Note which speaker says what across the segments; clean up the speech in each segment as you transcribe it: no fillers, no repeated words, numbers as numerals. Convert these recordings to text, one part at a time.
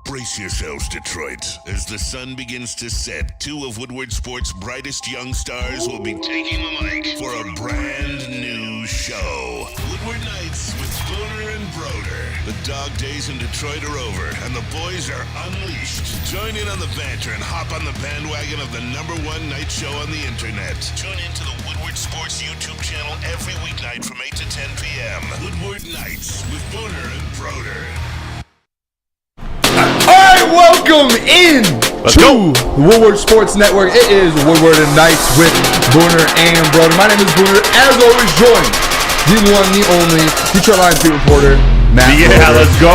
Speaker 1: Brace yourselves, Detroit. As the sun begins to set, two of Woodward Sports' brightest young stars will be taking the mic for a brand new show. Woodward Nights with Booner and Broder. The dog days in Detroit are over, and the boys are unleashed. Join in on the banter and hop on the bandwagon of the #1 night show on the internet. Tune in to the Woodward Sports YouTube channel every weeknight from 8 to 10 p.m. Woodward Nights with Booner and Broder.
Speaker 2: Welcome in to the Woodward Sports Network. It is Woodward and Nights with Booner and Broder. My name is Booner, as always joined the one, the only Detroit Lions beat reporter, Matt.
Speaker 3: Yeah, let's go.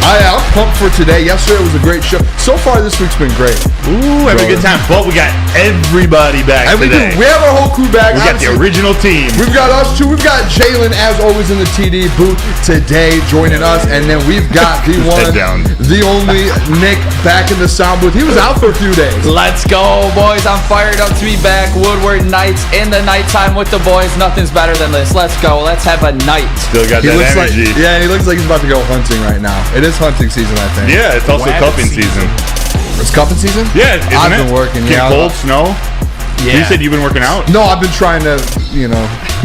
Speaker 2: I'm pumped for today. Yesterday was a great show. So far, this week's been great.
Speaker 3: Ooh, having a good time. But we got everybody back today.
Speaker 2: We have our whole crew back.
Speaker 3: We got the original team.
Speaker 2: We've got us two. We've got Jaylen, as always, in the TD booth today, joining us. And then we've got the one, the only Nick back in the sound booth. He was out for a few days.
Speaker 4: Let's go, boys. I'm fired up to be back. Woodward Nights in the nighttime with the boys. Nothing's better than this. Let's go. Let's have a night.
Speaker 3: Still got that energy.
Speaker 2: He looks like he's about to go hunting right now. It is hunting season, I think.
Speaker 3: Yeah, it's also cupping season.
Speaker 2: It's cupping season?
Speaker 3: Yeah,
Speaker 2: I've been working.
Speaker 3: Cold, snow.
Speaker 4: Yeah.
Speaker 3: You said you've been working out?
Speaker 2: No, I've been trying to,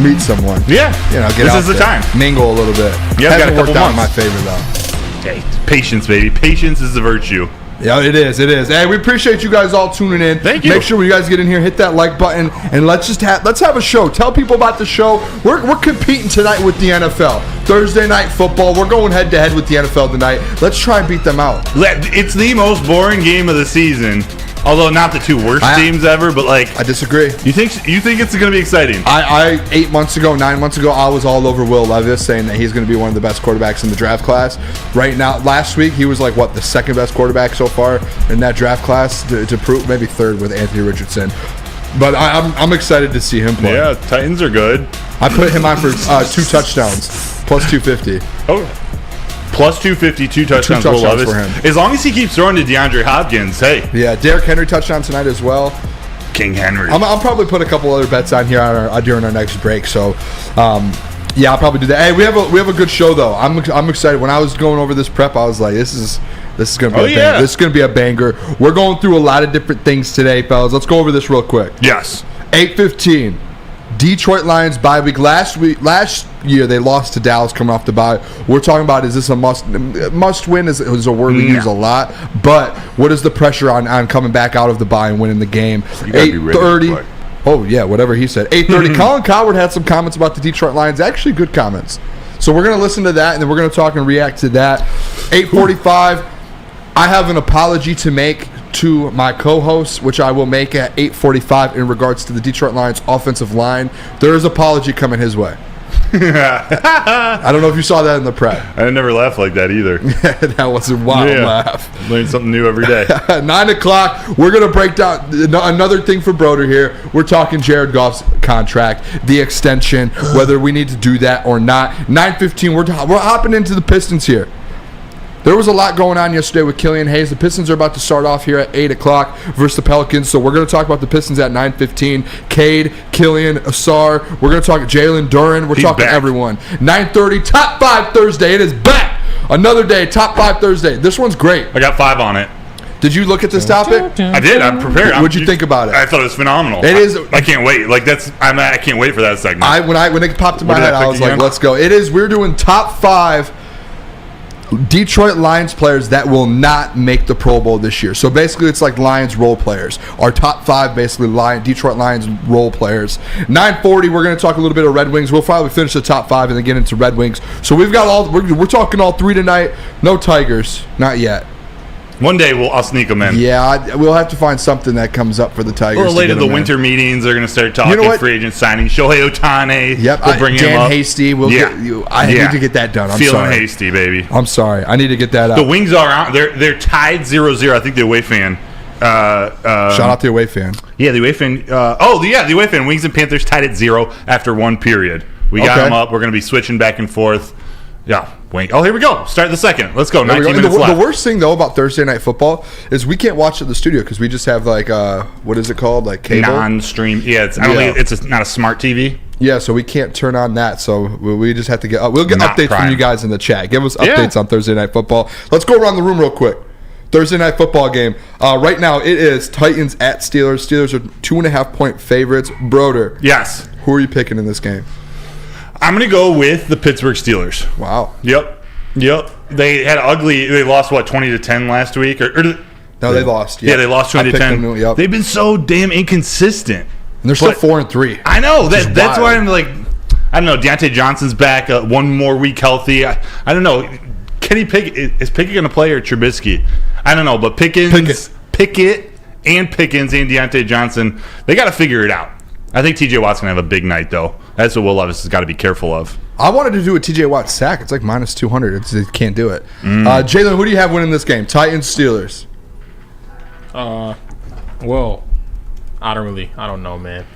Speaker 2: meet someone.
Speaker 3: Yeah.
Speaker 2: Get
Speaker 3: this
Speaker 2: out
Speaker 3: is the
Speaker 2: there,
Speaker 3: time.
Speaker 2: mingle a little bit.
Speaker 3: Yeah, got a couple
Speaker 2: worked out in
Speaker 3: months.
Speaker 2: my favor though.
Speaker 3: Hey, patience, baby. Patience is the virtue.
Speaker 2: Yeah, it is. Hey, we appreciate you guys all tuning in.
Speaker 3: Thank you.
Speaker 2: Make sure when you guys get in here, hit that like button, and let's have a show. Tell people about the show. We're competing tonight with the NFL. Thursday night football. We're going head to head with the NFL tonight. Let's try and beat them out.
Speaker 3: It's the most boring game of the season. Although not the two worst teams ever, but
Speaker 2: I disagree.
Speaker 3: You think it's going to be exciting?
Speaker 2: 9 months ago, I was all over Will Levis, saying that he's going to be one of the best quarterbacks in the draft class. Right now, last week he was the second best quarterback so far in that draft class to prove, maybe third with Anthony Richardson. But I'm excited to see him play.
Speaker 3: Yeah, Titans are good.
Speaker 2: I put him on for 2 touchdowns, plus 250.
Speaker 3: Oh. Plus 250, 2 touchdowns. Will Levis.
Speaker 2: For him.
Speaker 3: As long as he keeps throwing to DeAndre Hopkins, hey.
Speaker 2: Yeah, Derrick Henry touchdown tonight as well.
Speaker 3: King Henry.
Speaker 2: I'll probably put a couple other bets on here during our next break. So, yeah, I'll probably do that. Hey, we have a good show though. I'm excited. When I was going over this prep, I was like, this is gonna be a banger. This is gonna be a banger. We're going through a lot of different things today, fellas. Let's go over this real quick.
Speaker 3: Yes.
Speaker 2: 8:15. Detroit Lions bye week. Last year they lost to Dallas coming off the bye. We're talking about, is this a must win? Is a word we use a lot. But what is the pressure on coming back out of the bye and winning the game? 8:30. Oh yeah, whatever he said. 8:30. Colin Coward had some comments about the Detroit Lions. Actually, good comments. So we're gonna listen to that, and then we're gonna talk and react to that. 8:45. I have an apology to make to my co-host, which I will make at 8:45 in regards to the Detroit Lions offensive line. There is an apology coming his way. I don't know if you saw that in the prep.
Speaker 3: I never laughed like that either.
Speaker 2: That was a wild laugh.
Speaker 3: Learn something new every day. 9
Speaker 2: o'clock, we're going to break down another thing for Broder here. We're talking Jared Goff's contract, the extension, whether we need to do that or not. 9:15, we're hopping into the Pistons here. There was a lot going on yesterday with Killian Hayes. The Pistons are about to start off here at 8 o'clock versus the Pelicans. So we're going to talk about the Pistons at 9:15. Cade, Killian, Asar. We're going to talk Jaylen, Duran. We're talking everyone. 9:30, Top 5 Thursday. It is back. Another day, Top 5 Thursday. This one's great.
Speaker 3: I got 5 on it.
Speaker 2: Did you look at this topic?
Speaker 3: I did. I'm prepared.
Speaker 2: What'd you think about it?
Speaker 3: I thought it was phenomenal.
Speaker 2: It is.
Speaker 3: I can't wait. I can't wait for that segment.
Speaker 2: When it popped in my head, I was like, let's go. It is. We're doing top 5 Detroit Lions players that will not make the Pro Bowl this year. So basically it's like Lions role players. Our top 5 basically Detroit Lions role players. 9:40, we're going to talk a little bit of Red Wings. We'll probably finish the top 5 and then get into Red Wings. So we've got we're talking all 3 tonight. No Tigers, not yet.
Speaker 3: One day I'll sneak them in.
Speaker 2: Yeah, we'll have to find something that comes up for the Tigers.
Speaker 3: A little later, the winter meetings, they're going to start talking free agent signing. Shohei Ohtani.
Speaker 2: Yep,
Speaker 3: we'll bring him up.
Speaker 2: Hasty. I need to get that done. I'm
Speaker 3: Feeling
Speaker 2: sorry.
Speaker 3: hasty, baby.
Speaker 2: I'm sorry. I need to get that out.
Speaker 3: The Wings are out. They're tied 0-0. I think the away fan.
Speaker 2: Shout out to the away fan.
Speaker 3: Yeah, the away fan. The away fan. Wings and Panthers tied at 0 after 1 period. We got them up. We're going to be switching back and forth. Yeah. Wait. Oh, here we go. Start the second. Let's go. 19 minutes left.
Speaker 2: The worst thing, though, about Thursday Night Football is we can't watch it in the studio because we just have, what is it called? Like cable?
Speaker 3: Non-stream. Yeah, it's not a smart TV.
Speaker 2: Yeah, so we can't turn on that. So we just have to we'll get updates from you guys in the chat. Give us updates on Thursday Night Football. Let's go around the room real quick. Thursday night football game. Right now, it is Titans at Steelers. Steelers are 2.5-point favorites. Broder.
Speaker 3: Yes.
Speaker 2: Who are you picking in this game?
Speaker 3: I'm going to go with the Pittsburgh Steelers.
Speaker 2: Wow.
Speaker 3: Yep. They had they lost, 20-10 last week?
Speaker 2: No, they lost.
Speaker 3: Yeah, they lost 20-10.
Speaker 2: Yep.
Speaker 3: They've been so damn inconsistent.
Speaker 2: And they're still 4-3.
Speaker 3: I know. That's why I'm like, I don't know. Deontay Johnson's back one more week healthy. I don't know. Is Pickett going to play or Trubisky? I don't know. But Pickett and Deontay Johnson, they got to figure it out. I think TJ Watt's going to have a big night, though. That's what Will Levis has got to be careful of.
Speaker 2: I wanted to do a TJ Watt sack. It's like minus 200. They can't do it. Jaylen, who do you have winning this game? Titans, Steelers.
Speaker 5: Well, I don't know, man.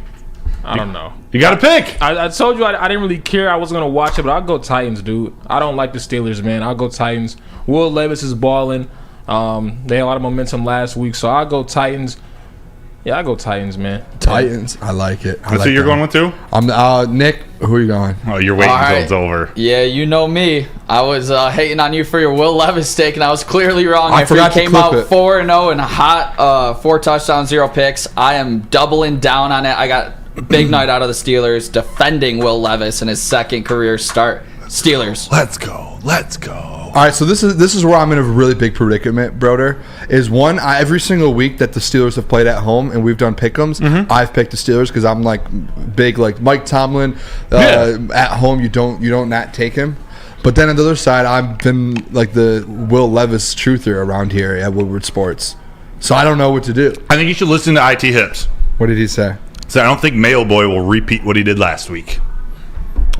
Speaker 5: I don't know.
Speaker 3: You got to pick.
Speaker 5: I told you I didn't really care. I wasn't going to watch it, but I'll go Titans, dude. I don't like the Steelers, man. I'll go Titans. Will Levis is balling. They had a lot of momentum last week, so I'll go Titans. Yeah, I'll go Titans, man.
Speaker 2: Titans. I like it.
Speaker 3: That's who you're going with, too?
Speaker 2: Nick, who are you going?
Speaker 3: Oh, you're waiting until it's over.
Speaker 4: Yeah, you know me. I was hating on you for your Will Levis take, and I was clearly wrong.
Speaker 2: I forgot
Speaker 4: he came out 4-0 and hot, 4 touchdowns, 0 picks. I am doubling down on it. I got big night out of the Steelers, defending Will Levis in his second career start. Steelers.
Speaker 3: Let's go.
Speaker 2: All right, so this is where I'm in a really big predicament, Broder. Is one, every single week that the Steelers have played at home and we've done pick'ems, I've picked the Steelers because I'm like big, like Mike Tomlin at home. You don't not take him. But then on the other side, I've been like the Will Levis truther around here at Woodward Sports. So I don't know what to do.
Speaker 3: I think you should listen to IT Hips.
Speaker 2: What did he say?
Speaker 3: So I don't think Mayo Boy will repeat what he did last week.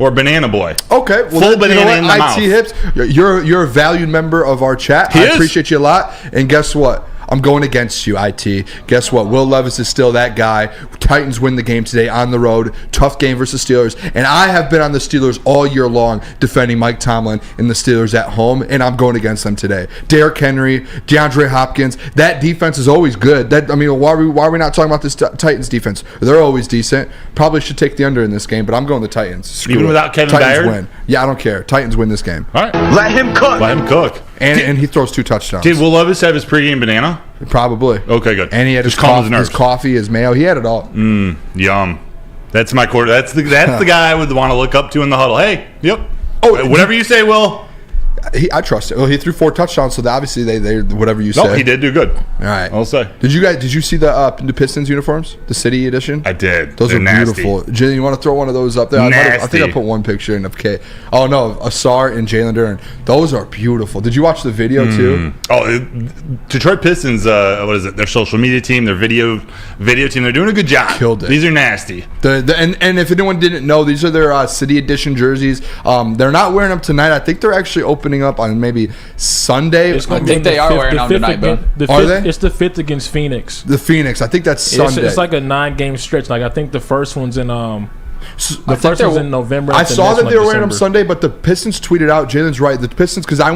Speaker 3: Or Banana Boy.
Speaker 2: Okay, well,
Speaker 3: Full banana in the mouth.
Speaker 2: IT Hips, you're a valued member of our chat. I appreciate you a lot. And guess what? I'm going against you, IT. Guess what? Will Levis is still that guy. Titans win the game today on the road. Tough game versus Steelers. And I have been on the Steelers all year long defending Mike Tomlin and the Steelers at home, and I'm going against them today. Derrick Henry, DeAndre Hopkins. That defense is always good. Why are we not talking about this Titans defense? They're always decent. Probably should take the under in this game, but I'm going the Titans. Screw
Speaker 3: Even
Speaker 2: it.
Speaker 3: without Kevin
Speaker 2: Titans
Speaker 3: Byard?
Speaker 2: win. Yeah, I don't care. Titans win this game.
Speaker 3: All right.
Speaker 6: Let him cook.
Speaker 2: And he throws 2 touchdowns.
Speaker 3: Did Will Levis have his pregame banana?
Speaker 2: Probably.
Speaker 3: Okay, good.
Speaker 2: And he had his coffee, his mayo. He had it all.
Speaker 3: Yum. That's my quarter. That's the guy I would want to look up to in the huddle. Hey, yep.
Speaker 2: Oh,
Speaker 3: whatever you say, Will.
Speaker 2: I trust it. Well, he threw 4 touchdowns, so obviously they whatever you say.
Speaker 3: No, he did do good.
Speaker 2: All right.
Speaker 3: I'll say.
Speaker 2: Did you see the Pistons uniforms, the City edition?
Speaker 3: I did.
Speaker 2: Those
Speaker 3: They're
Speaker 2: are
Speaker 3: nasty.
Speaker 2: beautiful. Jaylen, you want to throw one of those up there? I think I put one picture in of K. Oh no, Asar and Jaylen Duren. Those are beautiful. Did you watch the video too?
Speaker 3: Oh, Detroit Pistons. What is it? Their social media team, their video team. They're doing a good job.
Speaker 2: Killed it.
Speaker 3: These are nasty.
Speaker 2: And if anyone didn't know, these are their City edition jerseys. They're not wearing them tonight. I think they're actually opening up on maybe Sunday.
Speaker 5: I think they are wearing them tonight, bro.
Speaker 2: Are they?
Speaker 5: It's the 5th against Phoenix.
Speaker 2: The Phoenix. I think that's Sunday.
Speaker 5: It's like a 9-game stretch. Like I think the first one's in the first one's in November.
Speaker 2: I saw that they were wearing them Sunday, but the Pistons tweeted out. Jalen's right. The Pistons, because I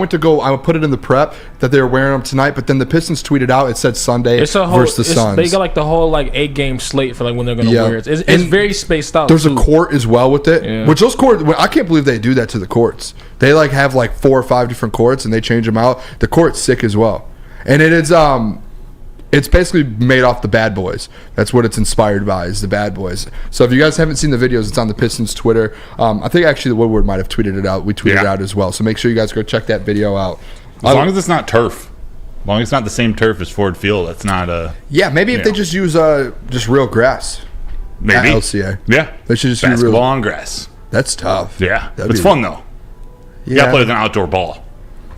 Speaker 2: put it in the prep that they were wearing them tonight, but then the Pistons tweeted out. It said Sunday versus the Suns.
Speaker 5: They got like the whole 8-game slate for when they're going to wear it. It's very spaced out.
Speaker 2: There's a court as well with it, which those courts. I can't believe they do that to the courts. They have 4 or 5 different courts and they change them out. The court's sick as well, and it is It's basically made off the Bad Boys. That's what it's inspired by, is the Bad Boys. So if you guys haven't seen the videos, it's on the Pistons Twitter. I think actually the Woodward might have tweeted it out. We tweeted it out as well. So make sure you guys go check that video out.
Speaker 3: As long as it's not turf. As long as it's not the same turf as Ford Field, that's not a...
Speaker 2: Yeah, maybe if they just use just real grass.
Speaker 3: Maybe.
Speaker 2: At LCA.
Speaker 3: Yeah.
Speaker 2: They should just
Speaker 3: basketball
Speaker 2: use real...
Speaker 3: on grass.
Speaker 2: That's tough.
Speaker 3: Yeah. It's fun, though. You got to play with an outdoor ball.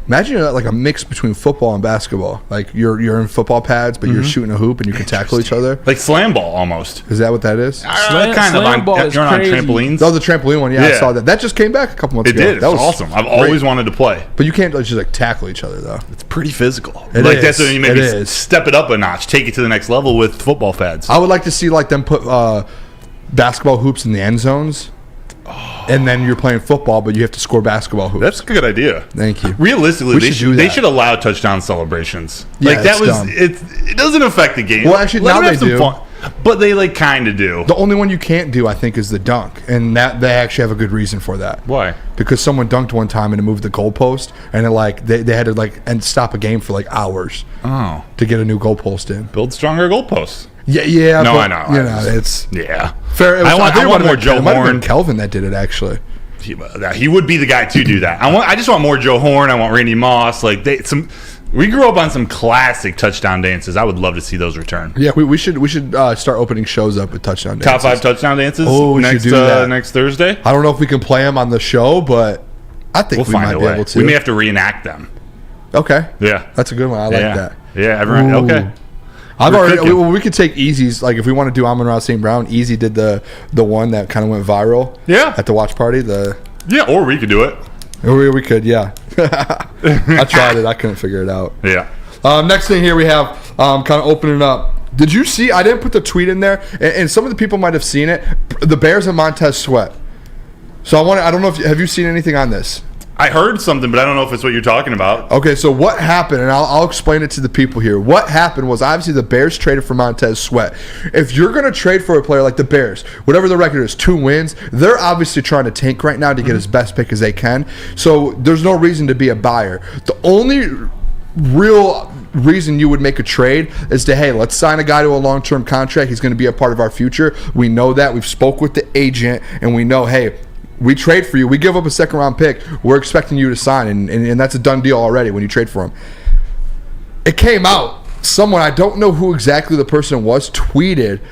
Speaker 2: Imagine a mix between football and basketball. Like you're in football pads, but you're shooting a hoop and you can tackle each other.
Speaker 3: Like slam ball almost.
Speaker 2: Is that what that is?
Speaker 5: Slam ball is
Speaker 3: you're
Speaker 5: crazy.
Speaker 3: on trampolines.
Speaker 2: Oh, the trampoline one. Yeah, I saw that. That just came back a couple months ago.
Speaker 3: It did. That was awesome. I've always wanted to play.
Speaker 2: But you can't just tackle each other though.
Speaker 3: It's pretty physical.
Speaker 2: That's
Speaker 3: when you maybe step it up a notch, take it to the next level with football pads.
Speaker 2: I would like to see them put basketball hoops in the end zones. And then you're playing football, but you have to score basketball hoops.
Speaker 3: That's a good idea.
Speaker 2: Thank you.
Speaker 3: Realistically, they should allow touchdown celebrations.
Speaker 2: Yeah,
Speaker 3: It doesn't affect the game.
Speaker 2: Well, actually, now they do.
Speaker 3: But they like kind of do.
Speaker 2: The only one you can't do, I think, is the dunk, and that they actually have a good reason for that.
Speaker 3: Why?
Speaker 2: Because someone dunked one time and it moved the goalpost, and they had to and stop a game for like hours.
Speaker 3: Oh.
Speaker 2: To get a new goalpost in.
Speaker 3: Build stronger goalposts.
Speaker 2: Yeah.
Speaker 3: No,
Speaker 2: but,
Speaker 3: I know.
Speaker 2: It's
Speaker 3: fair.
Speaker 2: I
Speaker 3: want more Joe
Speaker 2: It might have
Speaker 3: Horne.
Speaker 2: been Kelvin that did it actually.
Speaker 3: He would be the guy to do that. I just want more Joe Horne. I want Randy Moss. We grew up on some classic touchdown dances. I would love to see those return.
Speaker 2: Yeah, we should start opening shows up with touchdown dances.
Speaker 3: Top 5 touchdown dances.
Speaker 2: Oh, we should do that
Speaker 3: next Thursday.
Speaker 2: I don't know if we can play them on the show, but I think we might be able to.
Speaker 3: We may have to reenact them.
Speaker 2: Okay.
Speaker 3: Yeah,
Speaker 2: that's a good one. I like that.
Speaker 3: Yeah, everyone.
Speaker 2: Ooh.
Speaker 3: Okay.
Speaker 2: We could take Easy's, like if we want to do Amon-Ra St. Brown, Easy did the one that kind of went viral.
Speaker 3: Yeah.
Speaker 2: At the watch party.
Speaker 3: Or we could do it.
Speaker 2: Or we could, yeah. I tried it. I couldn't figure it out.
Speaker 3: Yeah.
Speaker 2: Next thing here we have kind of opening up. Did you see? I didn't put the tweet in there, and some of the people might have seen it. The Bears and Montez Sweat. So I don't know if have you seen anything on this?
Speaker 3: I heard something, but I don't know if it's what you're talking about.
Speaker 2: Okay, so what happened, and I'll explain it to the people here. What happened was obviously the Bears traded for Montez Sweat. If you're going to trade for a player like the Bears, whatever the record is, 2 wins, they're obviously trying to tank right now to get as best pick as they can. So there's no reason to be a buyer. The only real reason you would make a trade is to, hey, let's sign a guy to a long-term contract. He's going to be a part of our future. We know that. We've spoke with the agent, and we know, hey, we trade for you. We give up a second-round pick. We're expecting you to sign, and that's a done deal already when you trade for him. It came out. Someone, I don't know who exactly the person was, tweeted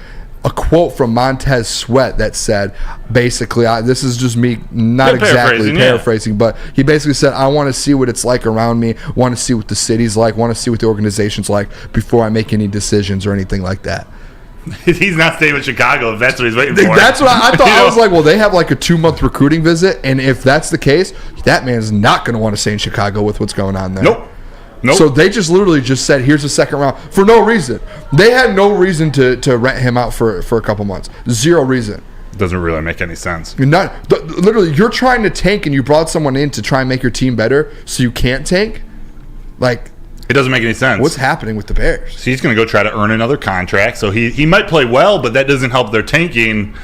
Speaker 2: a quote from Montez Sweat that said, basically, this is just me not exactly paraphrasing, but he basically said, I want to see what it's like around me, want to see what the city's like, want to see what the organization's like before I make any decisions or anything like that.
Speaker 3: He's not staying with Chicago if that's what he's waiting for.
Speaker 2: That's what I thought. I was like, well, they have like a 2-month recruiting visit, and if that's the case, that man's not going to want to stay in Chicago with what's going on there.
Speaker 3: Nope.
Speaker 2: So they just literally just said, here's a second round for no reason. They had no reason to rent him out for a couple months. Zero reason.
Speaker 3: Doesn't really make any sense.
Speaker 2: Literally, you're trying to tank, and you brought someone in to try and make your team better, so you can't tank. Like,
Speaker 3: it doesn't make any sense.
Speaker 2: What's happening with the Bears?
Speaker 3: So he's going to go try to earn another contract. So he might play well, but that doesn't help their tanking.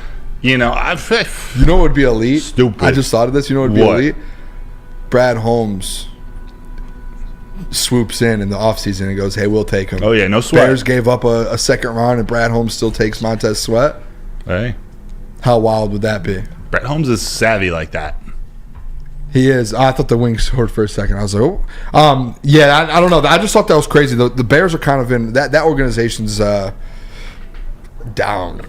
Speaker 3: You know what
Speaker 2: would be elite?
Speaker 3: Stupid.
Speaker 2: I just thought of this. You know what would be elite? Brad Holmes swoops in the offseason and goes, hey, we'll take him.
Speaker 3: Oh, yeah, no sweat.
Speaker 2: Bears gave up a second round, and Brad Holmes still takes Montez Sweat.
Speaker 3: Hey.
Speaker 2: How wild would that be?
Speaker 3: Brad Holmes is savvy like that.
Speaker 2: He is. I thought the wings scored for a second. I was like, oh. Yeah, I don't know. I just thought that was crazy. The Bears are kind of in that organization's down.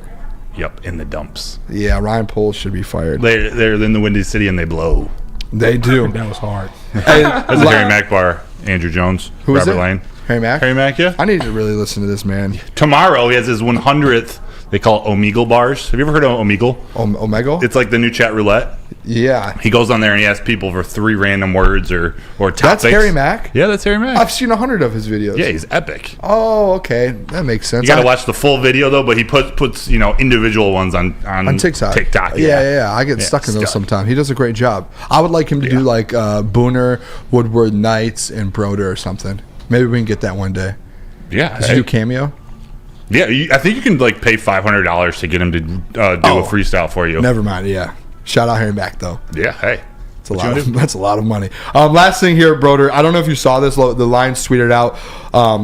Speaker 3: Yep, in the dumps.
Speaker 2: Yeah, Ryan Poles should be fired.
Speaker 3: They're in the Windy City and they blow.
Speaker 2: They do.
Speaker 5: That was hard.
Speaker 3: That's a Harry Mack bar. Andrew Jones.
Speaker 2: Who is
Speaker 3: Robert
Speaker 2: it?
Speaker 3: Lane.
Speaker 2: Harry Mack?
Speaker 3: Harry Mack, yeah.
Speaker 2: I need to really listen to this, man.
Speaker 3: Tomorrow he has his 100th. They call it Omegle bars. Have you ever heard of Omegle?
Speaker 2: Omegle?
Speaker 3: It's like the new chat roulette.
Speaker 2: Yeah.
Speaker 3: He goes on there and he asks people for 3 random words or topics.
Speaker 2: That's Harry Mack?
Speaker 3: Yeah, that's Harry Mack.
Speaker 2: I've seen 100 of his videos.
Speaker 3: Yeah, he's epic.
Speaker 2: Oh, okay. That makes sense.
Speaker 3: You got to watch the full video, though, but he puts individual ones on TikTok.
Speaker 2: Yeah. I get stuck in those sometimes. He does a great job. I would like him to do like Booner, Woodward, Knights, and Broder or something. Maybe we can get that one day.
Speaker 3: Yeah.
Speaker 2: Does he do Cameo?
Speaker 3: Yeah, I think you can like pay $500 to get him to do a freestyle for you.
Speaker 2: Never mind. Yeah. Shout out Harry Mack though.
Speaker 3: Yeah. Hey.
Speaker 2: That's a lot of money. Last thing here, Broder. I don't know if you saw this. The Lions tweeted out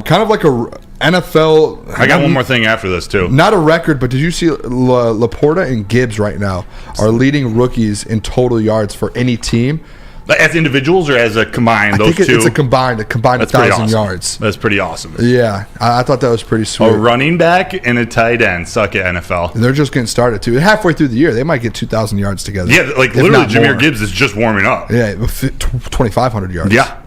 Speaker 2: kind of like a NFL.
Speaker 3: I got one more thing after this too.
Speaker 2: Not a record, but did you see Laporta and Gibbs right now are leading rookies in total yards for any team?
Speaker 3: As individuals or as a combined?
Speaker 2: I think it's a combined 1,000 yards.
Speaker 3: That's pretty awesome.
Speaker 2: Yeah, I thought that was pretty sweet.
Speaker 3: A running back and a tight end suck at NFL.
Speaker 2: They're just getting started too. Halfway through the year, they might get 2,000 yards together.
Speaker 3: Yeah, like literally, Jahmyr Gibbs is just warming up.
Speaker 2: Yeah, 2,500 yards.
Speaker 3: Yeah,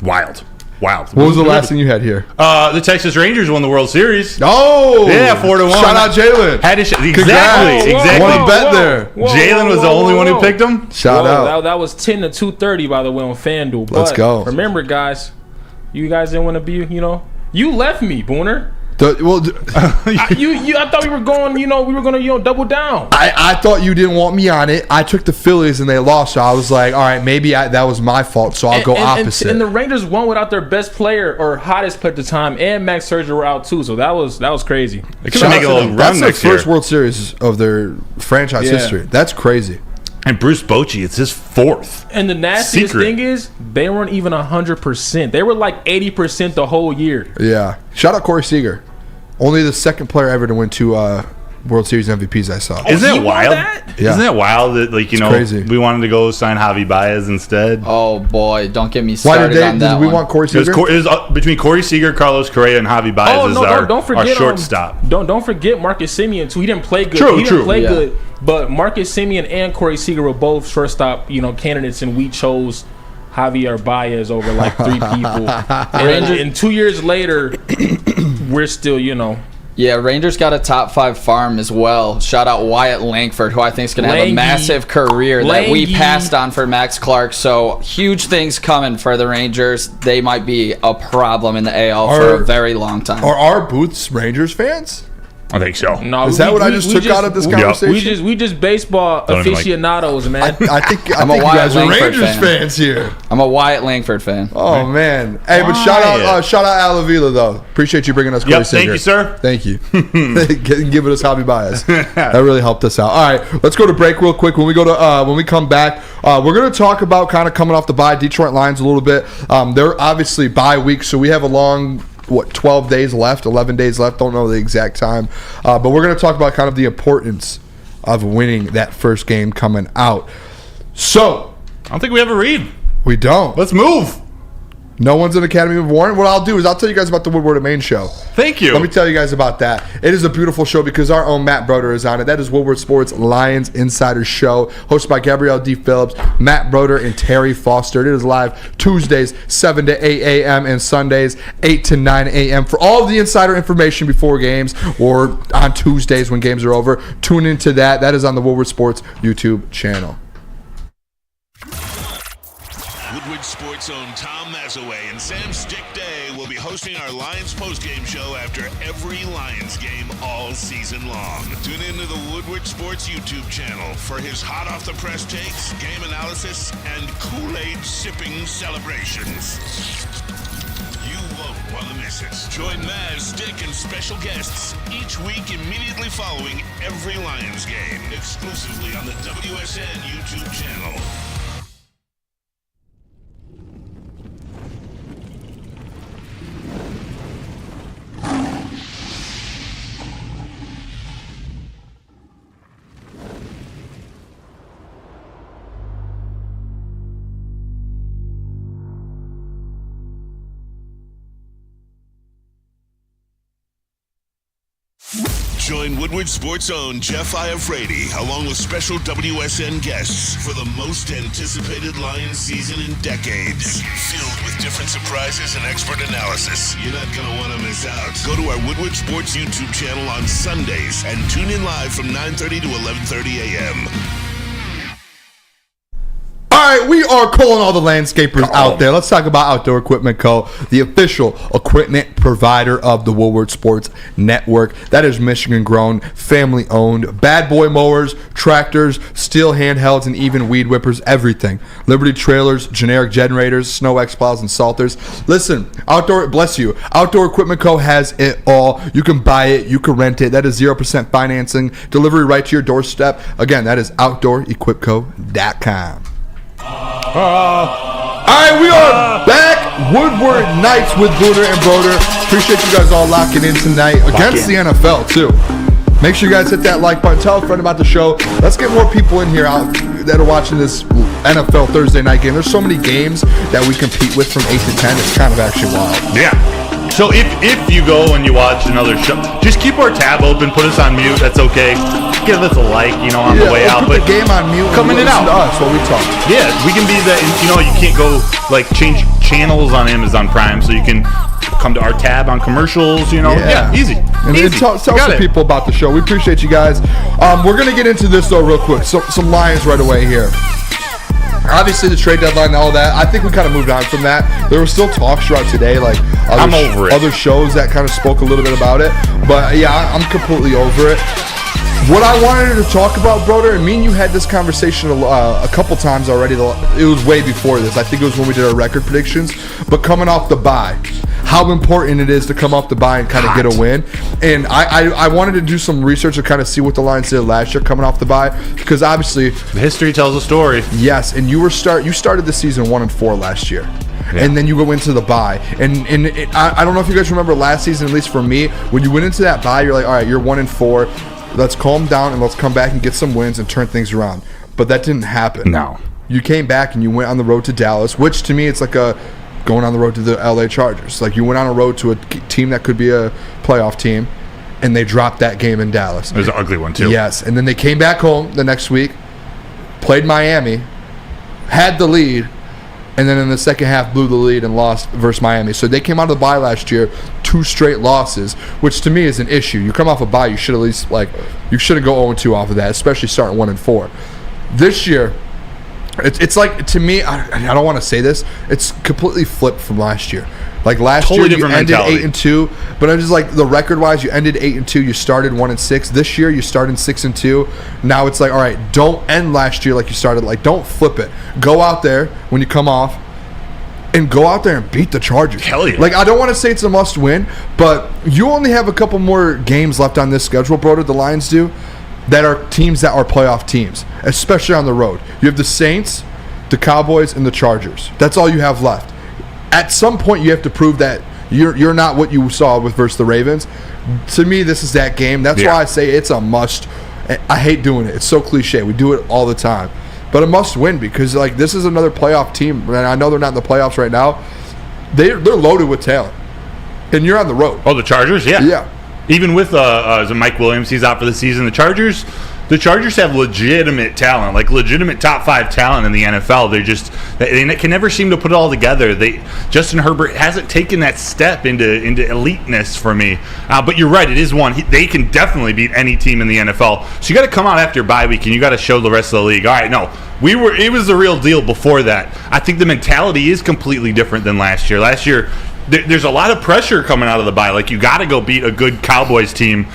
Speaker 3: wild.
Speaker 2: What was the last thing you had here?
Speaker 3: The Texas Rangers won the World Series.
Speaker 2: Oh,
Speaker 3: yeah, 4-1.
Speaker 2: Shout out Jaylen.
Speaker 3: Exactly.
Speaker 2: Won a bet there.
Speaker 3: Jaylen was the only one who picked him.
Speaker 2: Shout out.
Speaker 5: That was 10 to 230 by the way on FanDuel.
Speaker 2: Let's go.
Speaker 5: Remember, guys, you guys didn't want to be. You left me, Booner. I thought we were going. We were going to double down.
Speaker 2: I thought you didn't want me on it. I took the Phillies and they lost, so I was like, all right, maybe that was my fault, so I'll go opposite.
Speaker 5: And the Rangers won without their best player or hottest player at the time, and Max Scherzer were out too, so that was crazy.
Speaker 3: They could make a little run
Speaker 2: That's
Speaker 3: next
Speaker 2: the first
Speaker 3: year.
Speaker 2: World Series of their franchise history. That's crazy.
Speaker 3: And Bruce Bochy, it's his 4th.
Speaker 5: And the nastiest thing is, they weren't even 100%. They were like 80% the whole year.
Speaker 2: Yeah. Shout out Corey Seager. Only the second player ever to win 2 World Series MVPs I saw.
Speaker 3: Isn't that wild?
Speaker 2: Yeah.
Speaker 3: Isn't that wild that
Speaker 2: crazy.
Speaker 3: We wanted to go sign Javi Baez instead?
Speaker 4: Oh boy, don't get me
Speaker 2: Why
Speaker 4: started on that
Speaker 2: did we
Speaker 4: one.
Speaker 2: want Corey Seager?
Speaker 3: It was between Corey Seager, Carlos Correa, and Javi Baez our shortstop.
Speaker 5: Don't forget Marcus Semien too. He didn't play good.
Speaker 3: True.
Speaker 5: He didn't play good. But Marcus Semien and Corey Seager were both shortstop, candidates, and we chose Javier Baez over like 3 people. and 2 years later, we're still,
Speaker 4: Yeah, Rangers got a top 5 farm as well. Shout out Wyatt Langford, who I think is going to have a massive career that we passed on for Max Clark. So huge things coming for the Rangers. They might be a problem in the AL for a very long time.
Speaker 2: Are our Booths Rangers fans?
Speaker 3: I think so.
Speaker 5: No,
Speaker 2: is that what I just took out of this conversation?
Speaker 5: We just baseball aficionados, man.
Speaker 2: I think
Speaker 4: I'm a
Speaker 2: you guys are Rangers fans here.
Speaker 4: I'm a Wyatt Langford fan.
Speaker 2: Oh man! Hey, but shout out Alavila though. Appreciate you bringing us Corey Seager.
Speaker 3: Thank you, sir.
Speaker 2: Thank you. Giving us Javi Baez. That really helped us out. All right, let's go to break real quick. When we come back, we're going to talk about kind of coming off the bye Detroit Lions a little bit. They're obviously bye week, so we have a long 12 days left, 11 days left, don't know the exact time, but we're going to talk about kind of the importance of winning that first game coming out. So
Speaker 3: I don't think we have a read.
Speaker 2: We don't.
Speaker 3: Let's move.
Speaker 2: No one's in Academy of Warren. What I'll do is I'll tell you guys about the Woodward and Main show.
Speaker 3: Thank you.
Speaker 2: Let me tell you guys about that. It is a beautiful show because our own Matt Broder is on it. That is Woodward Sports Lions Insider Show, hosted by Gabrielle D. Phillips, Matt Broder, and Terry Foster. It is live Tuesdays, 7 to 8 a.m. and Sundays, 8 to 9 a.m. For all of the insider information before games or on Tuesdays when games are over, tune into that. That is on the Woodward Sports YouTube channel.
Speaker 1: Woodward Sports' own Tom Mazaway and Sam Stick Day will be hosting our Lions postgame show after every Lions game all season long. Tune into the Woodward Sports YouTube channel for his hot off the press takes, game analysis, and Kool-Aid sipping celebrations. You won't want to miss it. Join Maz, Stick, and special guests each week immediately following every Lions game, exclusively on the WSN YouTube channel. Join Woodward Sports' own Jeff Iafrate, along with special WSN guests for the most anticipated Lions season in decades. Filled with different surprises and expert analysis. You're not going to want to miss out. Go to our Woodward Sports YouTube channel on Sundays and tune in live from 9:30 to 11:30 a.m.
Speaker 2: All right, we are calling all the landscapers out there. Let's talk about Outdoor Equipment Co., the official equipment provider of the Woodward Sports Network. That is Michigan-grown, family-owned. Bad boy mowers, tractors, steel handhelds, and even weed whippers, everything. Liberty trailers, generic generators, snow X-Plows, and salters. Listen, Outdoor Equipment Co. has it all. You can buy it. You can rent it. That is 0% financing. Delivery right to your doorstep. Again, that is OutdoorEquipCo.com. All right, we are back. Woodward Nights with Booner and Broder. Appreciate you guys all locking in tonight against the NFL too. Make sure you guys hit that like button. Tell a friend about the show. Let's get more people in here that are watching this NFL Thursday night game. There's so many games that we compete with from 8 to 10. It's kind of actually wild.
Speaker 3: Yeah. So if you go and you watch another show, just keep our tab open. Put us on mute. That's okay. Give us a like, on the way out.
Speaker 2: Put the game on mute.
Speaker 3: Coming in out.
Speaker 2: To us while we talk.
Speaker 3: Yeah, we can be that. You can't go change channels on Amazon Prime, so you can come to our tab on commercials. Yeah, easy.
Speaker 2: And
Speaker 3: easy.
Speaker 2: Tell some people about the show. We appreciate you guys. We're gonna get into this though real quick. So some Lions right away here. Obviously, the trade deadline and all that, I think we kind of moved on from that. There were still talks throughout today, like
Speaker 3: I'm over it.
Speaker 2: Other shows that kind of spoke a little bit about it. But yeah, I'm completely over it. What I wanted to talk about, Broder, and me and you had this conversation a couple times already. It was way before this. I think it was when we did our record predictions. But coming off the bye, how important it is to come off the bye and kind of get a win. And I wanted to do some research to kind of see what the Lions did last year coming off the bye, because obviously
Speaker 3: the history tells a story.
Speaker 2: Yes, and you started the season 1-4 last year. Yeah. And then you go into the bye. And I don't know if you guys remember last season, at least for me, when you went into that bye, you're like, all right, you're 1-4. Let's calm down and let's come back and get some wins and turn things around. But that didn't happen.
Speaker 3: No.
Speaker 2: You came back and you went on the road to Dallas, which to me it's like going on the road to the LA Chargers. Like you went on a road to a team that could be a playoff team, and they dropped that game in Dallas.
Speaker 3: It was an ugly one too.
Speaker 2: Yes, and then they came back home the next week, played Miami, had the lead, and then in the second half blew the lead and lost versus Miami. So they came out of the bye last year, 2 straight losses, which to me is an issue. You come off a bye, you should at least you shouldn't go 0-2 off of that, especially starting 1-4. This year, it's like, to me, I don't want to say this, it's completely flipped from last year. Like last year, you ended 8-2, but I'm just like, the record-wise, you ended 8-2, you started 1-6. This year, you started 6-2. Now it's like, all right, don't end last year like you started. Like, don't flip it. Go out there when you come off, and go out there and beat the Chargers.
Speaker 3: Hell yeah.
Speaker 2: Like, I don't want to say it's a must-win, but you only have a couple more games left on this schedule, Broder, the Lions do, that are teams that are playoff teams, especially on the road. You have the Saints, the Cowboys, and the Chargers. That's all you have left. At some point, you have to prove that you're not what you saw versus the Ravens. To me, this is that game. That's why I say it's a must. I hate doing it. It's so cliche. We do it all the time. But a must win, because like this is another playoff team. And I know they're not in the playoffs right now. They're loaded with talent. And you're on the road.
Speaker 3: Oh, the Chargers? Yeah.
Speaker 2: Yeah.
Speaker 3: Even with Mike Williams, he's out for the season. The Chargers have legitimate talent, like legitimate top 5 talent in the NFL. They can never seem to put it all together. Justin Herbert hasn't taken that step into eliteness for me. But you're right, it is one. They can definitely beat any team in the NFL. So you got to come out after bye week and you got to show the rest of the league. All right, no, it was the real deal before that. I think the mentality is completely different than last year. Last year, there's a lot of pressure coming out of the bye. Like, you got to go beat a good Cowboys team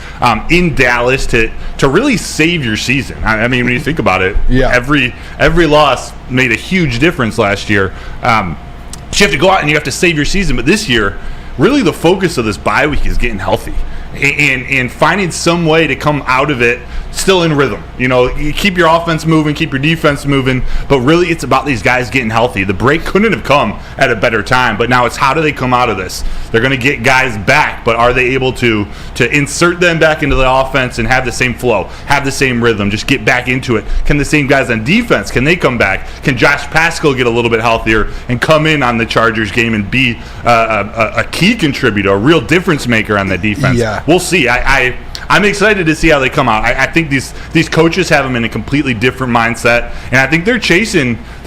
Speaker 3: in Dallas to really save your season. I mean, when you think about it, every loss made a huge difference last year. So you have to go out and you have to save your season. But this year, really the focus of this bye week is getting healthy and finding some way to come out of it still in rhythm. You keep your offense moving, keep your defense moving, but really it's about these guys getting healthy. The break couldn't have come at a better time, but now it's how do they come out of this? They're going to get guys back, but are they able to insert them back into the offense and have the same flow, have the same rhythm, just get back into it? Can the same guys on defense, can they come back? Can Josh Pascal get a little bit healthier and come in on the Chargers game and be a key contributor, a real difference maker on the defense?
Speaker 2: Yeah.
Speaker 3: We'll see. I'm excited to see how they come out. I think these coaches have them in a completely different mindset, and I think they're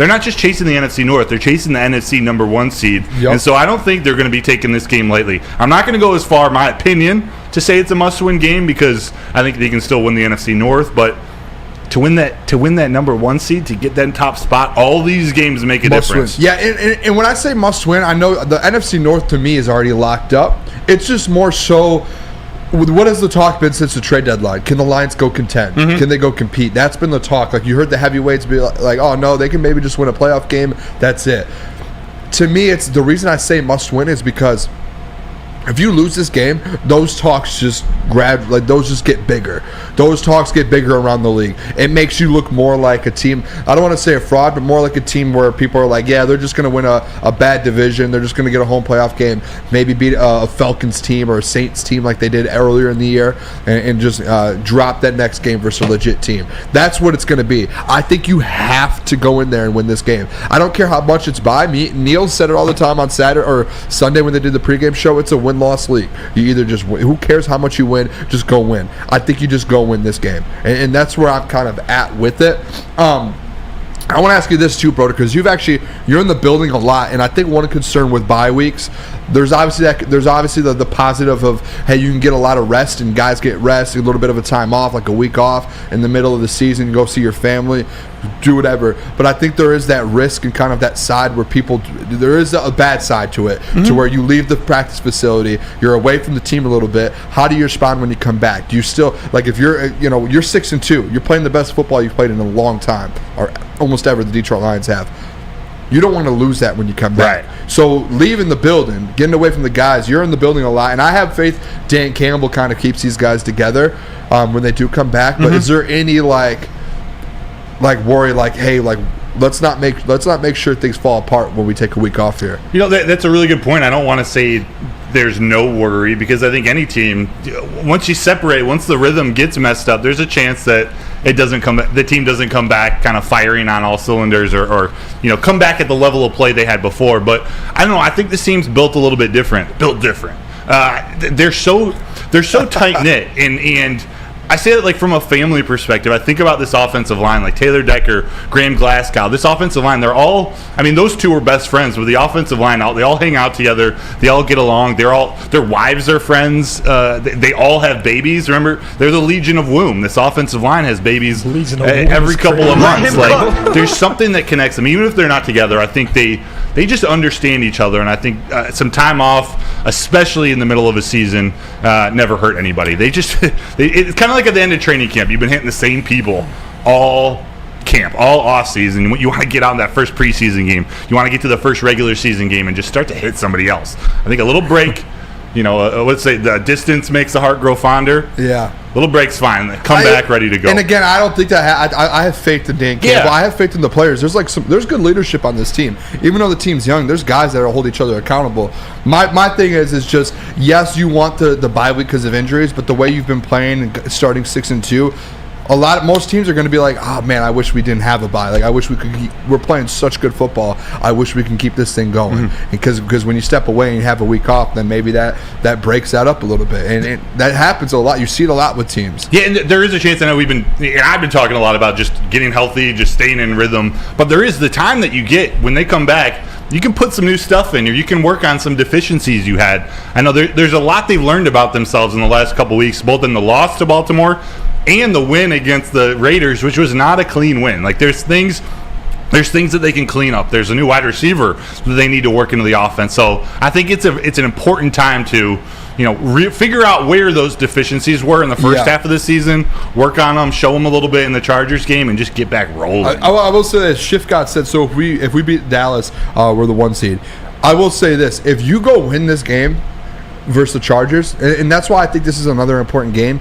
Speaker 3: not just chasing the NFC North, they're chasing the NFC number 1 seed. Yep. And so I don't think they're going to be taking this game lightly. I'm not going to go as far, in my opinion, to say it's a must-win game, because I think they can still win the NFC North, but to win that number 1 seed, to get that top spot, all these games make a difference.
Speaker 2: Win. Yeah, and when I say must win, I know the NFC North to me is already locked up. It's just more so, what has the talk been since the trade deadline? Can the Lions go contend? Mm-hmm. Can they go compete? That's been the talk. Like, you heard the heavyweights be like, oh no, they can maybe just win a playoff game. That's it. To me, it's the reason I say must win is because if you lose this game, those talks just those just get bigger. Those talks get bigger around the league. It makes you look more like a team, I don't want to say a fraud, but more like a team where people are like, yeah, they're just going to win a bad division. They're just going to get a home playoff game, maybe beat a Falcons team or a Saints team like they did earlier in the year, and just drop that next game versus a legit team. That's what it's going to be. I think you have to go in there and win this game. I don't care how much it's by. Neil said it all the time on Saturday or Sunday when they did the pregame show. It's a win-loss league. You either just win. Who cares how much you win? Just go win. I think you just go win this game, and that's where I'm kind of at with it. I want to ask you this too, Broder, because you're in the building a lot, and I think one concern with bye weeks, there's obviously the positive of, hey, you can get a lot of rest, and guys get rest, a little bit of a time off, like a week off in the middle of the season, go see your family, do whatever. But I think there is that risk and kind of that side where there is a bad side to it, to where you leave the practice facility, you're away from the team a little bit. How do you respond when you come back? Do you still, like, if you're 6-2, you're playing the best football you've played in a long time, or almost ever the Detroit Lions have. You don't want to lose that when you come back.
Speaker 3: Right.
Speaker 2: So leaving the building, getting away from the guys, you're in the building a lot. And I have faith Dan Campbell kind of keeps these guys together when they do come back. But is there any like worry, like, hey, like, let's not make sure things fall apart when we take a week off here?
Speaker 3: That's a really good point. I don't want to say there's no worry, because I think any team, once the rhythm gets messed up, there's a chance that the team doesn't come back kind of firing on all cylinders, or come back at the level of play they had before. But I don't know. I think this team's built a little bit different. They're so tight knit, and I say it like from a family perspective. I think about this offensive line, like Taylor Decker, Graham Glasgow. This offensive line, those two were best friends. With the offensive line, they all hang out together. They all get along. Their wives are friends. They all have babies. Remember, they're the Legion of Womb. This offensive line has babies every couple of months. Like, there's something that connects them, even if they're not together. I think they just understand each other, and I think some time off, especially in the middle of a season, never hurt anybody. It's kind of like at the end of training camp. You've been hitting the same people all camp, all off season. You want to get out in that first preseason game. You want to get to the first regular season game and just start to hit somebody else. I think a little break, let's say the distance makes the heart grow fonder.
Speaker 2: Yeah.
Speaker 3: Little break's fine. Come back ready to go.
Speaker 2: And again, I don't think that I have faith in Dan Campbell.
Speaker 3: Yeah.
Speaker 2: I have faith in the players. There's good leadership on this team. Even though the team's young, there's guys that hold each other accountable. My thing is just, yes, you want the bye week because of injuries, but the way you've been playing and starting 6-2, most teams are going to be like, oh man, I wish we didn't have a bye. Like, I wish we're playing such good football. I wish we can keep this thing going. Because when you step away and you have a week off, then maybe that breaks that up a little bit. And that happens a lot. You see it a lot with teams.
Speaker 3: Yeah, and there is a chance. I know I've been talking a lot about just getting healthy, just staying in rhythm. But there is the time that you get when they come back. You can put some new stuff in, or you can work on some deficiencies you had. I know there's a lot they've learned about themselves in the last couple weeks, both in the loss to Baltimore and the win against the Raiders, which was not a clean win. Like, there's things that they can clean up. There's a new wide receiver that they need to work into the offense. So I think it's an important time to figure out where those deficiencies were in the first half of the season, work on them, show them a little bit in the Chargers game, and just get back rolling.
Speaker 2: I will say this. Schiff got said, so if we beat Dallas, we're the 1 seed. I will say this. If you go win this game versus the Chargers, and that's why I think this is another important game,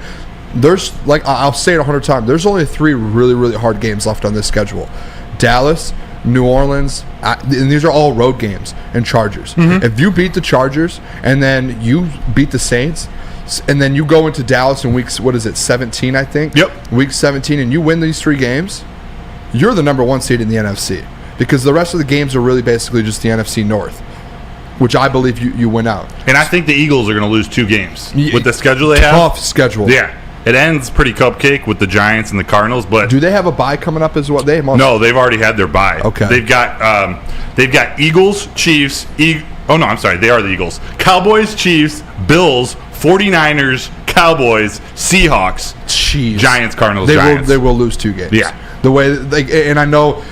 Speaker 2: there's, like, I'll say it 100 times, there's only 3 really, really hard games left on this schedule. Dallas, New Orleans, and these are all road games, and Chargers. If you beat the Chargers and then you beat the Saints, and then you go into Dallas in weeks, 17, I think?
Speaker 3: Yep.
Speaker 2: Week 17, and you win these 3 games, you're the number 1 seed in the NFC. Because the rest of the games are really basically just the NFC North, which I believe you win out.
Speaker 3: And I think the Eagles are going to lose 2 games with the schedule they have.
Speaker 2: Tough schedule.
Speaker 3: Yeah. It ends pretty cupcake with the Giants and the Cardinals, but
Speaker 2: do they have a bye coming up as well?
Speaker 3: No, they've already had their bye.
Speaker 2: Okay.
Speaker 3: They've got Eagles, Chiefs. They are the Eagles. Cowboys, Chiefs, Bills, 49ers, Cowboys, Seahawks, Giants, Cardinals, Giants.
Speaker 2: They will lose 2 games.
Speaker 3: Yeah.
Speaker 2: The way and I know.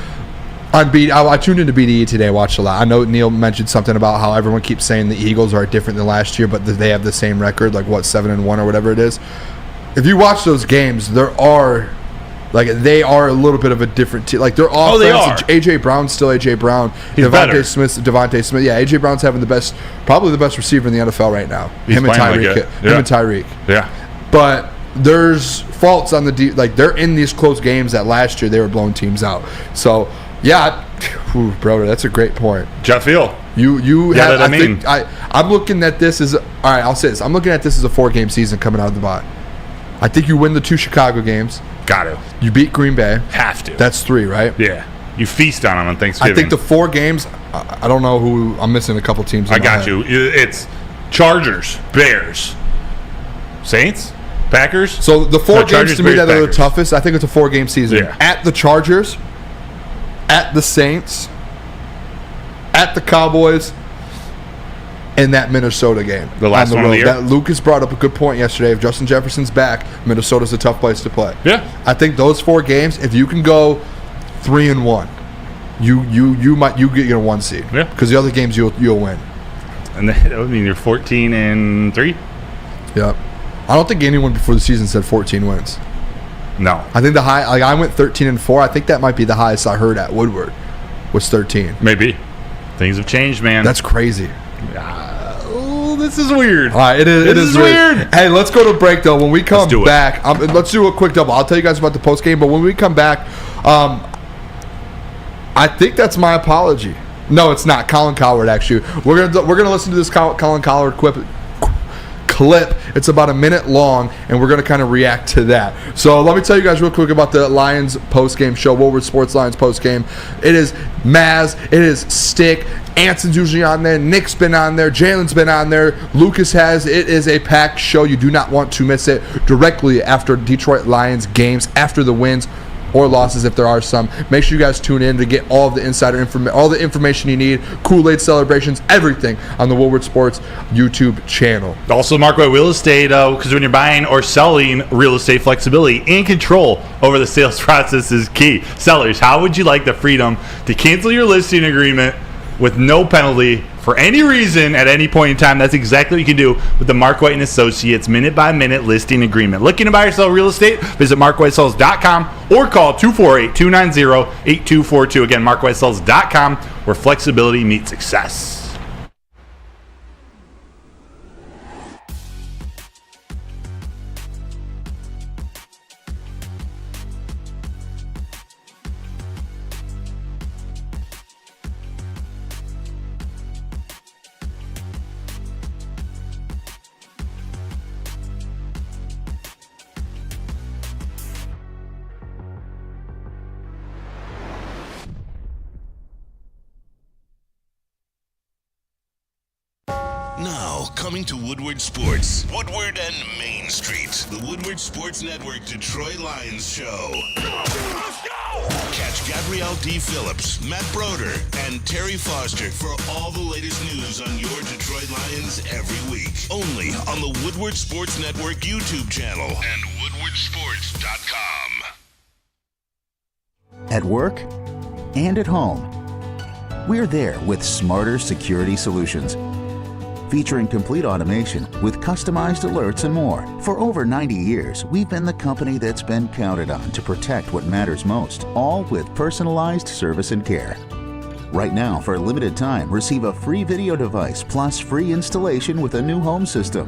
Speaker 2: I tuned into BDE today. I watched a lot. I know Neil mentioned something about how everyone keeps saying the Eagles are different than last year, but they have the same record, like 7-1 or whatever it is. If you watch those games, they are a little bit of a different team. Like, their offense,
Speaker 3: they are.
Speaker 2: AJ Brown's still AJ Brown. Devontae Smith. Yeah, AJ Brown's having probably the best receiver in the NFL right now. Him and Tyreek.
Speaker 3: Yeah.
Speaker 2: But there's faults on the like, they're in these close games that last year they were blowing teams out. So. Yeah, Broder, that's a great point.
Speaker 3: Jeff Hill.
Speaker 2: I'm looking at this as I'll say this. I'm looking at this as a 4-game season coming out of the bye. I think you win the 2 Chicago games.
Speaker 3: Got to.
Speaker 2: You beat Green Bay.
Speaker 3: Have to.
Speaker 2: That's 3, right?
Speaker 3: Yeah. You feast on them on Thanksgiving.
Speaker 2: I think the 4 games. I don't know who. I'm missing a couple teams.
Speaker 3: I got you. It's Chargers, Bears, Saints, Packers.
Speaker 2: So the 4 games
Speaker 3: Chargers,
Speaker 2: to me
Speaker 3: Bears,
Speaker 2: that are the
Speaker 3: Packers.
Speaker 2: toughest. I think it's a 4-game season.
Speaker 3: Yeah.
Speaker 2: At the Chargers. At the Saints, at the Cowboys, in that Minnesota game.
Speaker 3: The last one of the year?
Speaker 2: That Lucas brought up a good point yesterday. If Justin Jefferson's back, Minnesota's a tough place to play.
Speaker 3: Yeah.
Speaker 2: I think those 4 games, if you can go 3-1, you get your 1 seed.
Speaker 3: Yeah.
Speaker 2: Because the other games you'll win.
Speaker 3: And that would mean you're 14-3.
Speaker 2: Yep. I don't think anyone before the season said 14 wins.
Speaker 3: No.
Speaker 2: I think the high, like I went 13-4. I think that might be the highest I heard at Woodward was 13.
Speaker 3: Maybe. Things have changed, man.
Speaker 2: That's crazy.
Speaker 3: This is weird.
Speaker 2: All right, it is weird. Hey, let's go to break though. When we come back, let's do a quick double. I'll tell you guys about the post game, but when we come back, I think that's my apology. No, it's not. Colin Cowherd, actually. We're gonna listen to this Colin Cowherd clip. It's about a minute long, and we're going to kind of react to that. So let me tell you guys real quick about the Lions post-game show, Woodward Sports Lions post-game. It is Maz, it is Stick, Anson's usually on there, Nick's been on there, Jaylen's been on there, Lucas has. It is a packed show. You do not want to miss it. Directly after Detroit Lions games, after the wins or losses if there are some. Make sure you guys tune in to get all of the insider information, all the information you need, Kool-Aid celebrations, everything on the Woodward Sports YouTube channel.
Speaker 3: Also, Markway Real Estate, because when you're buying or selling real estate, flexibility and control over the sales process is key. Sellers, how would you like the freedom to cancel your listing agreement with no penalty for any reason at any point in time? That's exactly what you can do with the Mark White & Associates minute-by-minute listing agreement. Looking to buy or sell real estate? Visit markwhitesells.com or call 248-290-8242. Again, markwhitesells.com, where flexibility meets success.
Speaker 1: Now, coming to Woodward Sports, Woodward and Main Street, the Woodward Sports Network Detroit Lions show. Let's go! Catch Gabrielle D. Phillips, Matt Broder, and Terry Foster for all the latest news on your Detroit Lions every week. Only on the Woodward Sports Network YouTube channel and woodwardsports.com.
Speaker 7: At work and at home, we're there with smarter security solutions. Featuring complete automation with customized alerts and more. For over 90 years, we've been the company that's been counted on to protect what matters most, all with personalized service and care. Right now, for a limited time, receive a free video device plus free installation with a new home system.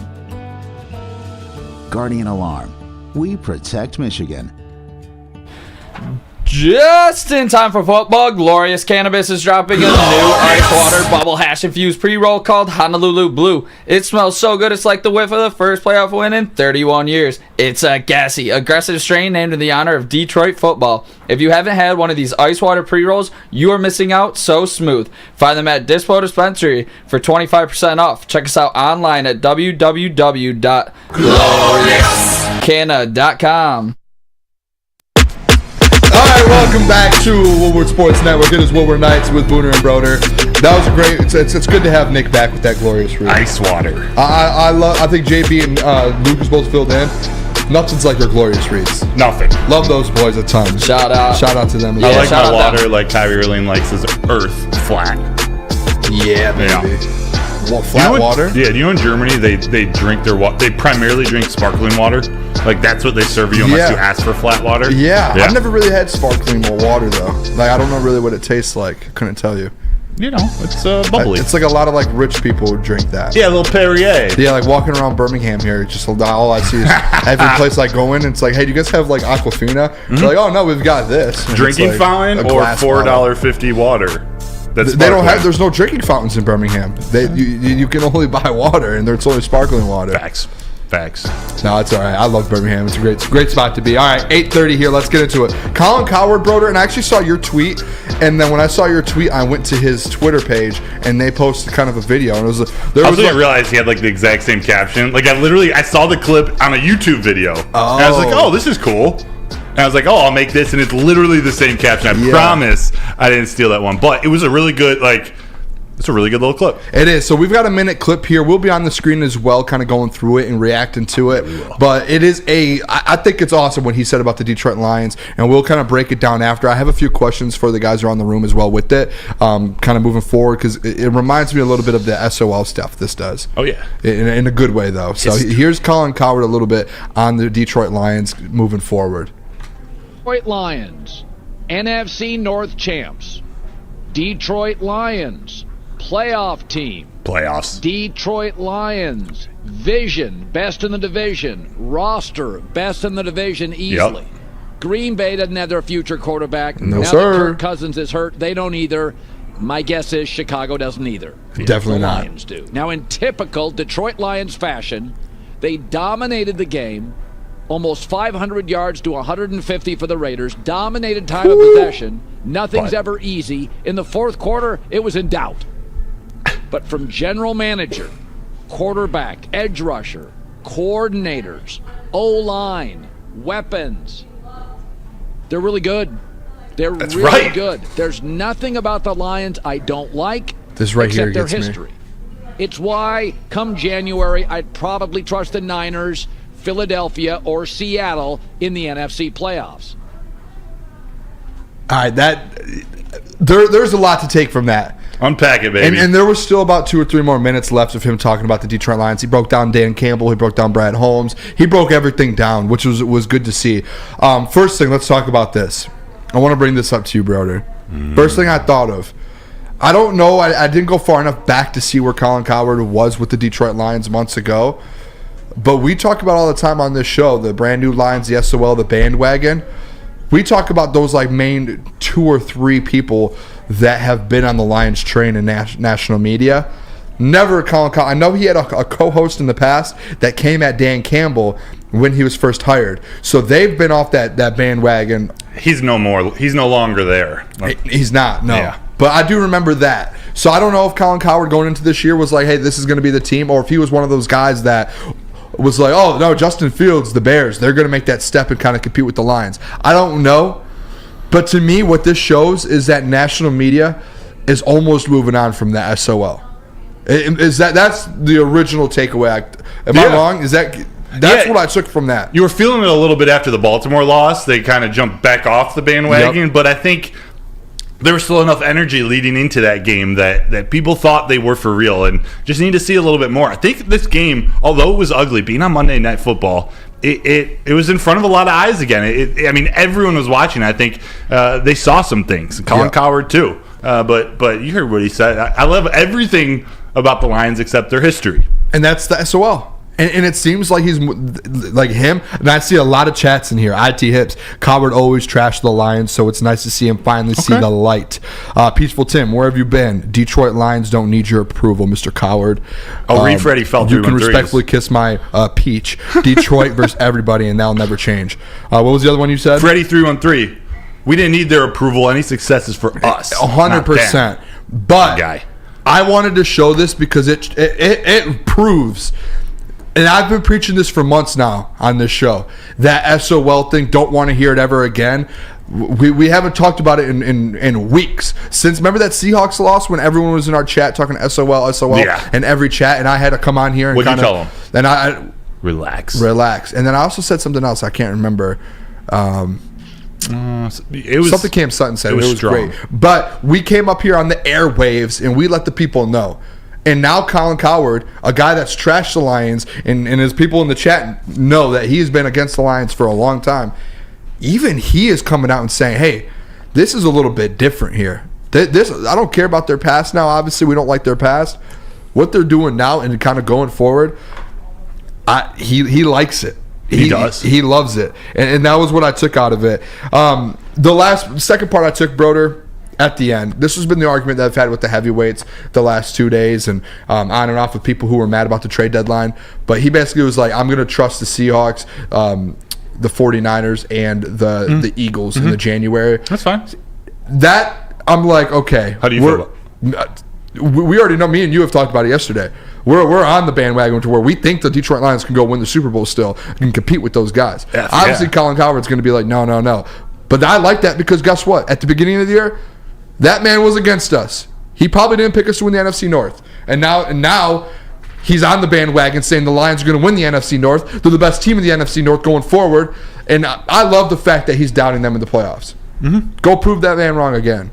Speaker 7: Guardian Alarm. We protect Michigan.
Speaker 4: Just in time for football, Glorious Cannabis is dropping a new ice water bubble hash infused pre-roll called Honolulu Blue. It smells so good it's like the whiff of the first playoff win in 31 years. It's a gassy, aggressive strain named in the honor of Detroit football. If you haven't had one of these ice water pre-rolls, you are missing out. So smooth. Find them at Dispo Dispensary for 25% off. Check us out online at www.gloriouscanna.com.
Speaker 2: All right, welcome back to Woodward Sports Network. It is Woodward Nights with Booner and Broder. That was a great. It's good to have Nick back with that glorious read.
Speaker 3: Ice water.
Speaker 2: I think JB and Lucas both filled in. Nothing's like your glorious reads.
Speaker 3: Nothing.
Speaker 2: Love those boys a ton.
Speaker 4: Shout out
Speaker 2: to them.
Speaker 3: I like
Speaker 4: shout
Speaker 3: my
Speaker 4: out
Speaker 3: water like Kyrie Irving likes his earth flat.
Speaker 2: Yeah, baby.
Speaker 3: Yeah.
Speaker 2: What, flat water?
Speaker 3: Yeah, do you know in Germany they drink their water? They primarily drink sparkling water. Like that's what they serve you unless you ask for flat water.
Speaker 2: Yeah, I've never really had sparkling water though. Like I don't know really what it tastes like. Couldn't tell you.
Speaker 3: You know, it's bubbly.
Speaker 2: It's like a lot of like rich people who drink that.
Speaker 3: Yeah, a little Perrier.
Speaker 2: Yeah, like walking around Birmingham here, just all I see is every place I go in. It's like, hey, do you guys have like Aquafina? They're like, oh no, we've got this. And
Speaker 3: Drinking
Speaker 2: like
Speaker 3: fountain or $4.50 water.
Speaker 2: They don't have. There's no drinking fountains in Birmingham. You can only buy water, and it's only sparkling water.
Speaker 3: Facts.
Speaker 2: No, it's all right. I love Birmingham. It's a great spot to be. All right, 8:30 here. Let's get into it. Colin Cowherd, Broder, and I actually saw your tweet, and then when I saw your tweet, I went to his Twitter page, and they posted kind of a video, and it was
Speaker 3: I didn't realize he had like the exact same caption. Like I saw the clip on a YouTube video, and I was like, oh, this is cool. And I was like, oh, I'll make this, and it's literally the same caption. I promise I didn't steal that one, but it was a really good like. It's a really good little clip.
Speaker 2: It is. So we've got a minute clip here. We'll be on the screen as well, kind of going through it and reacting to it. But it is I think it's awesome what he said about the Detroit Lions, and we'll kind of break it down after. I have a few questions for the guys who are on the room as well with it, kind of moving forward, because it reminds me a little bit of the SOL stuff this does.
Speaker 3: Oh, yeah.
Speaker 2: In a good way, though. So here's Colin Cowherd a little bit on the Detroit Lions moving forward.
Speaker 8: Detroit Lions, NFC North champs. Detroit Lions, playoff team.
Speaker 3: Playoffs.
Speaker 8: Detroit Lions, vision, best in the division. Roster, best in the division easily.
Speaker 3: Yep.
Speaker 8: Green Bay doesn't have their future quarterback.
Speaker 2: No,
Speaker 8: now
Speaker 2: sir.
Speaker 8: that Kirk Cousins is hurt, they don't either. My guess is Chicago doesn't either.
Speaker 2: Definitely
Speaker 8: the
Speaker 2: not.
Speaker 8: Lions do. Now, in typical Detroit Lions fashion, they dominated the game. Almost 500 yards to 150 for the Raiders. Dominated time of possession. Nothing's ever easy. In the fourth quarter, it was in doubt. But from general manager, quarterback, edge rusher, coordinators, O-line, weapons, they're really good. They're really good. There's nothing about the Lions I don't like
Speaker 2: This right here
Speaker 8: except their
Speaker 2: gets
Speaker 8: history.
Speaker 2: me.
Speaker 8: It's why, come January, I'd probably trust the Niners, Philadelphia, or Seattle in the NFC playoffs.
Speaker 2: All right, there's a lot to take from that.
Speaker 3: Unpack it, baby.
Speaker 2: And there was still about 2 or 3 more minutes left of him talking about the Detroit Lions. He broke down Dan Campbell. He broke down Brad Holmes. He broke everything down, which was good to see. First thing, let's talk about this. I want to bring this up to you, Broder. First thing I thought of. I don't know. I didn't go far enough back to see where Colin Cowherd was with the Detroit Lions months ago. But we talk about all the time on this show, the brand new Lions, the SOL, the bandwagon. We talk about those like main 2 or 3 people that have been on the Lions train in national media. Never Colin Cowherd. I know he had a co-host in the past that came at Dan Campbell when he was first hired. So they've been off that bandwagon.
Speaker 3: He's no longer there.
Speaker 2: He's not, no.
Speaker 3: Yeah.
Speaker 2: But I do remember that. So I don't know if Colin Cowherd going into this year was like, hey, this is going to be the team, or if he was one of those guys that was like, oh, no, Justin Fields, the Bears, they're going to make that step and kind of compete with the Lions. I don't know. But to me, what this shows is that national media is almost moving on from the SOL. That's the original takeaway? Am I wrong? That's what I took from that.
Speaker 3: You were feeling it a little bit after the Baltimore loss. They kind of jumped back off the bandwagon, but I think there was still enough energy leading into that game that people thought they were for real and just need to see a little bit more. I think this game, although it was ugly, being on Monday Night Football, it was in front of a lot of eyes again. I mean, everyone was watching. I think they saw some things. Colin Cowherd too. But you heard what he said. I love everything about the Lions except their history.
Speaker 2: And that's the SOL. And it seems like he's like him. And I see a lot of chats in here. IT Hips. Cowherd always trashed the Lions, so it's nice to see him finally see the light. Peaceful Tim, where have you been? Detroit Lions don't need your approval, Mr. Cowherd.
Speaker 3: Reed Freddie fell
Speaker 2: You can
Speaker 3: 3-1-3s.
Speaker 2: respectfully kiss my peach. Detroit versus everybody, and that'll never change. What was the other one you said?
Speaker 3: Freddie 3-1-3. We didn't need their approval. Any success is for us.
Speaker 2: 100%. But I wanted to show this because it proves. And I've been preaching this for months now on this show. That SOL thing, don't want to hear it ever again. We haven't talked about it in weeks. Since, remember that Seahawks loss when everyone was in our chat talking SOL, in every chat, and I had to come on here and
Speaker 3: What'd you tell them?
Speaker 2: And I
Speaker 3: relax.
Speaker 2: And then I also said something else. I can't remember.
Speaker 3: It was
Speaker 2: something Cam Sutton said.
Speaker 3: It was strong.
Speaker 2: Great. But we came up here on the airwaves, and we let the people know. And now Colin Cowherd, a guy that's trashed the Lions, and his people in the chat know that he's been against the Lions for a long time. Even he is coming out and saying, hey, this is a little bit different here. This I don't care about their past now. Obviously, we don't like their past. What they're doing now and kind of going forward, he likes it.
Speaker 3: He does.
Speaker 2: He loves it. And that was what I took out of it. The second part I took, Broder, at the end, this has been the argument that I've had with the heavyweights the last 2 days and on and off with people who were mad about the trade deadline. But he basically was like, I'm going to trust the Seahawks, the 49ers, and the Eagles in the January.
Speaker 3: That's fine.
Speaker 2: That, I'm like, okay.
Speaker 3: How do you feel about it?
Speaker 2: We already know, me and you have talked about it yesterday. We're on the bandwagon to where we think the Detroit Lions can go win the Super Bowl still and compete with those guys. Obviously, Colin Cowherd's going to be like, no. But I like that because guess what? At the beginning of the year, that man was against us. He probably didn't pick us to win the NFC North. And now he's on the bandwagon saying the Lions are going to win the NFC North. They're the best team in the NFC North going forward. And I love the fact that he's doubting them in the playoffs. Mm-hmm. Go prove that man wrong again.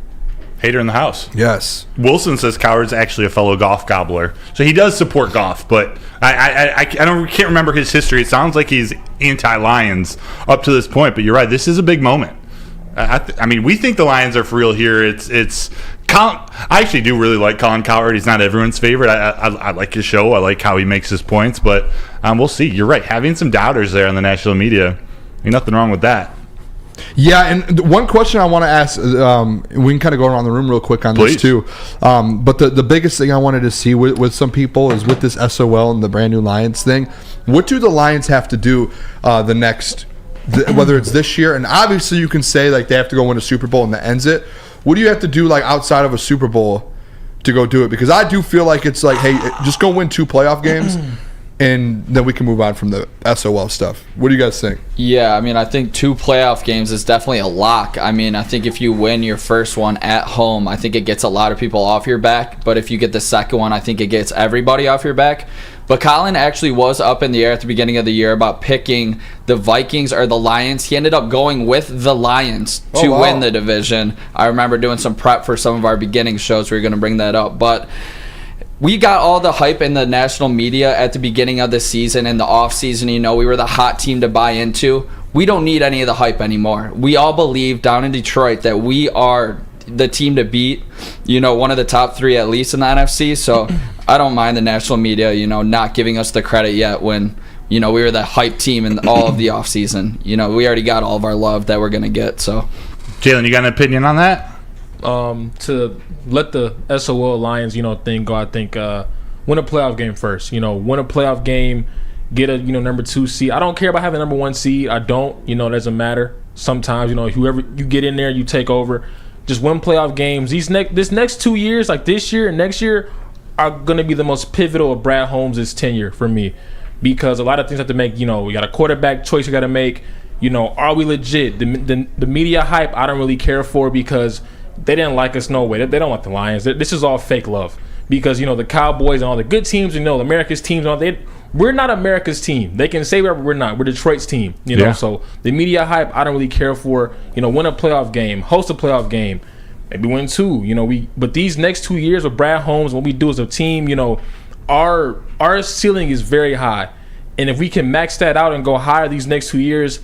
Speaker 3: Hater in the house.
Speaker 2: Yes.
Speaker 3: Wilson says Coward's actually a fellow Goff gobbler. So he does support Goff, but I can't remember his history. It sounds like he's anti-Lions up to this point, but you're right. This is a big moment. I mean, we think the Lions are for real here. I actually do really like Colin Cowherd. He's not everyone's favorite. I like his show. I like how he makes his points, but we'll see. You're right. Having some doubters there on the national media, ain't nothing wrong with that.
Speaker 2: Yeah, and one question I want to ask, we can kind of go around the room real quick on
Speaker 3: Please.
Speaker 2: this too. But the biggest thing I wanted to see with some people is with this SOL and the brand new Lions thing. What do the Lions have to do whether it's this year, and obviously you can say like they have to go win a Super Bowl and that ends it. What do you have to do like outside of a Super Bowl to go do it? Because I do feel like it's like, hey, just go win 2 playoff games. And then we can move on from the SOL stuff. What do you guys think?
Speaker 4: Yeah, I mean, I think 2 playoff games is definitely a lock. I mean, I think if you win your first one at home, I think it gets a lot of people off your back. But if you get the second one, I think it gets everybody off your back. But Colin actually was up in the air at the beginning of the year about picking the Vikings or the Lions. He ended up going with the Lions to win the division. I remember doing some prep for some of our beginning shows. We were going to bring that up. But we got all the hype in the national media at the beginning of the season and the offseason. You know, we were the hot team to buy into. We don't need any of the hype anymore. We all believe down in Detroit that we are the team to beat, you know, one of the top 3 at least in the NFC. So I don't mind the national media, you know, not giving us the credit yet when, you know, we were the hype team in all of the offseason. You know, we already got all of our love that we're going to get. So,
Speaker 3: Jaylen, you got an opinion on that?
Speaker 5: To let the SOL Lions, you know, thing go, I think win a playoff game first. You know, win a playoff game, get a, you know, number 2 seed. I don't care about having number 1 seed. I don't. You know, it doesn't matter. Sometimes, you know, whoever you get in there, you take over. Just win playoff games. This next 2 years, like this year and next year, are going to be the most pivotal of Brad Holmes' tenure for me, because a lot of things have to make. You know, we got a quarterback choice you got to make. You know, are we legit? The media hype, I don't really care for, because they didn't like us no way. They don't like the Lions. This is all fake love, because, you know, the Cowboys and all the good teams, you know, America's teams, and all we're not America's team. They can say whatever, we're not. We're Detroit's team, you know. So the media hype, I don't really care for. You know, win a playoff game, host a playoff game, maybe win 2. You know, but these next 2 years with Brad Holmes, what we do as a team, you know, our ceiling is very high, and if we can max that out and go higher these next 2 years,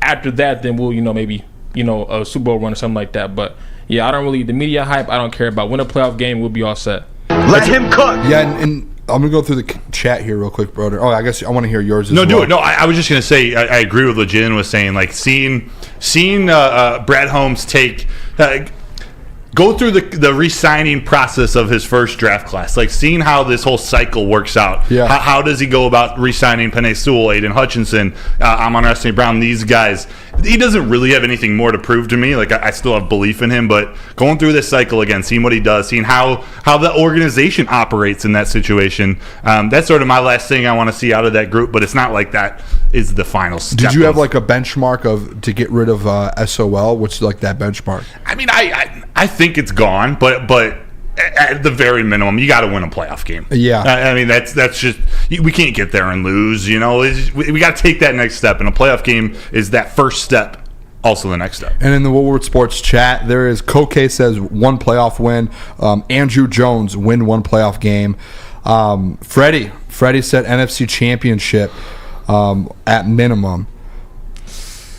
Speaker 5: after that, then we'll, you know, maybe, you know, a Super Bowl run or something like that. But yeah, I don't really, the media hype, I don't care about. Win a playoff game, we'll be all set.
Speaker 6: Let him cook.
Speaker 2: Yeah, and I'm going to go through the chat here real quick, Broder. Oh, I guess I want to hear yours as
Speaker 3: well.
Speaker 2: No, do it.
Speaker 3: No, I was just going to say, I agree with what Jaylen was saying. Like, seeing Brad Holmes go through the re-signing process of his first draft class, like seeing how this whole cycle works out.
Speaker 2: Yeah.
Speaker 3: How does he go about re-signing Penei Sewell, Aiden Hutchinson, Amon-Ra St. Brown, these guys? He doesn't really have anything more to prove to me. Like, I still have belief in him, but going through this cycle again, seeing what he does, seeing how the organization operates in that situation, that's sort of my last thing I want to see out of that group, but it's not like that is the final step.
Speaker 2: Did you have like a benchmark to get rid of SOL? What's like that benchmark?
Speaker 3: I mean, I think it's gone, but at the very minimum, you got to win a playoff game.
Speaker 2: Yeah,
Speaker 3: I mean that's just, we can't get there and lose. You know, we got to take that next step, and a playoff game is that first step. Also, the next step.
Speaker 2: And in the Woodward Sports chat, there is Koke says 1 playoff win. Andrew Jones win 1 playoff game. Freddie said NFC Championship at minimum.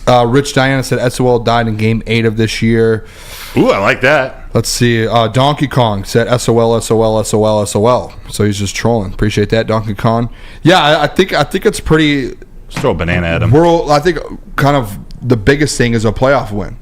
Speaker 2: Rich Diana said SOL died in Game 8 of this year.
Speaker 3: Ooh, I like that.
Speaker 2: Let's see. Donkey Kong said SOL. So he's just trolling. Appreciate that, Donkey Kong. Yeah, I think it's pretty.
Speaker 3: Just throw a banana at him.
Speaker 2: I think kind of the biggest thing is a playoff win.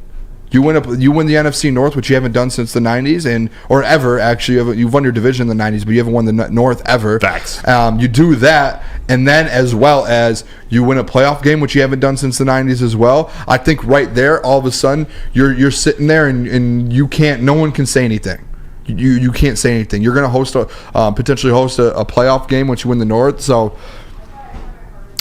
Speaker 2: You win the NFC North, which you haven't done since the 90s, or ever, actually. You've won your division in the 90s, but you haven't won the North ever.
Speaker 3: Facts.
Speaker 2: You do that, and then as well as you win a playoff game, which you haven't done since the 90s as well. I think right there, all of a sudden, you're sitting there and you can't. No one can say anything. You can't say anything. You're going to potentially host a playoff game once you win the North. So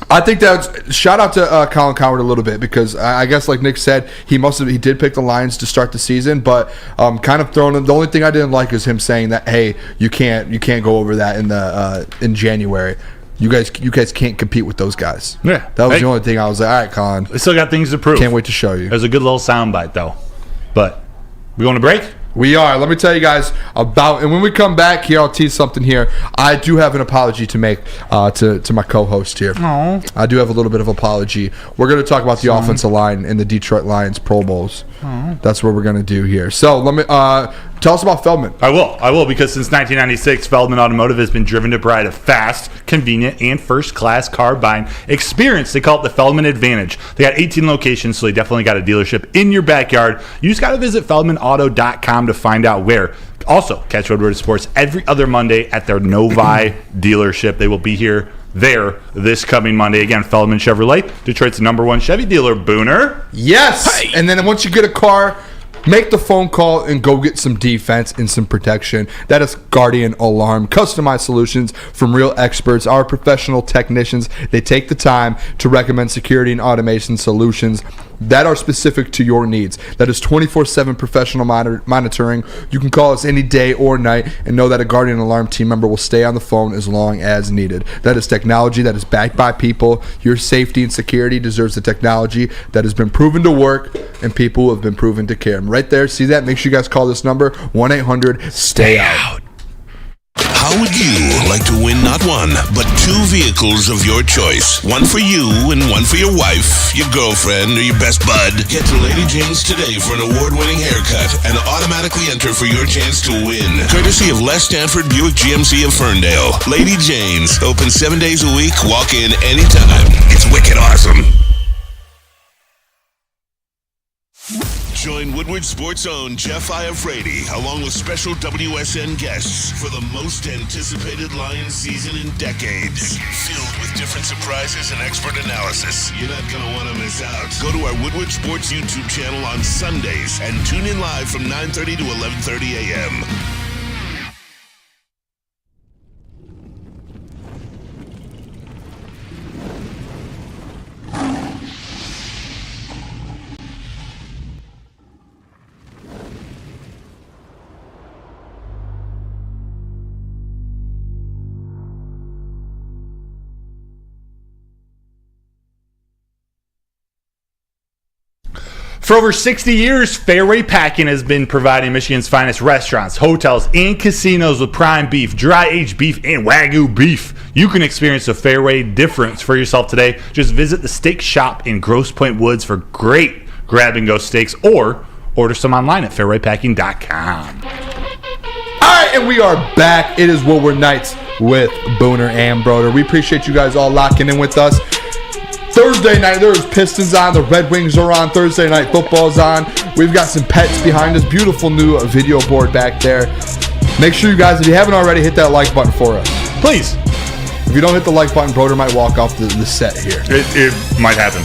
Speaker 2: I think that's shout out to Colin Coward a little bit because I guess like Nick said he did pick the Lions to start the season, but kind of thrown in. The only thing I didn't like is him saying that hey you can't go over that in January. You guys can't compete with those guys.
Speaker 3: Yeah,
Speaker 2: that was the only thing I was like, all right, Colin.
Speaker 3: We still got things to prove.
Speaker 2: Can't wait to show you.
Speaker 3: It was a good little soundbite though. But we going to break?
Speaker 2: We are. Let me tell you guys about, and when we come back here, I'll tease something here. I do have an apology to make to my co-host here.
Speaker 3: Aww.
Speaker 2: I do have a little bit of apology. We're going to talk about the offensive line in the Detroit Lions Pro Bowls. Aww. That's what we're going to do here. So let me tell us about Feldman.
Speaker 3: I will because since 1996, Feldman Automotive has been driven to provide a fast, convenient, and first-class car buying experience. They call it the Feldman Advantage. They got 18 locations, so they definitely got a dealership in your backyard. You just got to visit feldmanauto.com to find out where. Also, catch Woodward Sports every other Monday at their Novi dealership. They will be there this coming Monday. Again, Feldman Chevrolet, Detroit's #1 Chevy dealer, Booner.
Speaker 2: Yes! Hey. And then once you get a car, make the phone call and go get some defense and some protection. That is Guardian Alarm. Customized solutions from real experts. Our professional technicians, they take the time to recommend security and automation solutions that are specific to your needs. That is 24/7 professional monitoring. You can call us any day or night and know that a Guardian Alarm team member will stay on the phone as long as needed. That is technology that is backed by people. Your safety and security deserves the technology that has been proven to work and people who have been proven to care. Right there, see that? Make sure you guys call this number, 1-800-STAY-OUT.
Speaker 1: How would you like to win not one, but 2 vehicles of your choice? One for you and one for your wife, your girlfriend, or your best bud. Get to Lady Jane's today for an award-winning haircut and automatically enter for your chance to win. Courtesy of Les Stanford Buick GMC of Ferndale. Lady Jane's, open 7 days a week, walk in anytime. It's wicked awesome. Join Woodward Sports' own Jeff Iafrate along with special WSN guests for the most anticipated Lions season in decades. Filled with different surprises and expert analysis. You're not going to want to miss out. Go to our Woodward Sports YouTube channel on Sundays and tune in live from 9:30 to 11:30 a.m.
Speaker 3: For over 60 years, Fairway Packing has been providing Michigan's finest restaurants, hotels, and casinos with prime beef, dry-aged beef, and Wagyu beef. You can experience a Fairway difference for yourself today. Just visit the steak shop in Grosse Pointe Woods for great grab-and-go steaks, or order some online at fairwaypacking.com.
Speaker 2: All right, and we are back. It is Woodward Nights with Booner and Broder. We appreciate you guys all locking in with us. Thursday night, there's Pistons on. The Red Wings are on. Thursday night football's on. We've got some pets behind us. Beautiful new video board back there. Make sure you guys, if you haven't already, hit that like button for us.
Speaker 3: Please.
Speaker 2: If you don't hit the like button, Broder might walk off the set here.
Speaker 3: It might happen.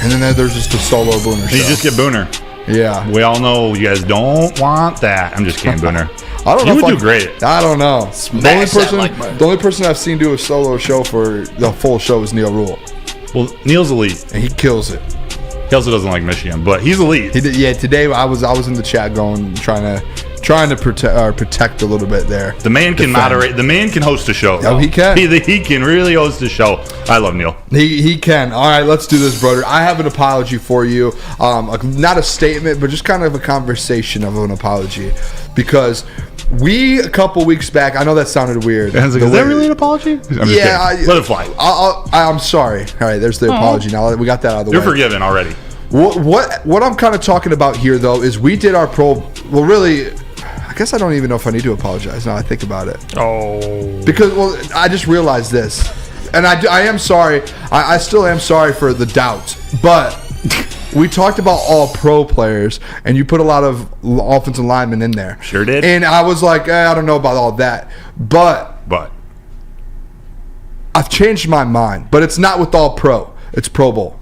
Speaker 2: And then there's just a solo Booner show.
Speaker 3: You just get Booner.
Speaker 2: Yeah.
Speaker 3: We all know you guys don't want that. I'm just kidding, Booner.
Speaker 2: I don't know.
Speaker 3: You would do great.
Speaker 2: I don't know. The only person I've seen do a solo show for the full show is Neil Rule.
Speaker 3: Well, Neil's elite.
Speaker 2: And he kills it.
Speaker 3: He also doesn't like Michigan, but he's elite.
Speaker 2: He did, yeah, today I was in the chat trying to protect a little bit there.
Speaker 3: The man can moderate. The man can host a show.
Speaker 2: Oh, he can.
Speaker 3: He can really host a show. I love Neil.
Speaker 2: He can. All right, let's do this, brother. I have an apology for you. Not a statement, but just kind of a conversation of an apology. Because a couple weeks back, I know that sounded weird.
Speaker 3: Is that really an apology? Let it fly.
Speaker 2: I'm sorry. All right, there's the apology. Now we got that out of the way.
Speaker 3: You're forgiven already.
Speaker 2: What I'm kind of talking about here, though, is we did our well, really, I guess I don't even know if I need to apologize now I think about it.
Speaker 3: Oh.
Speaker 2: Because, I just realized this. And I am sorry. I still am sorry for the doubt. But we talked about all pro players, and you put a lot of offensive linemen in there.
Speaker 3: Sure did.
Speaker 2: And I was like, I don't know about all that. But I've changed my mind. But it's not with all pro. It's Pro Bowl.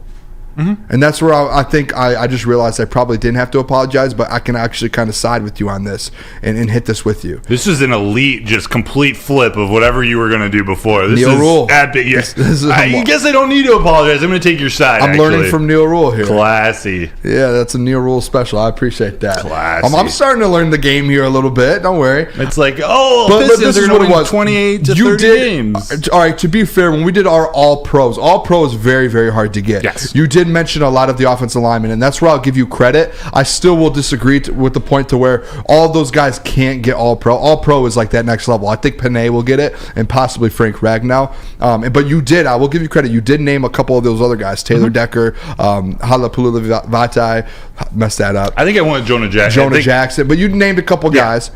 Speaker 2: And that's where I think I just realized I probably didn't have to apologize, but I can actually kind of side with you on this and hit this with you.
Speaker 3: This is an elite, just complete flip of whatever you were going to do before. This
Speaker 2: Neil
Speaker 3: is
Speaker 2: Rule.
Speaker 3: epic. Yes. I guess I don't need to apologize. I'm going to take your side.
Speaker 2: I'm learning from Neil Rule here.
Speaker 3: Classy.
Speaker 2: Yeah, that's a Neil Rule special. I appreciate that.
Speaker 3: Classy.
Speaker 2: I'm starting to learn the game here a little bit. Don't worry.
Speaker 3: It's like,
Speaker 2: But
Speaker 3: Pistons
Speaker 2: this
Speaker 3: are
Speaker 2: is what it
Speaker 3: winning
Speaker 2: was.
Speaker 3: 28 to 30 games.
Speaker 2: All right, to be fair, when we did our all-pros is very, very hard to get.
Speaker 3: Yes.
Speaker 2: You did mention a lot of the offensive linemen, and that's where I'll give you credit. I still will disagree with the point to where all those guys can't get all-pro. All-pro is like that next level. I think Panay will get it, and possibly Frank Ragnow. But you did, I will give you credit, you did name a couple of those other guys, Taylor Decker, Halapulu Vatai, messed that up.
Speaker 3: I think I wanted Jonah Jackson.
Speaker 2: Jackson, but you named a couple guys.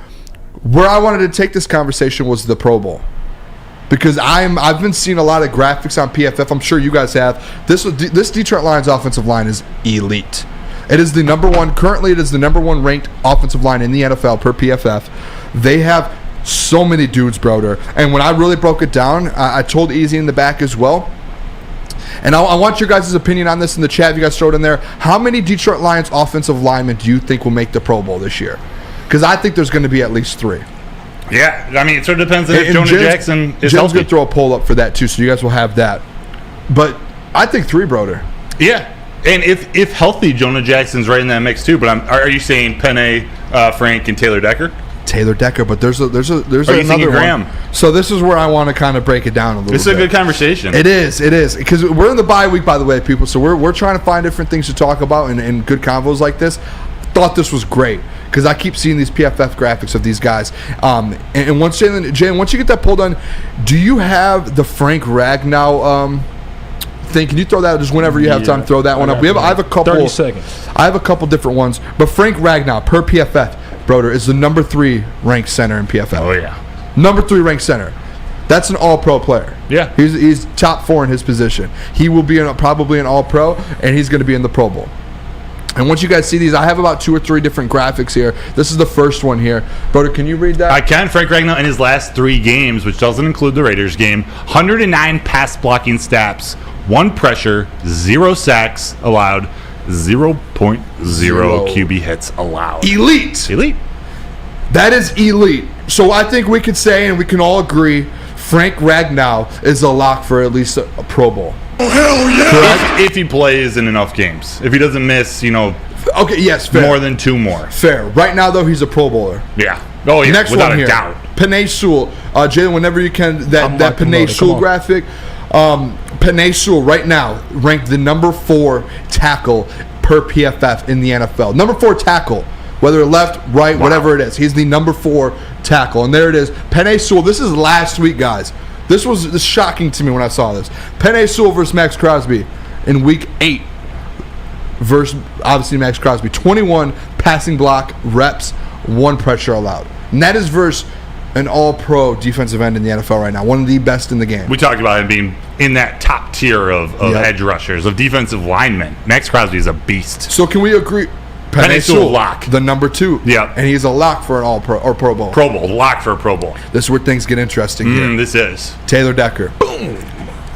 Speaker 2: Where I wanted to take this conversation was the Pro Bowl. Because I've been seeing a lot of graphics on PFF. I'm sure you guys have. This Detroit Lions offensive line is elite. It is the number one. Currently, it is the number one ranked offensive line in the NFL per PFF. They have so many dudes, Broder. And when I really broke it down, I told Easy in the back as well. And I want your guys' opinion on this in the chat. If you guys throw it in there. How many Detroit Lions offensive linemen do you think will make the Pro Bowl this year? Because I think there's going to be at least 3.
Speaker 3: Yeah, I mean, it sort of depends on if Jonah Jackson is
Speaker 2: Jim's
Speaker 3: healthy.
Speaker 2: going to throw a poll up for that, too, so you guys will have that. But I think 3, Broder.
Speaker 3: Yeah, and if healthy, Jonah Jackson's right in that mix, too. But are you saying Panay, Frank, and Taylor Decker?
Speaker 2: Taylor Decker, but there's
Speaker 3: another
Speaker 2: one. So this is where I want to kind of break it down a little bit.
Speaker 3: It's a good conversation.
Speaker 2: It is, because we're in the bye week, by the way, people. So we're trying to find different things to talk about and good convos like this. Thought this was great because I keep seeing these PFF graphics of these guys. And once Jaylen, once you get that poll done, do you have the Frank Ragnow thing? Can you throw that just whenever you have time? Throw that one up. I have a couple.
Speaker 5: 30 seconds.
Speaker 2: I have a couple different ones, but Frank Ragnow per PFF, Broder, is the number 3 ranked center in PFF.
Speaker 3: Oh yeah,
Speaker 2: number 3 ranked center. That's an all-pro player.
Speaker 3: Yeah,
Speaker 2: he's top 4 in his position. He will be probably an all-pro, and he's going to be in the Pro Bowl. And once you guys see these, I have about 2 or 3 different graphics here. This is the first one here. Broder, can you read that?
Speaker 3: I can. Frank Ragnow in his last 3 games, which doesn't include the Raiders game, 109 pass blocking snaps, 1 pressure, 0 sacks allowed, 0.0 QB hits allowed.
Speaker 2: Elite. That is elite. So I think we could say, and we can all agree, Frank Ragnow is a lock for at least a Pro Bowl.
Speaker 3: Oh, hell yeah! If he plays in enough games. If he doesn't miss,
Speaker 2: okay, yes, fair.
Speaker 3: More than 2 more.
Speaker 2: Fair. Right now, though, he's a Pro Bowler.
Speaker 3: Yeah. Oh, yeah.
Speaker 2: Next
Speaker 3: without
Speaker 2: one
Speaker 3: a
Speaker 2: here.
Speaker 3: doubt.
Speaker 2: Panay Sewell. Jaylen, whenever you can, that Panay Sewell graphic. Panay Sewell, right now, ranked the number 4 tackle per PFF in the NFL. Number 4 tackle. Whether left, right, whatever it is. He's the number 4 tackle. And there it is. Panay Sewell. This is last week, guys. This was shocking to me when I saw this. Panay Sewell versus Max Crosby in week 8 versus, obviously, Max Crosby. 21 passing block reps, 1 pressure allowed. And that is versus an all-pro defensive end in the NFL right now. One of the best in the game.
Speaker 3: We talked about him being in that top tier of edge rushers, of defensive linemen. Max Crosby is a beast.
Speaker 2: So can we agree?
Speaker 3: Panay Sewell, lock.
Speaker 2: The number 2.
Speaker 3: Yeah.
Speaker 2: And he's a lock for an all-pro or Pro Bowl.
Speaker 3: Pro Bowl. Lock for a Pro Bowl.
Speaker 2: This is where things get interesting here.
Speaker 3: This is.
Speaker 2: Taylor Decker.
Speaker 3: Boom.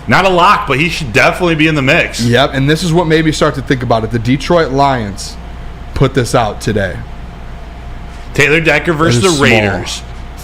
Speaker 3: Not a lock, but he should definitely be in the mix.
Speaker 2: Yep, and this is what made me start to think about it. The Detroit Lions put this out today.
Speaker 3: Taylor Decker versus the Raiders.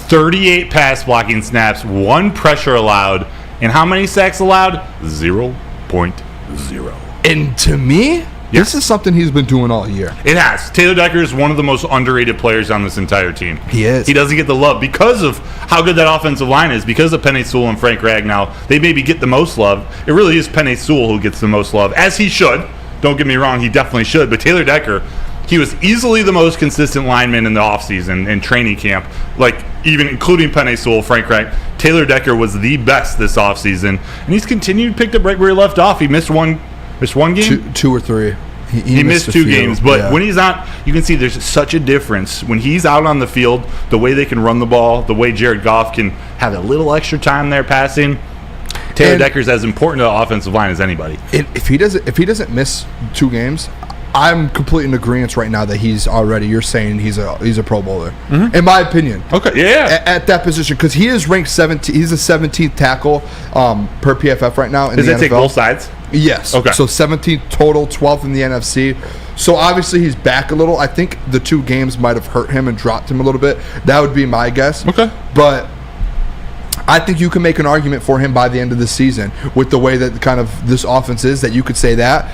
Speaker 3: 38 pass blocking snaps, 1 pressure allowed, and how many sacks allowed? 0.0.
Speaker 2: And to me, this is something he's been doing all year.
Speaker 3: It has. Taylor Decker is one of the most underrated players on this entire team.
Speaker 2: He is.
Speaker 3: He doesn't get the love because of how good that offensive line is, because of Panay Sewell and Frank Ragnow. They maybe get the most love. It really is Panay Sewell who gets the most love, as he should. Don't get me wrong, he definitely should. But Taylor Decker, he was easily the most consistent lineman in the offseason and training camp. Like, even including Panay Sewell, Frank Ragnow. Taylor Decker was the best this offseason. And he's continued, picked up right where he left off. He missed one game?
Speaker 2: Two or 3.
Speaker 3: He missed 2 games, but when he's out, you can see there's such a difference. When he's out on the field, the way they can run the ball, the way Jared Goff can have a little extra time there passing, Taylor Decker's as important to the offensive line as anybody.
Speaker 2: If he doesn't miss 2 games, I'm completely in agreement right now that he's already. You're saying he's a Pro Bowler, in my opinion.
Speaker 3: Okay, yeah.
Speaker 2: At that position, because he is ranked 17th. He's a 17th tackle per PFF right now.
Speaker 3: Does that take both sides?
Speaker 2: Yes.
Speaker 3: Okay.
Speaker 2: So 17th total, 12th in the NFC. So obviously he's back a little. I think the 2 games might have hurt him and dropped him a little bit. That would be my guess.
Speaker 3: Okay.
Speaker 2: But I think you can make an argument for him by the end of the season with the way that kind of this offense is, that you could say that.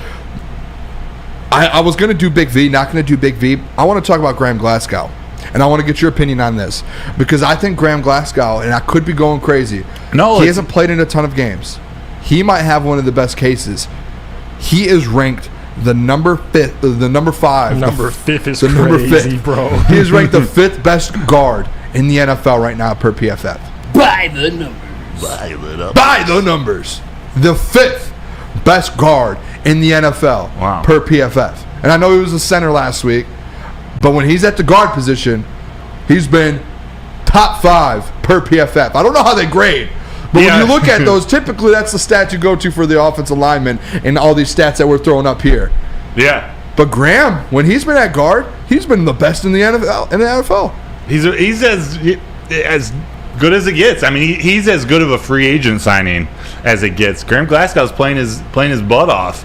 Speaker 2: I was going to do Big V, not going to do Big V. I want to talk about Graham Glasgow. And I want to get your opinion on this. Because I think Graham Glasgow, and I could be going crazy, he hasn't played in a ton of games. He might have one of the best cases. He is ranked the number 5.
Speaker 5: Number 5 is crazy, bro.
Speaker 2: He is ranked the 5th best guard in the NFL right now per PFF.
Speaker 9: By the numbers.
Speaker 2: By the numbers. The 5th best guard in the NFL per PFF. And I know he was a center last week, but when he's at the guard position, he's been top 5 per PFF. I don't know how they grade, but when you look at those, typically that's the stat you go to for the offensive lineman and all these stats that we're throwing up here.
Speaker 3: Yeah.
Speaker 2: But Graham, when he's been at guard, he's been the best in the NFL.
Speaker 3: He's as good as it gets. I mean, he's as good of a free agent signing as it gets. Graham Glasgow's playing his butt off.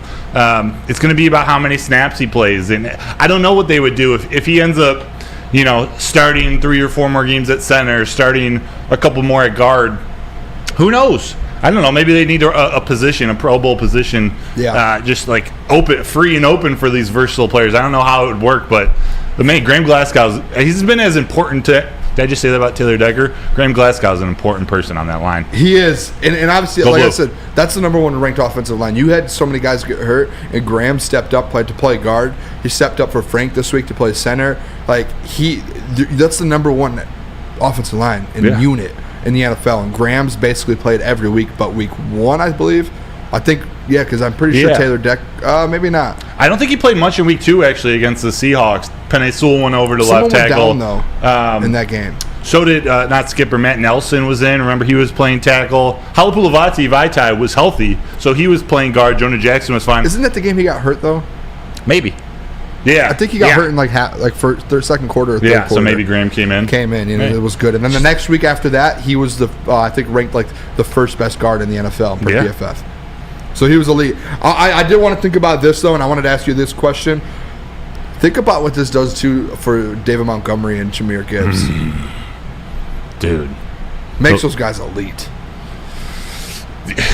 Speaker 3: It's going to be about how many snaps he plays, and I don't know what they would do if he ends up, starting 3 or 4 more games at center, starting a couple more at guard. Who knows? I don't know. Maybe they need a position, a Pro Bowl position, just like free and open for these versatile players. I don't know how it would work, but man, Graham Glasgow, he's been as important to. Did I just say that about Taylor Decker? Graham Glasgow is an important person on that line.
Speaker 2: He is. And obviously, like I said, that's the number 1 ranked offensive line. You had so many guys get hurt, and Graham stepped up to play guard. He stepped up for Frank this week to play center. That's the number 1 offensive line in the unit in the NFL. And Graham's basically played every week but week 1, I believe. I think, because I'm pretty sure Taylor Deck, maybe not.
Speaker 3: I don't think he played much in week 2, actually, against the Seahawks. Penei Sewell went over to left tackle.
Speaker 2: Went down, though, in that game.
Speaker 3: So did not skipper Matt Nelson was in. Remember, he was playing tackle. Halapoulivaati Vaitai was healthy, so he was playing guard. Jonah Jackson was fine.
Speaker 2: Isn't that the game he got hurt, though?
Speaker 3: Maybe. Yeah.
Speaker 2: I think he got hurt in second quarter or third quarter.
Speaker 3: So maybe Graham came in.
Speaker 2: It was good. And then the next week after that, he was I think ranked the first best guard in the NFL per PFF. So he was elite. I did want to think about this, though, and I wanted to ask you this question. Think about what this does for David Montgomery and Jahmyr Gibbs.
Speaker 3: Dude.
Speaker 2: Makes those guys elite.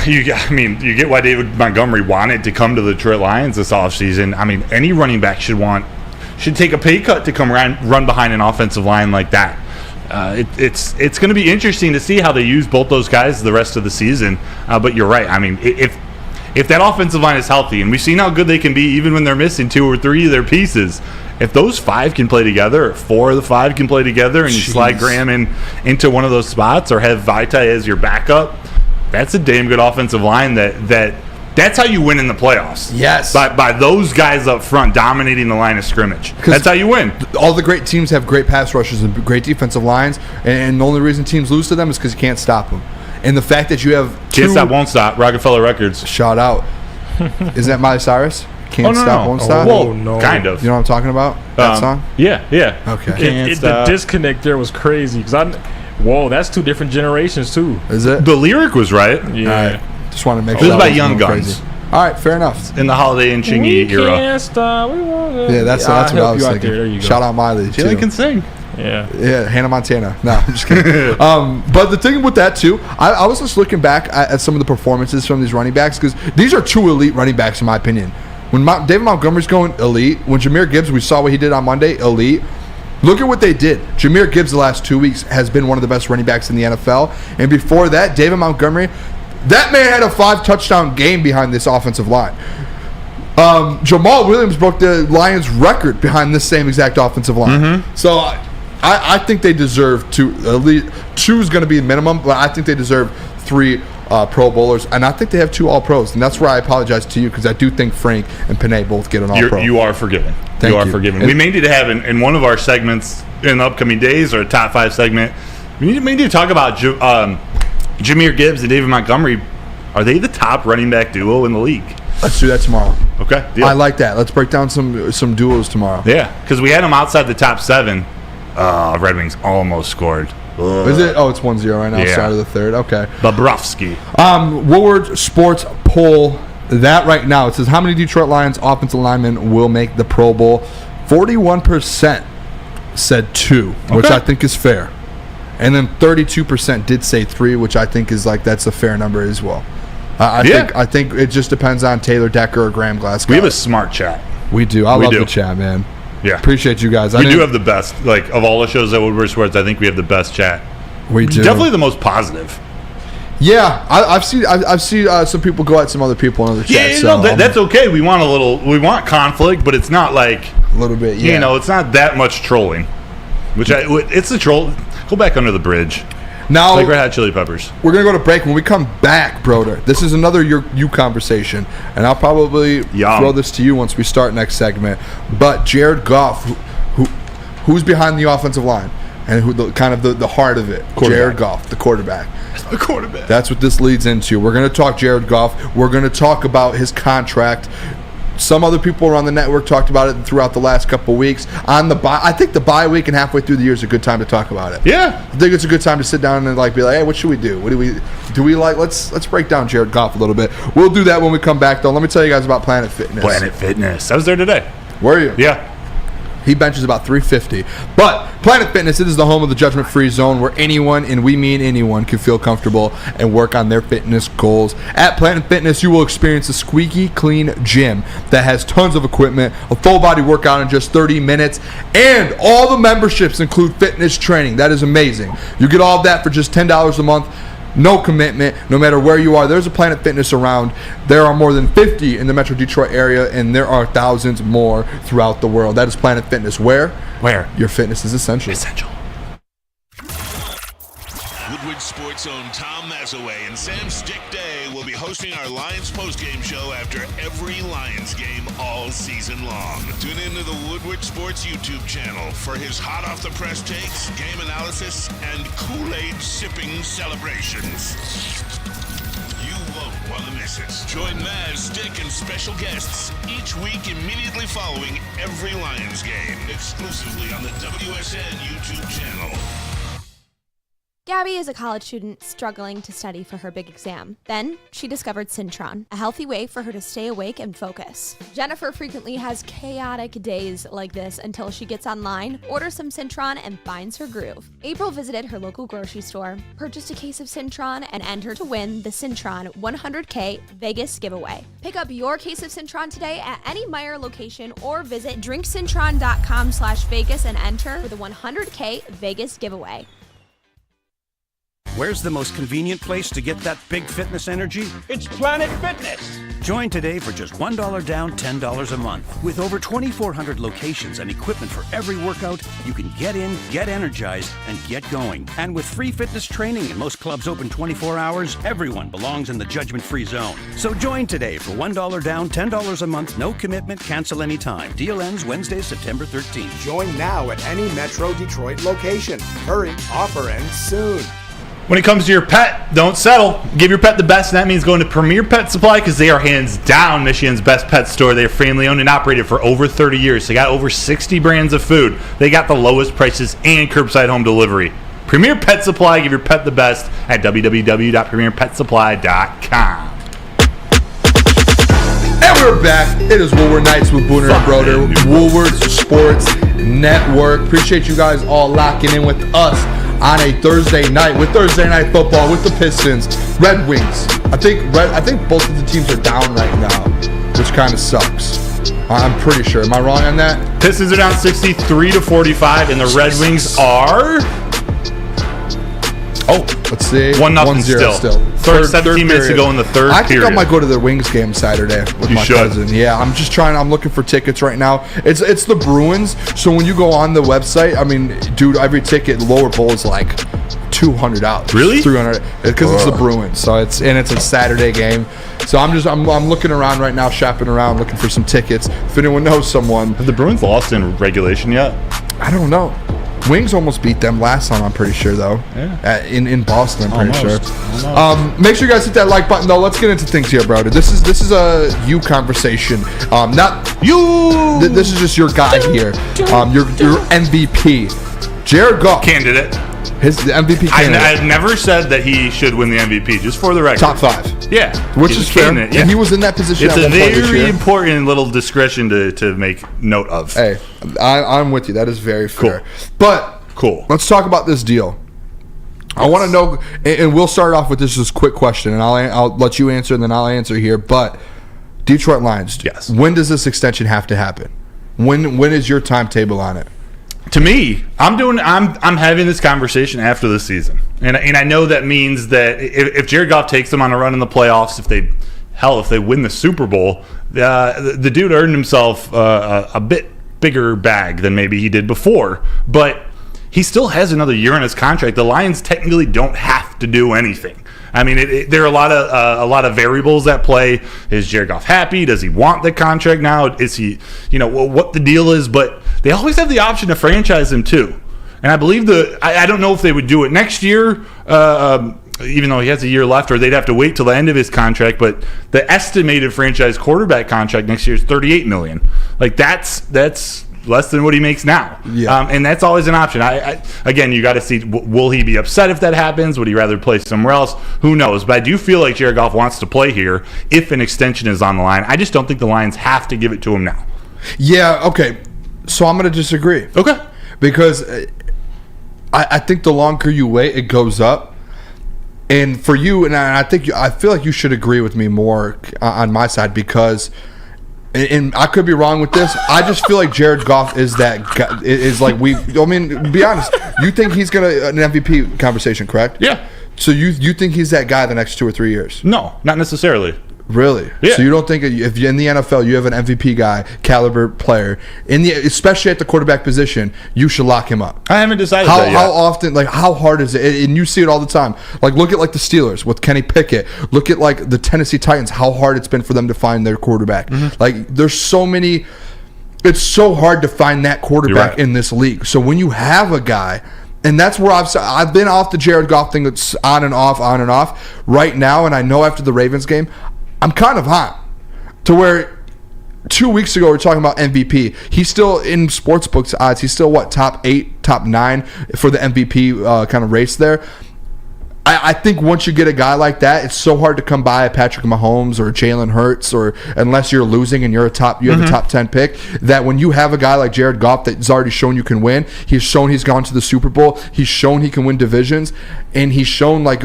Speaker 3: You get why David Montgomery wanted to come to the Detroit Lions this offseason. I mean, any running back should take a pay cut to come run behind an offensive line like that. It's going to be interesting to see how they use both those guys the rest of the season. But you're right. I mean, if that offensive line is healthy, and we've seen how good they can be even when they're missing 2 or 3 of their pieces, if those 5 can play together, or 4 of the 5 can play together, and you slide Graham into one of those spots, or have Vaitai as your backup, that's a damn good offensive line. That's how you win in the playoffs.
Speaker 2: Yes.
Speaker 3: By those guys up front dominating the line of scrimmage. That's how you win.
Speaker 2: All the great teams have great pass rushes and great defensive lines, and the only reason teams lose to them is because you can't stop them. And the fact that you have
Speaker 3: Can't Stop, Won't Stop, Rockefeller Records.
Speaker 2: Shout out. Isn't that Miley Cyrus? Can't Stop, Won't Stop?
Speaker 3: Whoa, no. Kind of.
Speaker 2: You know what I'm talking about? That song?
Speaker 3: Yeah.
Speaker 2: Okay.
Speaker 5: The disconnect there was crazy. That's 2 different generations, too.
Speaker 2: Is it?
Speaker 3: The lyric was right.
Speaker 5: Yeah.
Speaker 2: All right. Just want to make
Speaker 3: sure. It was by Young
Speaker 2: Guns.
Speaker 3: Crazy.
Speaker 2: All right, fair enough.
Speaker 3: In the Holiday and Chingy era.
Speaker 5: Can't stop.
Speaker 2: That's what I was thinking.
Speaker 5: There you go.
Speaker 2: Shout out Miley.
Speaker 3: Jaylen can sing.
Speaker 5: Yeah,
Speaker 2: Hannah Montana. No, I'm just kidding. But the thing with that, too, I was just looking back at some of the performances from these running backs, because these are 2 elite running backs, in my opinion. When David Montgomery's going, elite. When Jahmyr Gibbs, we saw what he did on Monday, elite. Look at what they did. Jahmyr Gibbs the last 2 weeks has been one of the best running backs in the NFL. And before that, David Montgomery, that man had a 5-touchdown game behind this offensive line. Jamal Williams broke the Lions record behind this same exact offensive line. Mm-hmm. So I think they deserve 2. At least 2 is going to be minimum, but I think they deserve 3 Pro Bowlers, and I think they have 2 All-Pros, and that's where I apologize to you, because I do think Frank and Penei both get an All-Pro.
Speaker 3: You are forgiven.
Speaker 2: Thank you.
Speaker 3: Forgiven. We may need to have in one of our segments in the upcoming days, or a top 5 segment, we need to talk about Jahmyr Gibbs and David Montgomery. Are they the top running back duo in the league?
Speaker 2: Let's do that tomorrow.
Speaker 3: Okay. Deal.
Speaker 2: I like that. Let's break down some duos tomorrow.
Speaker 3: Yeah, because we had them outside the top 7. Red Wings almost scored.
Speaker 2: Is it? Oh, it's 1-0 right now.
Speaker 3: Yeah.
Speaker 2: Start of the third. Okay.
Speaker 3: Bobrovsky.
Speaker 2: Woodward Sports Poll that right now. It says, how many Detroit Lions offensive linemen will make the Pro Bowl? 41% said 2, which I think is fair. And then 32% did say 3, which I think is that's a fair number as well. I think it just depends on Taylor Decker or Graham Glasgow.
Speaker 3: We have a smart chat.
Speaker 2: We do. I love the chat, man.
Speaker 3: Yeah.
Speaker 2: Appreciate you guys.
Speaker 3: We do have the best. Of all the shows at Woodward Sports, I think we have the best chat.
Speaker 2: We do.
Speaker 3: Definitely the most positive.
Speaker 2: Yeah, I've seen some people go at some other people in other chats.
Speaker 3: That's okay. We want conflict, but it's not a
Speaker 2: little bit. Yeah.
Speaker 3: It's not that much trolling. It's a troll. Go back under the bridge.
Speaker 2: Now,
Speaker 3: Red Hot Chili Peppers.
Speaker 2: We're going to go to break. When we come back, Broder, this is another you conversation, and I'll probably throw this to you once we start next segment. But Jared Goff, who's behind the offensive line, and who the heart of it, Jared Goff, the quarterback.
Speaker 3: That's my quarterback. That's
Speaker 2: what this leads into. We're going to talk Jared Goff. We're going to talk about his contract. Some other people around the network talked about it throughout the last couple of weeks. I think the bye week and halfway through the year is a good time to talk about it.
Speaker 3: Yeah,
Speaker 2: I think it's a good time to sit down and be like, hey, what should we do? What do we like? Let's break down Jared Goff a little bit. We'll do that when we come back, though. Let me tell you guys about Planet Fitness.
Speaker 3: Planet Fitness. I was there today.
Speaker 2: Were you?
Speaker 3: Yeah.
Speaker 2: He benches about 350. But Planet Fitness, it is the home of the judgment-free zone where anyone, and we mean anyone, can feel comfortable and work on their fitness goals. At Planet Fitness, you will experience a squeaky clean gym that has tons of equipment, a full-body workout in just 30 minutes, and all the memberships include fitness training. That is amazing. You get all of that for just $10 a month. No commitment, no matter where you are. There's a Planet Fitness around. There are more than 50 in the Metro Detroit area, and there are thousands more throughout the world. That is Planet Fitness. Where? Your fitness is essential.
Speaker 1: Woodward Sports' own Tom Massaway and Sam Stick Day will be hosting our Lions postgame show after every Lions game all season long. Tune into the Woodward Sports YouTube channel for his hot-off-the-press takes, game analysis, and Kool-Aid sipping celebrations. You won't want to miss it. Join Maz, Stick, and special guests each week immediately following every Lions game, exclusively on the WSN YouTube channel.
Speaker 9: Gabby is a college student struggling to study for her big exam. Then, she discovered Syntron, a healthy way for her to stay awake and focus. Jennifer frequently has chaotic days like this until she gets online, orders some Syntron, and finds her groove. April visited her local grocery store, purchased a case of Syntron, and entered to win the Syntron 100K Vegas giveaway. Pick up your case of Syntron today at any Meijer location or visit drinksyntron.com/Vegas and enter for the 100K Vegas giveaway.
Speaker 10: Where's the most convenient place to get that big fitness energy?
Speaker 11: It's Planet Fitness!
Speaker 10: Join today for just $1 down, $10 a month. With over 2,400 locations and equipment for every workout, you can get in, get energized, and get going. And with free fitness training and most clubs open 24 hours, everyone belongs in the judgment-free zone. So join today for $1 down, $10 a month, no commitment, cancel anytime. Deal ends Wednesday, September 13th.
Speaker 11: Join now at any Metro Detroit location. Hurry, offer ends soon.
Speaker 3: When it comes to your pet, don't settle. Give your pet the best, and that means going to Premier Pet Supply because they are hands down Michigan's best pet store. They are family owned and operated for over 30 years. They got over 60 brands of food. They got the lowest prices and curbside home delivery. Premier Pet Supply, give your pet the best at www.premierpetsupply.com.
Speaker 2: And we're back. It is Woodward Nights with Booner and Broder, Woodward Sports Network. Appreciate you guys all locking in with us on a Thursday night with Thursday Night Football with the Pistons, Red Wings. I think both of the teams are down right now, which kind of sucks. I'm pretty sure. Am I wrong on that?
Speaker 3: Pistons are down 63-45, and the Red Wings are.
Speaker 2: Let's see.
Speaker 3: 1-0 still. Third 17 minutes to go in the third period.
Speaker 2: I think I might go to the Wings game Saturday with my cousin. Yeah, I'm looking for tickets right now. It's the Bruins, so when you go on the website, I mean, dude, every ticket lower bowl is like $200.
Speaker 3: Really?
Speaker 2: $300 because it's the Bruins. So it's a Saturday game. So I'm looking around right now, shopping around, looking for some tickets. If anyone knows someone.
Speaker 3: Have the Bruins lost in regulation yet?
Speaker 2: I don't know. Wings almost beat them last time, I'm pretty sure, though.
Speaker 3: Yeah.
Speaker 2: In Boston, I'm pretty sure.
Speaker 3: Almost.
Speaker 2: Make sure you guys hit that like button, though. Let's get into things here, brother. This is a you conversation. Not you. This is just your guy here. Your MVP. Jared Goff.
Speaker 3: Candidate.
Speaker 2: The MVP candidate.
Speaker 3: I've never said that he should win the MVP, just for the record.
Speaker 2: Top 5.
Speaker 3: Yeah.
Speaker 2: Which is fair.
Speaker 3: Yeah.
Speaker 2: And he was in that position
Speaker 3: It's
Speaker 2: at
Speaker 3: a
Speaker 2: one point this
Speaker 3: very
Speaker 2: year.
Speaker 3: important little discretion to make note of.
Speaker 2: Hey, I'm with you. That is very fair.
Speaker 3: Cool.
Speaker 2: But let's talk about this deal. I want to know, and we'll start off with this quick question, and I'll let you answer, and then I'll answer here. But Detroit Lions,
Speaker 3: yes.
Speaker 2: When does this extension have to happen? When is your timetable on it?
Speaker 3: To me, I'm having this conversation after the season, and I know that means that if Jared Goff takes them on a run in the playoffs, if they win the Super Bowl, the dude earned himself a bit bigger bag than maybe he did before, but he still has another year in his contract. The Lions technically don't have to do anything. I mean, there are a lot of variables at play. Is Jared Goff happy? Does he want the contract now? Is he, what the deal is? But they always have the option to franchise him too. And I believe I don't know if they would do it next year, even though he has a year left, or they'd have to wait till the end of his contract. But the estimated franchise quarterback contract next year is $38 million. Like that's less than what he makes now.
Speaker 2: Yeah.
Speaker 3: And that's always an option. Again, you got to see, will he be upset if that happens? Would he rather play somewhere else? Who knows? But I do feel like Jared Goff wants to play here if an extension is on the line. I just don't think the Lions have to give it to him now.
Speaker 2: Yeah, okay. So I'm going to disagree.
Speaker 3: Okay.
Speaker 2: Because I think the longer you wait, it goes up. And for you, and I feel like you should agree with me more on my side, because – and I could be wrong with this. I just feel like Jared Goff is that guy. Be honest. You think he's going to an MVP conversation, correct?
Speaker 3: Yeah.
Speaker 2: So you think he's that guy the next 2 or 3 years?
Speaker 3: No, not necessarily.
Speaker 2: Really?
Speaker 3: Yeah.
Speaker 2: So you don't think if you're in the NFL, you have an MVP guy, caliber player, especially at the quarterback position, you should lock him up?
Speaker 3: I haven't decided that yet.
Speaker 2: How often, how hard is it? And you see it all the time. Look at the Steelers with Kenny Pickett. Look at the Tennessee Titans, how hard it's been for them to find their quarterback. Mm-hmm. There's so many. It's so hard to find that quarterback in this league. So when you have a guy, and that's where I've been off the Jared Goff thing. That's on and off right now. And I know after the Ravens game, I'm kind of hot to where 2 weeks ago we were talking about MVP. He's still in sportsbooks odds. He's still top 8, top 9 for the MVP kind of race there. I think once you get a guy like that, it's so hard to come by a Patrick Mahomes or Jaylen Hurts, or unless you're losing and you have a top 10 pick, that when you have a guy like Jared Goff that's already shown you can win, he's shown he's gone to the Super Bowl, he's shown he can win divisions, and he's shown what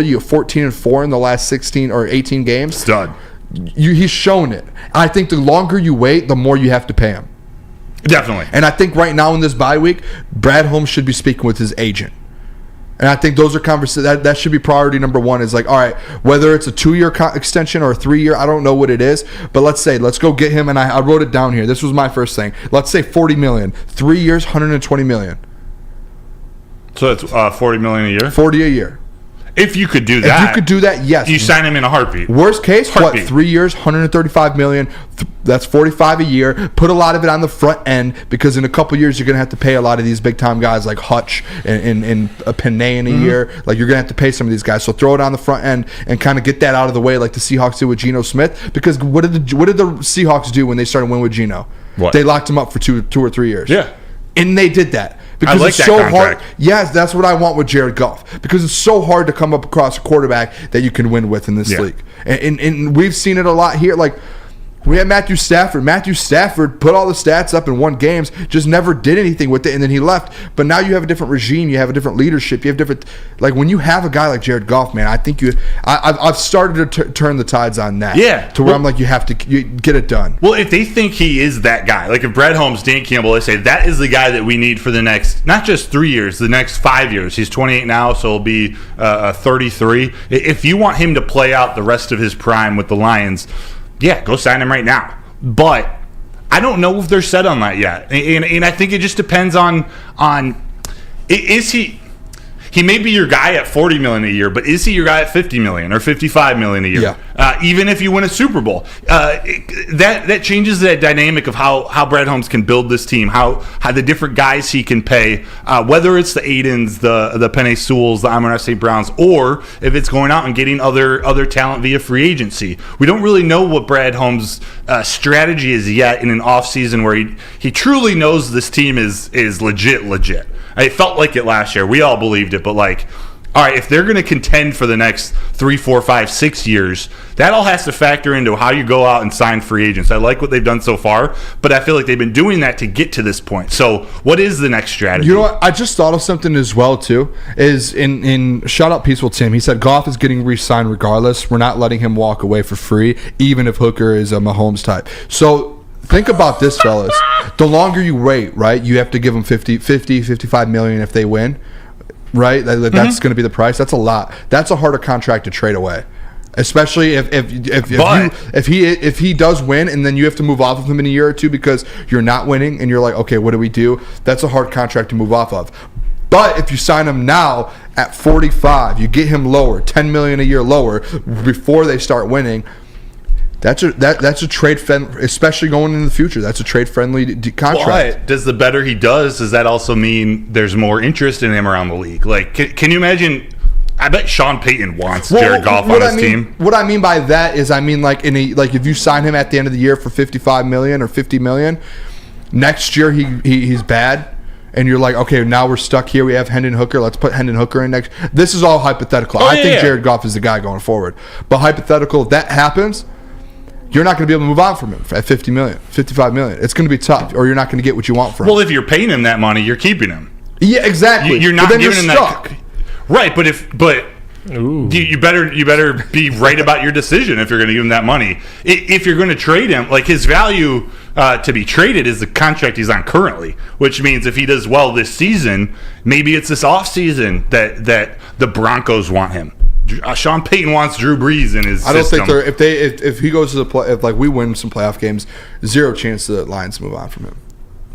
Speaker 2: are you, 14-4 in the last 16 or 18 games?
Speaker 3: Stud.
Speaker 2: He's shown it. I think the longer you wait, the more you have to pay him.
Speaker 3: Definitely.
Speaker 2: And I think right now in this bye week, Brad Holmes should be speaking with his agent. And I think those are conversations that should be priority number one. Is all right, whether it's a 2-year extension or a 3-year, I don't know what it is, but let's go get him. And I wrote it down here. This was my first thing. Let's say $40 million, 3 years, $120 million.
Speaker 3: So that's $40 million a year.
Speaker 2: $40 a year.
Speaker 3: If you could do that.
Speaker 2: If you could do that, yes.
Speaker 3: You sign him in a heartbeat.
Speaker 2: Worst case, 3 years, $135 million. That's $45 a year. Put a lot of it on the front end, because in a couple years you're going to have to pay a lot of these big time guys like Hutch and a Panay in a year. Like, you're going to have to pay some of these guys. So throw it on the front end and kind of get that out of the way, like the Seahawks did with Geno Smith. Because what did the Seahawks do when they started winning with Geno?
Speaker 3: What?
Speaker 2: They locked him up for two or 3 years.
Speaker 3: Yeah.
Speaker 2: And they did that. Because
Speaker 3: I like
Speaker 2: it's
Speaker 3: that
Speaker 2: so
Speaker 3: contract.
Speaker 2: hard. Yes, that's what I want with Jared Goff. Because it's so hard to come up across a quarterback that you can win with in this league. And we've seen it a lot here. Like, we had Matthew Stafford. Matthew Stafford put all the stats up and won games, just never did anything with it, and then he left. But now you have a different regime. You have a different leadership. You have different – like, when you have a guy like Jared Goff, man, I think I've started to turn the tides on that.
Speaker 3: Yeah.
Speaker 2: To where I'm like, you get it done.
Speaker 3: Well, if they think he is that guy, like if Brad Holmes, Dan Campbell, they say that is the guy that we need for the next, not just 3 years, the next 5 years. He's 28 now, so he'll be 33. If you want him to play out the rest of his prime with the Lions, yeah, go sign him right now. But I don't know if they're set on that yet. And I think it just depends on is he may be your guy at $40 million a year, but is he your guy at $50 million or $55 million a year?
Speaker 2: Yeah.
Speaker 3: even if you win a Super Bowl. That changes that dynamic of how Brad Holmes can build this team, how the different guys he can pay, whether it's the Aidens, the Penei Sewells, the Amon-Ra St. Browns, or if it's going out and getting other talent via free agency. We don't really know what Brad Holmes' strategy is yet in an offseason where he truly knows this team is legit. It felt like it last year. We all believed it, but like, all right, if they're going to contend for the next 3, 4, 5, 6 years, that all has to factor into how you go out and sign free agents. I like what they've done so far, but I feel like they've been doing that to get to this point. So what is the next strategy?
Speaker 2: You know what? I just thought of something as well, too, is in shout out Peaceful Tim. He said Goff is getting re-signed regardless. We're not letting him walk away for free, even if Hooker is a Mahomes type. So think about this, fellas. The longer you wait, right, you have to give them 50, 55 million if they win. Right, that's going to be the price. That's a lot. That's a harder contract to trade away, especially if he does win, and then you have to move off of him in a year or two because you're not winning, and you're like, okay, what do we do? That's a hard contract to move off of. But if you sign him now at 45, you get him lower, $10 million a year lower before they start winning. That's a trade friendly, especially going into the future. That's a trade friendly contract.
Speaker 3: But does the better he does that also mean there's more interest in him around the league? Like, can you imagine? I bet Sean Payton wants Jared Goff on his team.
Speaker 2: What I mean by that is, I mean like if you sign him at the end of the year for $55 million or $50 million, next year he's bad. And you're like, okay, now we're stuck here. We have Hendon Hooker. Let's put Hendon Hooker in next. This is all hypothetical. I think Jared Goff is the guy going forward. But hypothetical, if that happens, you're not going to be able to move on from him at $50 million, $55 million. It's going to be tough, or you're not going to get what you want from him.
Speaker 3: Well, if you're paying him that money, you're keeping him.
Speaker 2: Yeah, exactly.
Speaker 3: You're not giving him that. Right, but you better be right about your decision if you're going to give him that money. If you're going to trade him, like his value to be traded is the contract he's on currently, which means if he does well this season, maybe it's this offseason that the Broncos want him. Sean Payton wants Drew Brees in his system. I don't
Speaker 2: think if he goes to the play, if like we win some playoff games, zero chance the Lions move on from him.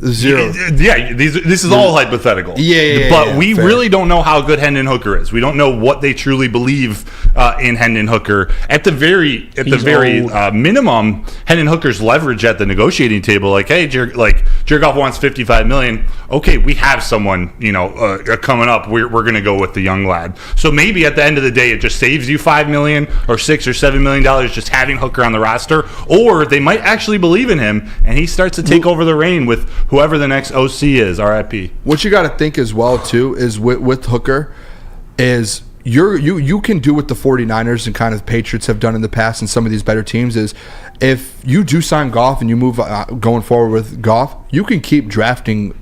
Speaker 2: Zero.
Speaker 3: Yeah, this is all hypothetical. But we really don't know how good Hendon Hooker is. We don't know what they truly believe in Hendon Hooker. At the very minimum, Hendon Hooker's leverage at the negotiating table. Like, hey, Jared Goff wants $55 million. Okay, we have someone coming up. We're going to go with the young lad. So maybe at the end of the day, it just saves you $5 million or $6 or $7 million just having Hooker on the roster. Or they might actually believe in him, and he starts to take over the reign with whoever the next OC is, RIP.
Speaker 2: What you got to think as well, too, is with Hooker is you can do what the 49ers and kind of Patriots have done in the past and some of these better teams is if you do sign Goff and you move going forward with Goff, you can keep drafting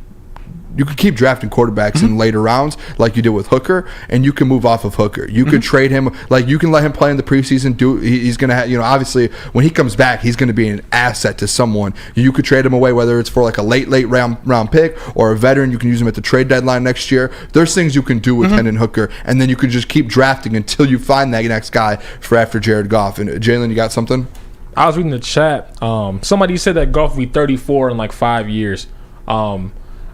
Speaker 2: quarterbacks in later rounds like you did with Hooker, and you can move off of Hooker. You could trade him, like you can let him play in the preseason. He's going to have, obviously when he comes back, he's going to be an asset to someone. You could trade him away, whether it's for like a late round pick or a veteran. You can use him at the trade deadline next year. There's things you can do with Hendon Hooker, and then you can just keep drafting until you find that next guy for after Jared Goff. And Jaylen, you got something?
Speaker 5: I was reading the chat. Somebody said that Goff will be 34 in like 5 years.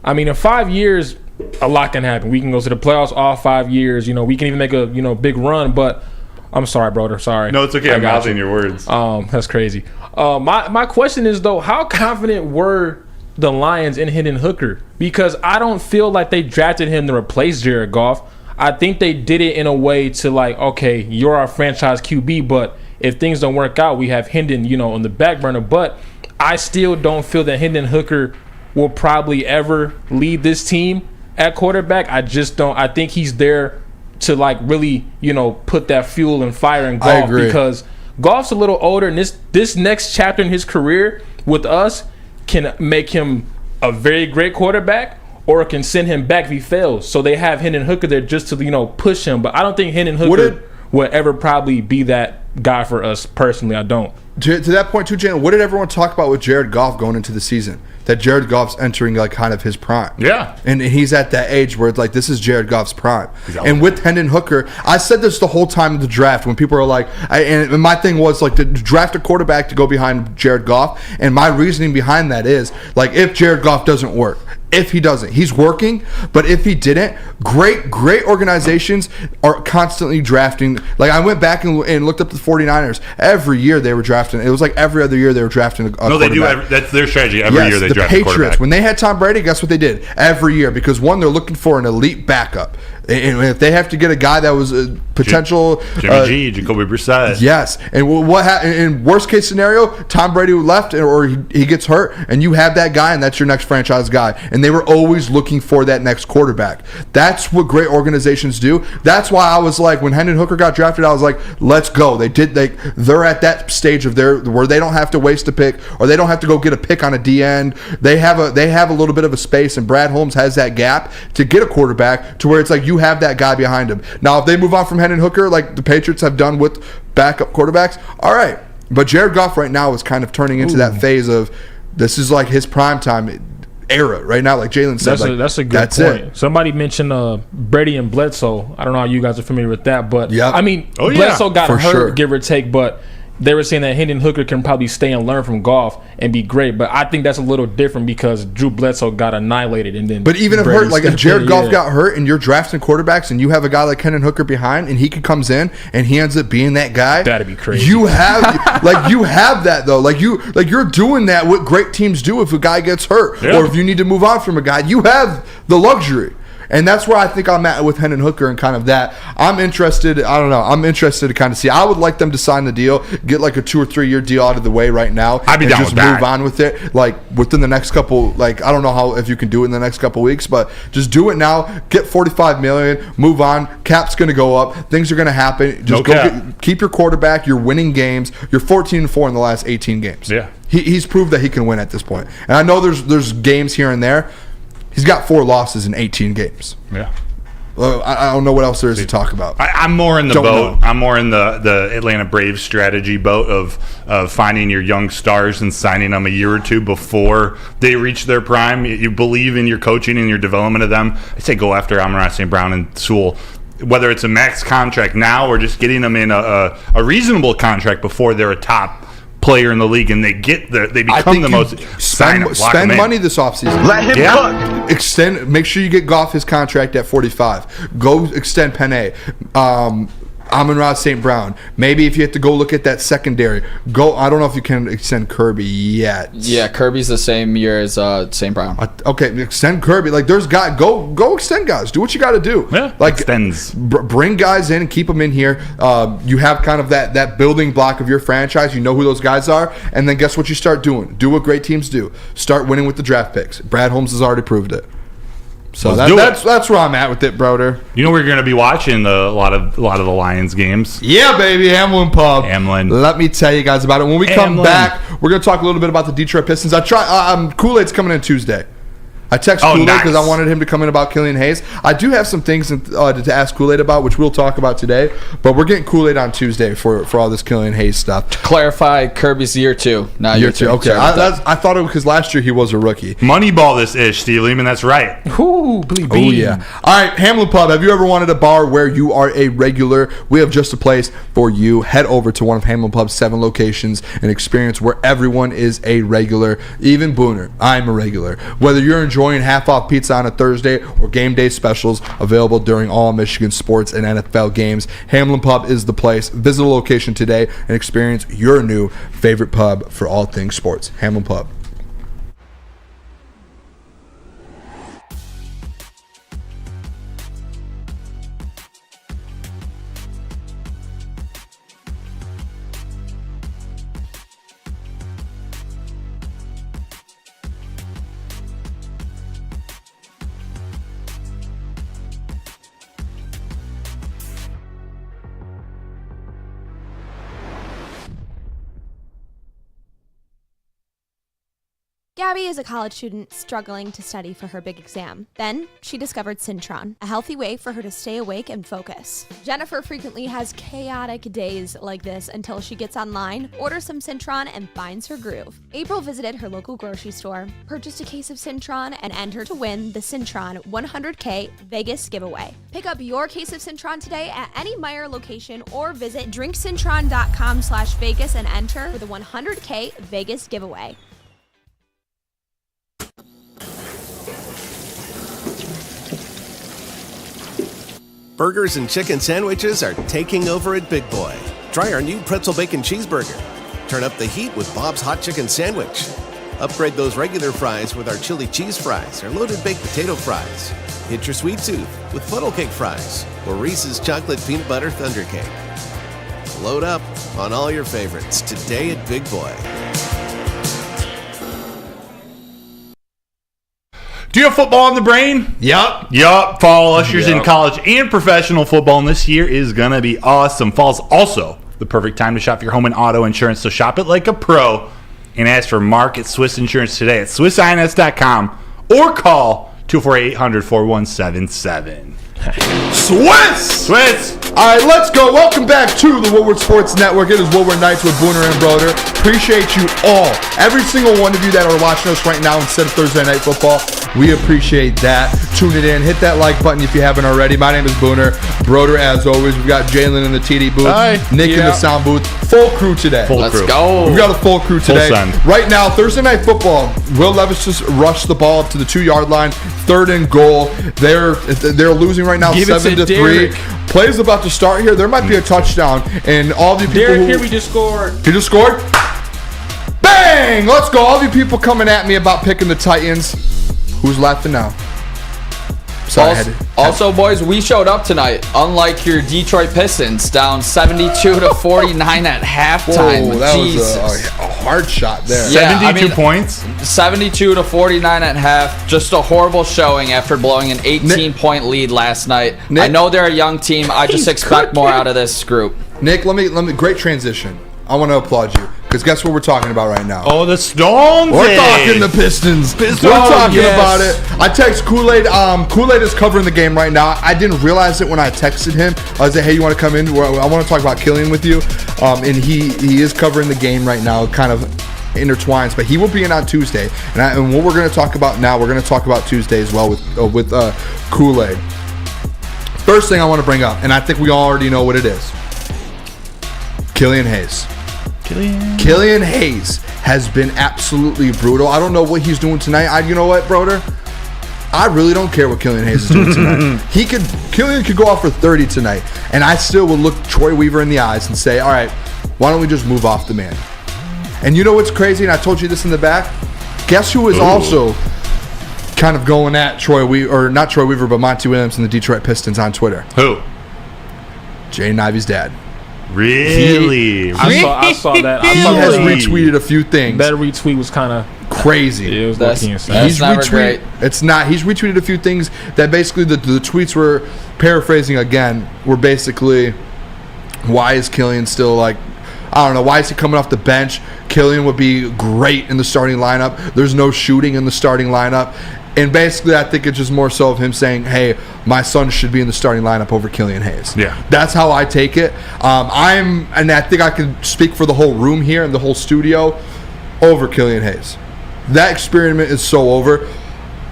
Speaker 5: I mean, in 5 years, a lot can happen. We can go to the playoffs all 5 years. We can even make a big run. But I'm sorry, Broder. Sorry.
Speaker 3: No, it's okay. I'm mouthing your words.
Speaker 5: That's crazy. My question is though, how confident were the Lions in Hendon Hooker? Because I don't feel like they drafted him to replace Jared Goff. I think they did it in a way to like, okay, you're our franchise QB, but if things don't work out, we have Hendon, on the back burner. But I still don't feel that Hendon Hooker will probably ever lead this team at quarterback. I just don't. I think he's there to like really, put that fuel and fire in Goff, because Goff's a little older, and this next chapter in his career with us can make him a very great quarterback, or it can send him back if he fails. So they have Hendon Hooker there just to push him. But I don't think Hendon Hooker will ever probably be that guy for us personally. I don't.
Speaker 2: To that point too, Jaylen, what did everyone talk about with Jared Goff going into the season? That Jared Goff's entering like kind of his prime.
Speaker 3: Yeah.
Speaker 2: And he's at that age where it's like, this is Jared Goff's prime. And with Hendon Hooker, I said this the whole time of the draft when people are like, and my thing was like to draft a quarterback to go behind Jared Goff. And my reasoning behind that is like, if Jared Goff doesn't work, if he doesn't. He's working, but if he didn't, great organizations are constantly drafting. Like, I went back and looked up the 49ers. Every year they were drafting. It was like every other year they were drafting a quarterback.
Speaker 3: They do. That's their strategy. Every year they draft a quarterback. The
Speaker 2: Patriots, when they had Tom Brady, guess what they did? Every year, because one, they're looking for an elite backup. And if they have to get a guy that was a potential
Speaker 3: Jimmy G, Jacoby Brissett.
Speaker 2: Yes. And what happened in worst case scenario, Tom Brady left or he gets hurt, and you have that guy, and that's your next franchise guy. And they were always looking for that next quarterback. That's what great organizations do. That's why I was like, when Hendon Hooker got drafted, I was like, let's go. They're at that stage of where they don't have to waste a pick, or they don't have to go get a pick on a D end. They have a little bit of a space, and Brad Holmes has that gap to get a quarterback to where it's like you have that guy behind him. Now, if they move on from Hendon Hooker, like the Patriots have done with backup quarterbacks, all right. But Jared Goff right now is kind of turning into that phase of this is like his primetime era right now. Like Jaylen said,
Speaker 5: that's a good point. Somebody mentioned Brady and Bledsoe. I don't know how you guys are familiar with that, but I mean, Bledsoe got hurt, give or take, but they were saying that Hendon Hooker can probably stay and learn from Goff and be great, but I think that's a little different because Drew Bledsoe got annihilated, and then.
Speaker 2: But even if Jared Goff got hurt and you're drafting quarterbacks and you have a guy like Hendon Hooker behind and he comes in and he ends up being that guy,
Speaker 5: that'd be crazy.
Speaker 2: You have that though, you're doing that. What great teams do if a guy gets hurt or if you need to move on from a guy, you have the luxury. And that's where I think I'm at with Hendon Hooker and kind of that. I'm interested. I don't know. I'm interested to kind of see. I would like them to sign the deal, get like a 2 or 3 year deal out of the way right now.
Speaker 3: I'd be down
Speaker 2: just
Speaker 3: with that.
Speaker 2: move on with it. Like within the next couple. Like I don't know if you can do it in the next couple weeks, but just do it now. Get $45 million. Move on. Cap's going to go up. Things are going to happen. Just keep your quarterback. You're winning games. You're 14-4 in the last 18 games.
Speaker 3: Yeah.
Speaker 2: He's proved that he can win at this point. And I know there's games here and there. He's got 4 losses in 18 games.
Speaker 3: Yeah.
Speaker 2: I don't know what else there is to talk about.
Speaker 3: I'm more in the boat. I'm more in the Atlanta Braves strategy boat of finding your young stars and signing them a year or two before they reach their prime. You believe in your coaching and your development of them. I say go after Amon-Ra St. Brown and Sewell. Whether it's a max contract now or just getting them in a reasonable contract before they're a top player in the league and they become the most
Speaker 2: spend money this offseason.
Speaker 6: Let him
Speaker 2: cook. Make sure you get Goff his contract at 45. Go extend Penei. Amon-Ra St. Brown. Maybe if you have to go look at that secondary, go. I don't know if you can extend Kirby yet.
Speaker 4: Yeah, Kirby's the same year as St. Brown.
Speaker 2: Okay, extend Kirby. Like there's guys. Go extend guys. Do what you got to do.
Speaker 3: Yeah,
Speaker 2: like
Speaker 3: extends.
Speaker 2: Bring guys in and keep them in here. You have kind of that building block of your franchise. You know who those guys are, and then guess what you start doing? Do what great teams do. Start winning with the draft picks. Brad Holmes has already proved it. So that's where I'm at with it, Broder.
Speaker 3: You know we're going to be watching a lot of the Lions games.
Speaker 2: Yeah, baby, Hamlin Pub.
Speaker 3: Hamlin.
Speaker 2: Let me tell you guys about it. When we come back, we're going to talk a little bit about the Detroit Pistons. Kool-Aid's coming in Tuesday. I texted Kool-Aid because I wanted him to come in about Killian Hayes. I do have some things to ask Kool-Aid about, which we'll talk about today. But we're getting Kool-Aid on Tuesday for all this Killian Hayes stuff.
Speaker 4: To clarify, Kirby's year 2. Not year 2.
Speaker 2: Okay, I thought it because last year he was a rookie.
Speaker 3: Moneyball this ish, Steve Lehman. That's right.
Speaker 5: Ooh,
Speaker 2: oh yeah. All right, Hamlin Pub. Have you ever wanted a bar where you are a regular? We have just a place for you. Head over to one of Hamlin Pub's 7 locations and experience where everyone is a regular. Even Booner, I'm a regular. Whether you're enjoying half-off pizza on a Thursday or game day specials available during all Michigan sports and NFL games, Hamlin Pub is the place. Visit a location today and experience your new favorite pub for all things sports. Hamlin Pub.
Speaker 9: Gabby is a college student struggling to study for her big exam. Then, she discovered Cintron, a healthy way for her to stay awake and focus. Jennifer frequently has chaotic days like this until she gets online, orders some Cintron, and finds her groove. April visited her local grocery store, purchased a case of Cintron, and entered to win the Cintron 100K Vegas giveaway. Pick up your case of Cintron today at any Meijer location or visit drinkcintron.com/Vegas and enter for the 100K Vegas giveaway.
Speaker 12: Burgers and chicken sandwiches are taking over at Big Boy. Try our new pretzel bacon cheeseburger. Turn up the heat with Bob's Hot Chicken Sandwich. Upgrade those regular fries with our chili cheese fries or loaded baked potato fries. Hit your sweet tooth with funnel cake fries or Reese's chocolate peanut butter thunder cake. Load up on all your favorites today at Big Boy.
Speaker 3: Do you have football on the brain? Yup. Fall ushers in college and professional football, and this year is going to be awesome. Fall's also the perfect time to shop your home and auto insurance, so shop it like a pro and ask for Mark at Swiss Insurance today at SwissINS.com or call 248-800-4177.
Speaker 2: Swiss! All right, let's go. Welcome back to the Woodward Sports Network. It is Woodward Nights with Booner and Broder. Appreciate you all. Every single one of you that are watching us right now instead of Thursday Night Football. We appreciate that. Tune it in. Hit that like button if you haven't already. My name is Booner. Broder, as always. We've got Jaylen in the TD booth.
Speaker 3: Hi.
Speaker 2: Nick in the sound booth. Full crew today.
Speaker 4: Let's go.
Speaker 2: We've got a full crew today.
Speaker 3: Full send.
Speaker 2: Right now, Thursday Night Football. Will Levis just rushed the ball up to the 2-yard line. 3rd and goal. They're losing right now 7-3. Play's about to start here. There might be a touchdown. And all the people
Speaker 5: Derek, here we just scored.
Speaker 2: He just scored? Bang! Let's go. All you people coming at me about picking the Titans. Who's laughing now? Sorry,
Speaker 4: also, boys, we showed up tonight. Unlike your Detroit Pistons, down 72-49 at halftime.
Speaker 2: Whoa, that
Speaker 4: Jesus.
Speaker 2: was a hard shot there.
Speaker 4: Yeah,
Speaker 3: 72 points.
Speaker 4: 72-49 at half. Just a horrible showing after blowing an 18-point lead last night.
Speaker 2: Nick,
Speaker 4: I know they're a young team. I just expect more out of this group.
Speaker 2: Nick, let me great transition. I want to applaud you. Because guess what we're talking about right now?
Speaker 3: Oh, the Stones.
Speaker 2: We're talking the Pistons. We're talking about it. I text Kool-Aid. Kool-Aid is covering the game right now. I didn't realize it when I texted him. I was like, hey, you want to come in? I want to talk about Killian with you. And he is covering the game right now, kind of intertwines. But he will be in on Tuesday. And what we're going to talk about now, we're going to talk about Tuesday as well with Kool-Aid. First thing I want to bring up, and I think we all already know what it is. Killian Hayes. Killian Hayes has been absolutely brutal. I don't know what he's doing tonight. You know what, Broder? I really don't care what Killian Hayes is doing tonight. Killian could go off for 30 tonight, and I still would look Troy Weaver in the eyes and say, all right, why don't we just move off the man? And you know what's crazy? And I told you this in the back. Guess who is also kind of going at Troy Weaver, or not Troy Weaver, but Monty Williams and the Detroit Pistons on Twitter?
Speaker 3: Who?
Speaker 2: Jaden Ivey's dad.
Speaker 3: Really?
Speaker 5: I saw that.
Speaker 2: He has retweeted a few things.
Speaker 5: That retweet was kind of
Speaker 2: crazy.
Speaker 5: Yeah, it was
Speaker 4: That's never great.
Speaker 2: It's not. He's retweeted a few things that basically the tweets were, paraphrasing again, were basically, why is Killian still I don't know, why is he coming off the bench? Killian would be great in the starting lineup. There's no shooting in the starting lineup. And basically, I think it's just more so of him saying, hey, my son should be in the starting lineup over Killian Hayes.
Speaker 3: Yeah.
Speaker 2: That's how I take it. And I think I can speak for the whole room here and the whole studio, over Killian Hayes. That experiment is so over.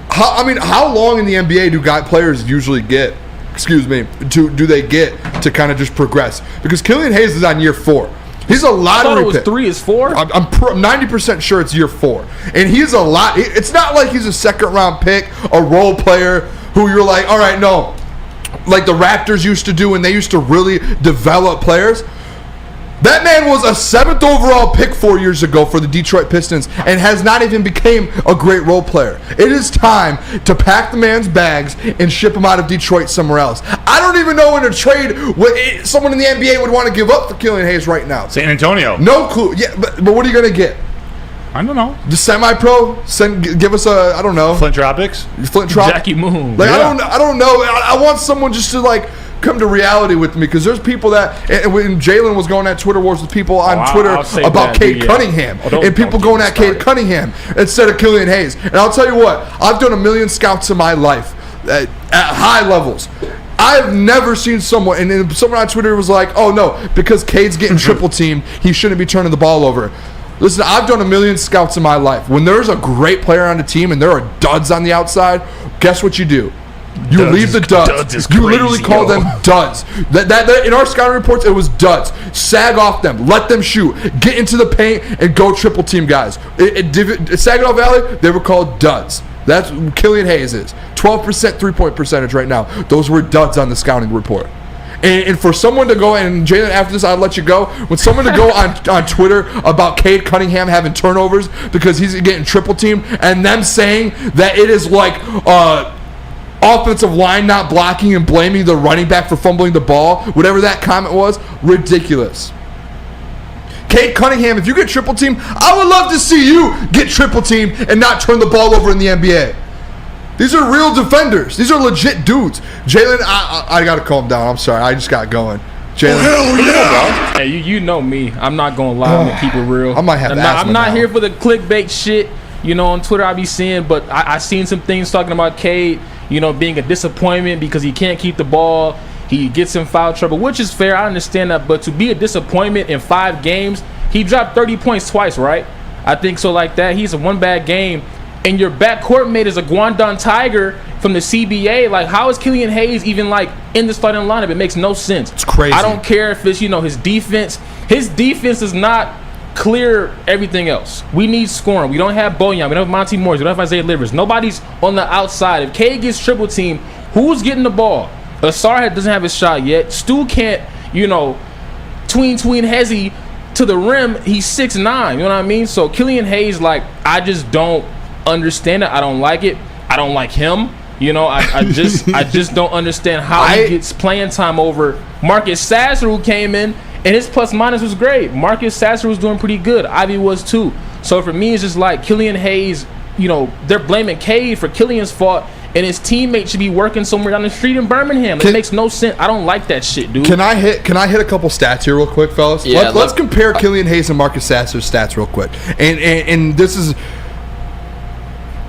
Speaker 2: How long in the NBA do players usually get, do they get to kind of just progress? Because Killian Hayes is on year 4. He's a lottery pick.
Speaker 5: I thought it was 3 is 4?
Speaker 2: I'm 90% sure it's year 4. And he's a lot. It's not like he's a second-round pick, a role player who you're like, all right, no. Like the Raptors used to do when they used to really develop players. That man was a 7th overall pick 4 years ago for the Detroit Pistons and has not even became a great role player. It is time to pack the man's bags and ship him out of Detroit somewhere else. I don't even know in a trade what someone in the NBA would want to give up for Killian Hayes right now.
Speaker 3: San Antonio.
Speaker 2: No clue. Yeah, but what are you going to get?
Speaker 3: I don't know.
Speaker 2: The semi-pro? Give us a, I don't know.
Speaker 3: Flint Tropics?
Speaker 5: Jackie Moon.
Speaker 2: Like, yeah. I don't know. I want someone just to come to reality with me, because there's people that, and when Jaylen was going at Twitter wars with people on Twitter about Cade Cunningham, and people going at Cade Cunningham instead of Killian Hayes. And I'll tell you what, I've done 1 million scouts in my life at high levels. I've never seen someone, and someone on Twitter was like, oh no, because Cade's getting triple teamed, he shouldn't be turning the ball over. Listen, I've done 1 million scouts in my life. When there's a great player on the team and there are duds on the outside, guess what you do? You leave the duds. You literally call them duds. That in our scouting reports, it was duds. Sag off them. Let them shoot. Get into the paint and go triple team guys. Saginaw Valley, they were called duds. That's Killian Hayes is 12% 3-point percentage right now. Those were duds on the scouting report. And for someone to go, and Jaylen, after this, I'll let you go. When someone to go on Twitter about Cade Cunningham having turnovers because he's getting triple teamed, and them saying that it is like offensive line not blocking and blaming the running back for fumbling the ball, whatever that comment was, ridiculous. Cade Cunningham, if you get triple teamed, I would love to see you get triple teamed and not turn the ball over in the NBA. These are real defenders. These are legit dudes. Jaylen, I got to calm down. I'm sorry. I just got going. Jaylen.
Speaker 5: Oh, hell yeah. Hey, you know me. I'm not going to lie. I'm going to keep it real.
Speaker 2: I might have asthma
Speaker 5: I'm not
Speaker 2: now.
Speaker 5: here for the clickbait shit, on Twitter I be seeing, but I seen some things talking about Cade, being a disappointment because he can't keep the ball. He gets in foul trouble, which is fair. I understand that. But to be a disappointment in 5 games, he dropped 30 points twice, right? I think so like that. He's a one bad game. And your backcourt mate is a Guangdong Tiger from the CBA. Like, how is Killian Hayes even, in the starting lineup? It makes no sense.
Speaker 2: It's crazy.
Speaker 5: I don't care if it's, his defense. His defense does not clear everything else. We need scoring. We don't have Bojan. We don't have Monty Morris. We don't have Isaiah Livers. Nobody's on the outside. If Cade gets triple team, who's getting the ball? Asar doesn't have his shot yet. Stu can't, tween Hezzy to the rim. He's 6'9". You know what I mean? So Killian Hayes, I just don't understand it. I don't like it. I don't like him. I just don't understand how he gets playing time over Marcus Sasser, who came in and his plus minus was great. Marcus Sasser was doing pretty good. Ivy was too. So for me, it's just like Killian Hayes. They're blaming Cade for Killian's fault, and his teammate should be working somewhere down the street in Birmingham. It makes no sense. I don't like that shit, dude.
Speaker 2: Can I hit a couple stats here real quick, fellas?
Speaker 4: Yeah,
Speaker 2: let's compare Killian Hayes and Marcus Sasser's stats real quick. And this is.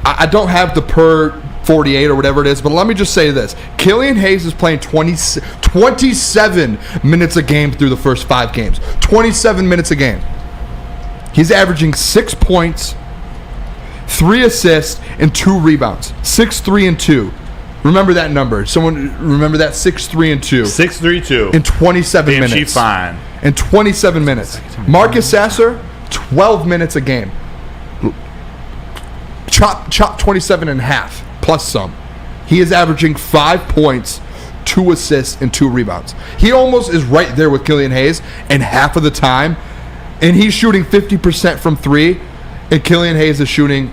Speaker 2: I don't have the per 48 or whatever it is, but let me just say this. Killian Hayes is playing 27 minutes a game through the first 5 games. 27 minutes a game. He's averaging 6 points, 3 assists, and 2 rebounds. 6, 3, and 2. Remember that number. Someone remember that? 6, 3, and 2.
Speaker 3: 6, 3, 2.
Speaker 2: In 27 minutes.
Speaker 3: She fine.
Speaker 2: In 27 minutes. Marcus Sasser, 12 minutes a game. Chop 27 and a half plus some. He is averaging 5 points, 2 assists, and 2 rebounds. He almost is right there with Killian Hayes, and half of the time, and he's shooting 50% from 3, and Killian Hayes is shooting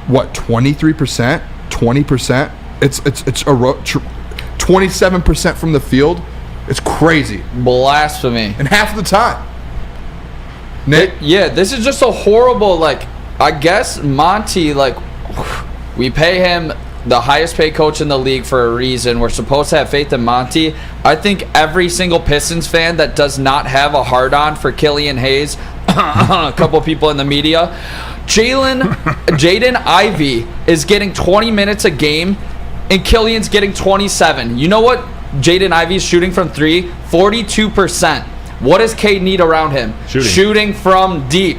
Speaker 2: 23%, 20%. It's 27% from the field. It's crazy.
Speaker 4: Blasphemy.
Speaker 2: And half of the time. Nick?
Speaker 4: Yeah, this is just a horrible, I guess Monty, we pay him the highest paid coach in the league for a reason. We're supposed to have faith in Monty. I think every single Pistons fan that does not have a hard-on for Killian Hayes, a couple people in the media, Jaden Ivey is getting 20 minutes a game, and Killian's getting 27. You know what Jaden Ivey's shooting from 3? 42%. What does Cade need around him? Shooting from deep.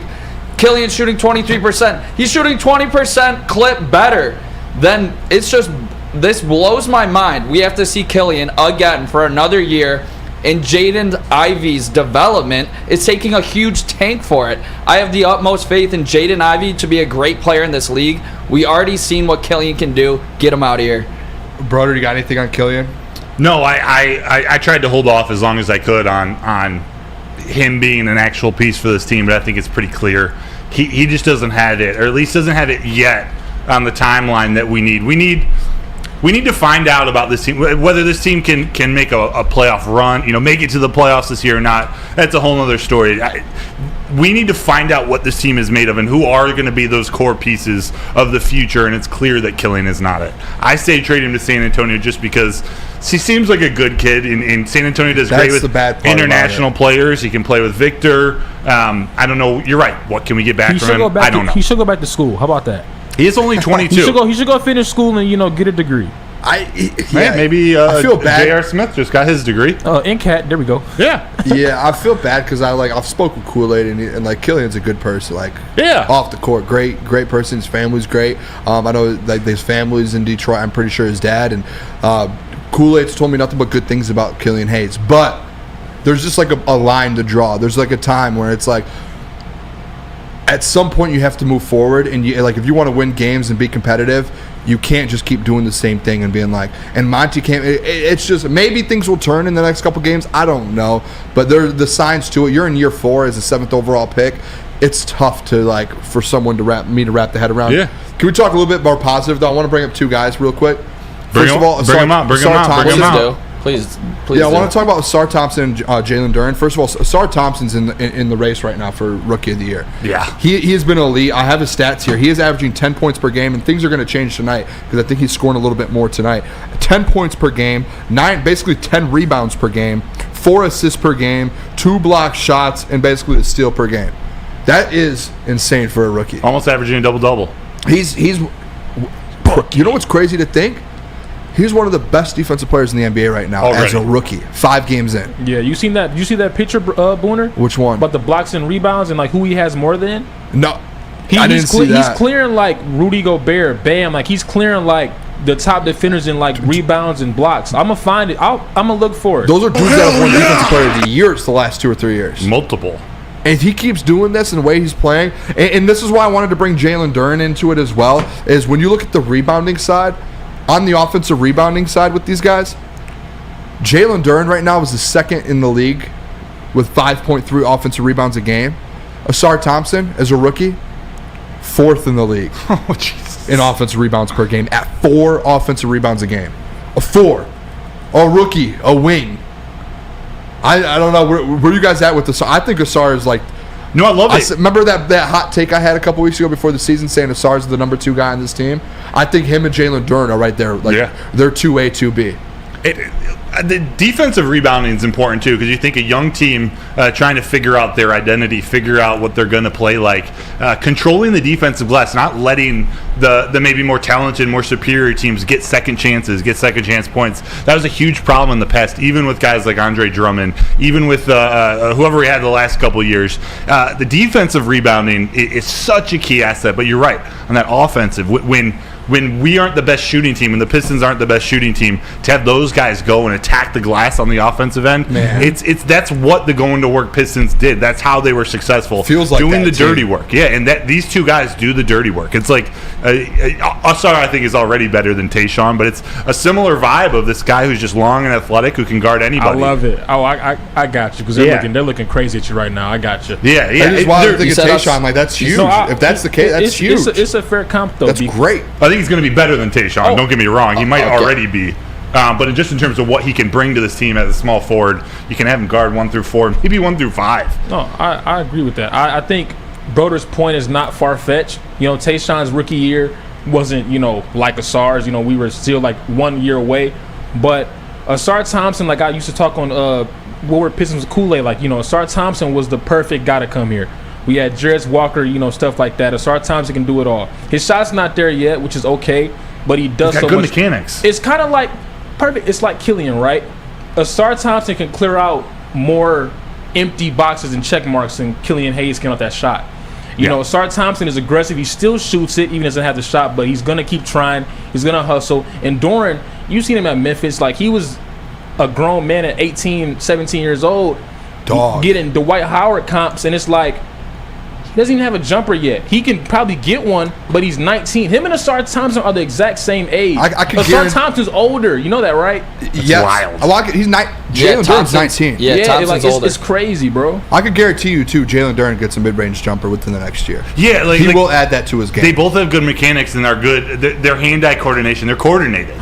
Speaker 4: Killian's shooting 23%. He's shooting 20% clip better. Then it's just, this blows my mind. We have to see Killian again for another year, and Jaden Ivey's development is taking a huge tank for it. I have the utmost faith in Jaden Ivey to be a great player in this league. We already seen what Killian can do. Get him out of here.
Speaker 2: Broder, you got anything on Killian?
Speaker 3: No, I tried to hold off as long as I could on him being an actual piece for this team, but I think it's pretty clear he just doesn't have it, or at least doesn't have it yet on the timeline that we need. We need to find out about this team, whether this team can make a playoff run, make it to the playoffs this year or not. That's a whole other story. We need to find out what this team is made of and who are going to be those core pieces of the future, and it's clear that Killian is not it. I say trade him to San Antonio just because he seems like a good kid, and San Antonio does great with international players. He can play with Victor. I don't know. You're right. What can we get back from him? I don't know.
Speaker 5: He should go back to school. How about that?
Speaker 3: He is only 22.
Speaker 5: He should go finish school and get a degree.
Speaker 3: Maybe
Speaker 2: I feel bad.
Speaker 3: J.R. Smith just got his degree.
Speaker 5: NCAT, there we go.
Speaker 3: Yeah.
Speaker 2: Yeah, I feel bad because I've spoken with Kool-Aid and Killian's a good person.
Speaker 3: Yeah,
Speaker 2: off the court, great person. His family's great. I know his family's in Detroit. I'm pretty sure his dad and Kool-Aid's told me nothing but good things about Killian Hayes. But there's just a line to draw. There's a time where it's at some point you have to move forward, and if you want to win games and be competitive, you can't just keep doing the same thing and being like, and Monty can't. It's just maybe things will turn in the next couple games. I don't know, but there are the signs to it. You're in year 4 as a 7th overall pick. It's tough to for someone to wrap the head around.
Speaker 3: Yeah.
Speaker 2: Can we talk a little bit more positive though? I want to bring up 2 guys real quick.
Speaker 3: Bring them out.
Speaker 4: Please.
Speaker 2: Yeah, I want to talk about Ausar Thompson and Jaylen Duren. First of all, Ausar Thompson's in the race right now for Rookie of the Year.
Speaker 3: Yeah.
Speaker 2: He has been elite. I have his stats here. He is averaging 10 points per game, and things are going to change tonight because I think he's scoring a little bit more tonight. 10 points per game, 10 rebounds per game, 4 assists per game, 2 block shots, and basically a steal per game. That is insane for a rookie.
Speaker 3: Almost averaging a double-double.
Speaker 2: He's you know what's crazy to think? He's one of the best defensive players in the NBA right now as a rookie. 5 games in.
Speaker 5: Yeah, you see that picture, Booner?
Speaker 2: Which one?
Speaker 5: But the blocks and rebounds and who he has more than?
Speaker 2: No, I didn't see that.
Speaker 5: He's clearing Rudy Gobert, Bam. He's clearing the top defenders in rebounds and blocks. I'm gonna find it. I'm gonna look for it.
Speaker 2: Those are dudes that have won defensive player of the year the last 2 or 3 years.
Speaker 3: Multiple.
Speaker 2: And if he keeps doing this in the way he's playing, and this is why I wanted to bring Jaylen Duren into it as well, is when you look at the rebounding side. On the offensive rebounding side with these guys, Jaylen Duren right now is the 2nd in the league with 5.3 offensive rebounds a game. Ausar Thompson, as a rookie, 4th in the league in offensive rebounds per game at 4 offensive rebounds a game. A 4. A rookie, a wing. I don't know. Where you guys at with Ausar? I think Ausar is
Speaker 3: No, I love it.
Speaker 2: Remember that hot take I had a couple weeks ago before the season saying Ausar's the number 2 guy on this team? I think him and Jaylen Duren are right there. They're 2A, 2B.
Speaker 3: The defensive rebounding is important too, because you think a young team trying to figure out their identity, figure out what they're going to play like, controlling the defensive glass, not letting the maybe more talented, more superior teams get second chances, get second chance points. That was a huge problem in the past, even with guys like Andre Drummond, even with whoever we had the last couple of years. The defensive rebounding is such a key asset, but you're right on that offensive. When we aren't the best shooting team and the Pistons aren't the best shooting team, to have those guys go and attack the glass on the offensive end, that's what the going to work Pistons did. That's how they were successful.
Speaker 2: Feels like
Speaker 3: doing the dirty work. Yeah, and these 2 guys do the dirty work. It's Ausar, I think, is already better than Tayshaun, but it's a similar vibe of this guy who's just long and athletic who can guard anybody.
Speaker 5: I love it. Oh, I got you, because they're looking crazy at you right now. I got you.
Speaker 3: Yeah.
Speaker 2: That is why I think of Tayshaun. That's huge. If that's the case, that's huge.
Speaker 5: It's a fair comp, though.
Speaker 2: That's great.
Speaker 3: I think he's going to be better than Tayshaun. Don't get me wrong. He might already be. But just in terms of what he can bring to this team as a small forward, you can have him guard 1 through 4, maybe 1 through 5.
Speaker 5: No, I agree with that. I think Broder's point is not far-fetched. Tayshaun's rookie year wasn't, like Ausar's. We were still 1 year away. But Ausar Thompson, I used to talk on Woodward Pistons Kool-Aid, Ausar Thompson was the perfect guy to come here. We had Jarrett Walker, stuff like that. Ausar Thompson can do it all. His shot's not there yet, which is okay, but he does so
Speaker 3: good
Speaker 5: much.
Speaker 3: Mechanics.
Speaker 5: It's kind of perfect. It's like Killian, right? Ausar Thompson can clear out more empty boxes and check marks than Killian Hayes can off that shot. Ausar Thompson is aggressive. He still shoots it, even doesn't have the shot, but he's going to keep trying. He's going to hustle. And Duren, you've seen him at Memphis. He was a grown man at 18, 17 years old. Getting Dwight Howard comps, and it's he doesn't even have a jumper yet. He can probably get one, but he's 19. Him and Ausar Thompson are the exact same age. Ausar Thompson's older. You know that, right?
Speaker 2: Yes. Wild. He's Jaylen Duren's 19.
Speaker 4: Yeah, Thompson's older.
Speaker 5: It's crazy, bro.
Speaker 2: I could guarantee you, too, Jaylen Duren gets a mid-range jumper within the next year.
Speaker 3: Yeah,
Speaker 2: he will add that to his game.
Speaker 3: They both have good mechanics and are good. Their hand-eye coordination, they're coordinated.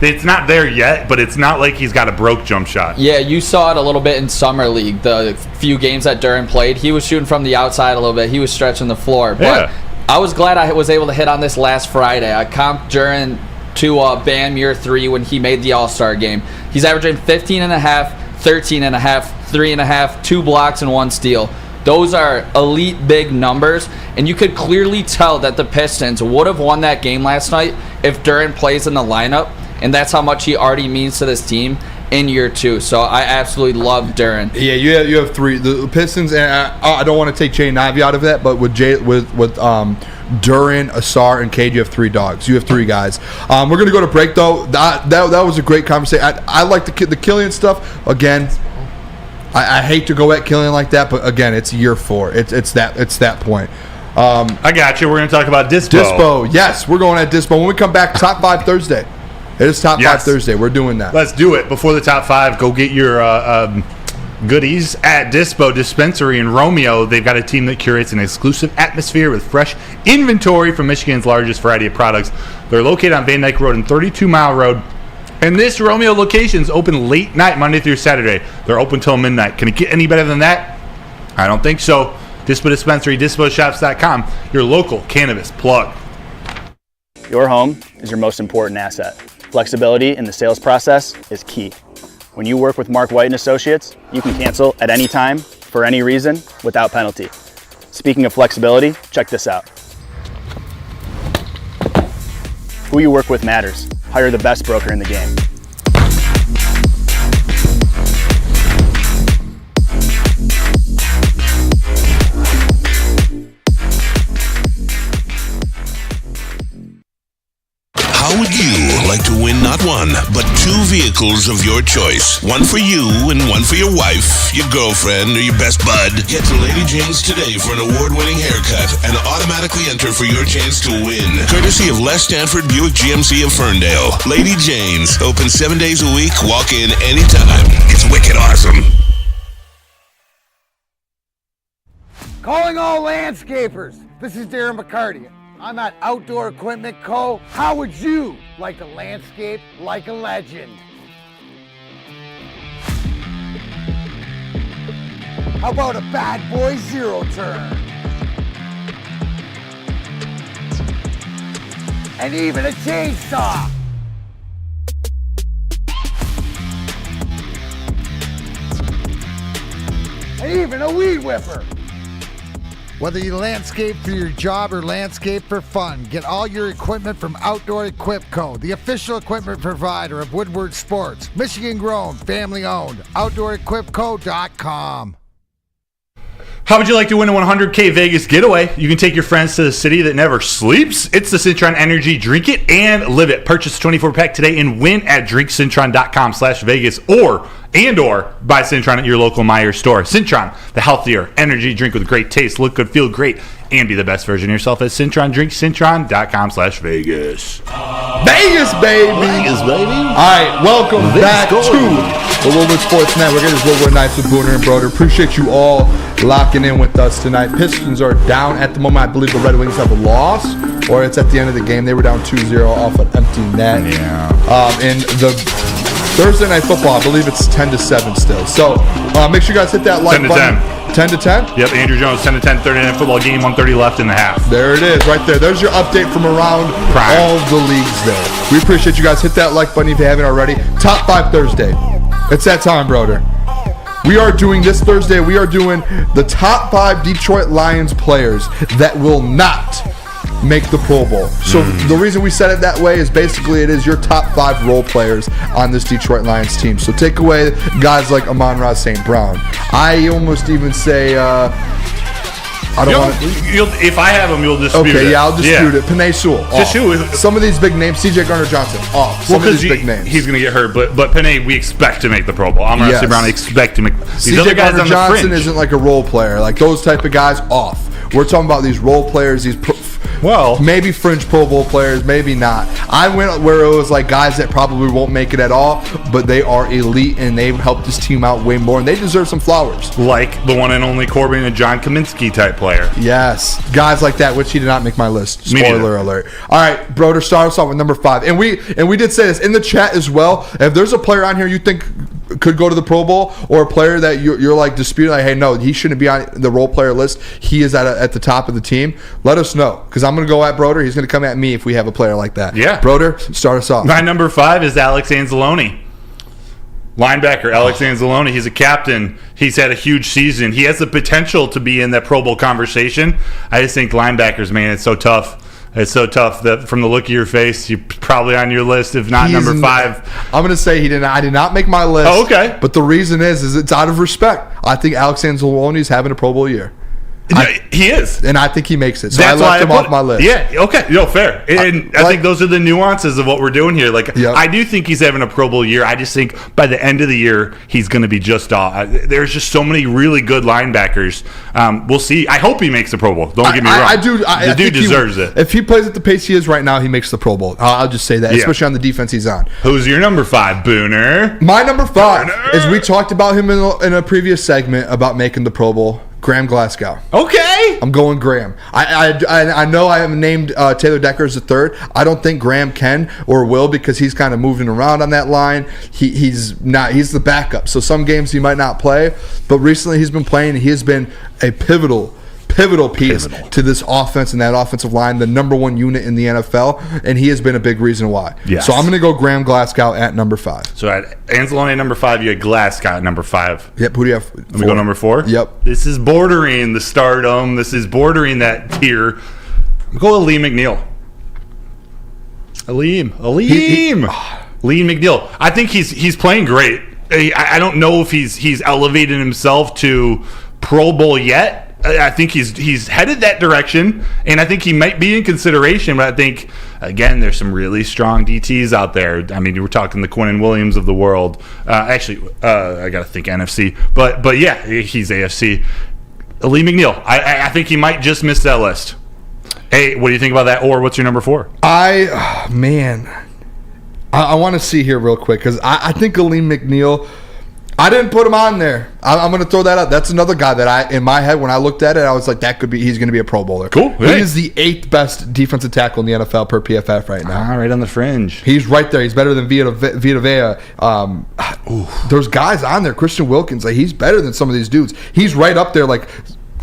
Speaker 3: It's not there yet, but it's not like he's got a broke jump shot.
Speaker 4: Yeah, you saw it a little bit in Summer League. The few games that Duren played, he was shooting from the outside a little bit. He was stretching the floor. But I was glad I was able to hit on this last Friday. I comped Duren to Bam year 3 when he made the All-Star game. He's averaging 15.5, 13.5, 3.5, 2 blocks, and 1 steal. Those are elite big numbers, and you could clearly tell that the Pistons would have won that game last night if Duren plays in the lineup, and that's how much he already means to this team in year 2. So I absolutely love Duren.
Speaker 2: Yeah, you have 3. The Pistons, and I don't want to take Jay Ivey out of that, but with Duren, Ausar, and Cade, you have 3 dogs. You have 3 guys. We're going to go to break, though. That was a great conversation. I like the Killian stuff. Again, I hate to go at Killian like that, but again, it's year 4. It's that point.
Speaker 3: I got you. We're going to talk about Dispo.
Speaker 2: Dispo, yes, we're going at Dispo. When we come back, Top 5 Thursday. It is Top 5 Thursday. We're doing that.
Speaker 3: Let's do it. Before the Top 5, go get your goodies at Dispo Dispensary in Romeo. They've got a team that curates an exclusive atmosphere with fresh inventory from Michigan's largest variety of products. They're located on Van Dyke Road and 32 Mile Road. And this Romeo location is open late night, Monday through Saturday. They're open till midnight. Can it get any better than that? I don't think so. Dispo Dispensary, DispoShops.com, your local cannabis plug.
Speaker 13: Your home is your most important asset. Flexibility in the sales process is key. When you work with Mark White & Associates, you can cancel at any time, for any reason, without penalty. Speaking of flexibility, check this out. Who you work with matters. Hire the best broker in the game.
Speaker 1: How would you like to win not one, but 2 vehicles of your choice? One for you and one for your wife, your girlfriend, or your best bud. Get to Lady Jane's today for an award-winning haircut and automatically enter for your chance to win. Courtesy of Les Stanford Buick GMC of Ferndale. Lady Jane's, open 7 days a week, walk in anytime. It's wicked awesome.
Speaker 14: Calling all landscapers. This is Darren McCarty. I'm at Outdoor Equipment Co. How would you like to landscape like a legend? How about a bad boy zero turn? And even a chainsaw. And even a weed whipper. Whether you landscape for your job or landscape for fun, get all your equipment from Outdoor Equip Co., the official equipment provider of Woodward Sports. Michigan grown, family owned. OutdoorEquipCo.com.
Speaker 3: How would you like to win a 100K Vegas getaway? You can take your friends to the city that never sleeps. It's the Cintron Energy. Drink it and live it. Purchase a 24-pack today and win at drinkcintron.com/Vegas or buy Cintron at your local Meijer store. Cintron, the healthier energy drink with great taste, look good, feel great, and be the best version of yourself at Cintron. drinkcintron.com/Vegas.
Speaker 2: Vegas, baby.
Speaker 3: Vegas, baby.
Speaker 2: All right, welcome back to the Woodward Sports Network. It is Woodward Nights with Booner and Broder. Appreciate you all locking in with us tonight. Pistons are down at the moment. I believe the Red Wings have a loss, or it's at the end of the game. They were down 2-0 off an empty net.
Speaker 3: Yeah.
Speaker 2: In the Thursday Night Football, I believe it's 10-7 still. So make sure you guys hit that like button. 10-10?
Speaker 3: Yep, Andrew Jones, 10-10, Thursday Night Football game, 1:30 left in the half.
Speaker 2: There it is, right there. There's your update from around all the leagues there. We appreciate you guys. Hit that like button if you haven't already. Top 5 Thursday. It's that time, Broder. We are doing this Thursday. We are doing the top 5 Detroit Lions players that will not make the Pro Bowl. So the reason we said it that way is basically it is your top 5 role players on this Detroit Lions team. So take away guys like Amon-Ra St. Brown. I almost even say I don't want to.
Speaker 3: If I have them, you'll dispute it.
Speaker 2: Okay, yeah, I'll dispute it. Penei Sewell, off. Some of these big names, C.J. Gardner-Johnson, off. Some of these big names.
Speaker 3: He's going to get hurt, but Penei, we expect to make the Pro Bowl. Amon-Ra St. Brown, expect to make. These other guys on the fringe.
Speaker 2: Johnson isn't like a role player. Like those type of guys, off. We're talking about these role players, these maybe fringe Pro Bowl players, maybe not. I went where it was like guys that probably won't make it at all, but they are elite and they've helped this team out way more, and they deserve some flowers.
Speaker 3: Like the one and only Corbin and John Kaminsky type player.
Speaker 2: Yes, guys like that, which he did not make my list. Spoiler alert. All right, Broder, start us off with number 5. And we did say this in the chat as well. If there's a player on here you think could go to the Pro Bowl, or a player that you're like disputing, like, hey, no, he shouldn't be on the role player list, he is at the top of the team, let us know, because I'm going to go at Broder. He's going to come at me if we have a player like that.
Speaker 3: Yeah.
Speaker 2: Broder, start us off.
Speaker 3: My number 5 is Alex Anzalone. Linebacker, Alex Anzalone. He's a captain. He's had a huge season. He has the potential to be in that Pro Bowl conversation. I just think linebackers, man, it's so tough. It's so tough that from the look of your face, you're probably on your list, if not number 5.
Speaker 2: I'm going to say I did not make my list.
Speaker 3: Oh, okay.
Speaker 2: But the reason is it's out of respect. I think Alex Anzalone is having a Pro Bowl year.
Speaker 3: He is,
Speaker 2: and I think he makes it. So
Speaker 3: that's
Speaker 2: I left him off my list.
Speaker 3: Yeah, okay, fair. And I think those are the nuances of what we're doing here. Like, I do think he's having a Pro Bowl year. I just think by the end of the year, he's going to be just off. There's just so many really good linebackers. We'll see. I hope he makes the Pro Bowl. Don't get me wrong. The dude deserves it.
Speaker 2: If he plays at the pace he is right now, he makes the Pro Bowl. I'll just say that, especially on the defense he's on.
Speaker 3: Who's your number 5, Booner?
Speaker 2: My number 5 is, we talked about him in a previous segment about making the Pro Bowl. Graham Glasgow.
Speaker 3: Okay.
Speaker 2: I'm going Graham. I know I haven't named Taylor Decker as the third. I don't think Graham can or will, because he's kind of moving around on that line. He's the backup. So some games he might not play, but recently he's been playing. He has been a pivotal piece to this offense and that offensive line, the number 1 unit in the NFL, and he has been a big reason why.
Speaker 3: Yes.
Speaker 2: So I'm going to go Graham Glasgow at number 5.
Speaker 3: So at Anzalone at number 5, you had Glasgow at number 5.
Speaker 2: Yep. Who do you have?
Speaker 3: Let me go number 4.
Speaker 2: Yep.
Speaker 3: This is bordering the stardom. This is bordering that tier. I'm going Aleem McNeil. Aleem McNeil. I think he's playing great. I don't know if he's elevated himself to Pro Bowl yet. I think he's headed that direction, and I think he might be in consideration. But I think, again, there's some really strong DTs out there. I mean, we're talking the Quinnen Williams of the world. I got to think NFC, but yeah, he's AFC. Lee McNeil. I think he might just miss that list. Hey, what do you think about that? Or what's your number 4?
Speaker 2: I want to see here real quick, because I think Aleem McNeil, I didn't put him on there. I'm going to throw that out. That's another guy that in my head, when I looked at it, I was like, he's going to be a Pro Bowler.
Speaker 3: Cool.
Speaker 2: He is the 8th best defensive tackle in the NFL per PFF right now.
Speaker 3: Right on the fringe.
Speaker 2: He's right there. He's better than Vita Vea. There's guys on there. Christian Wilkins, he's better than some of these dudes. He's right up there, like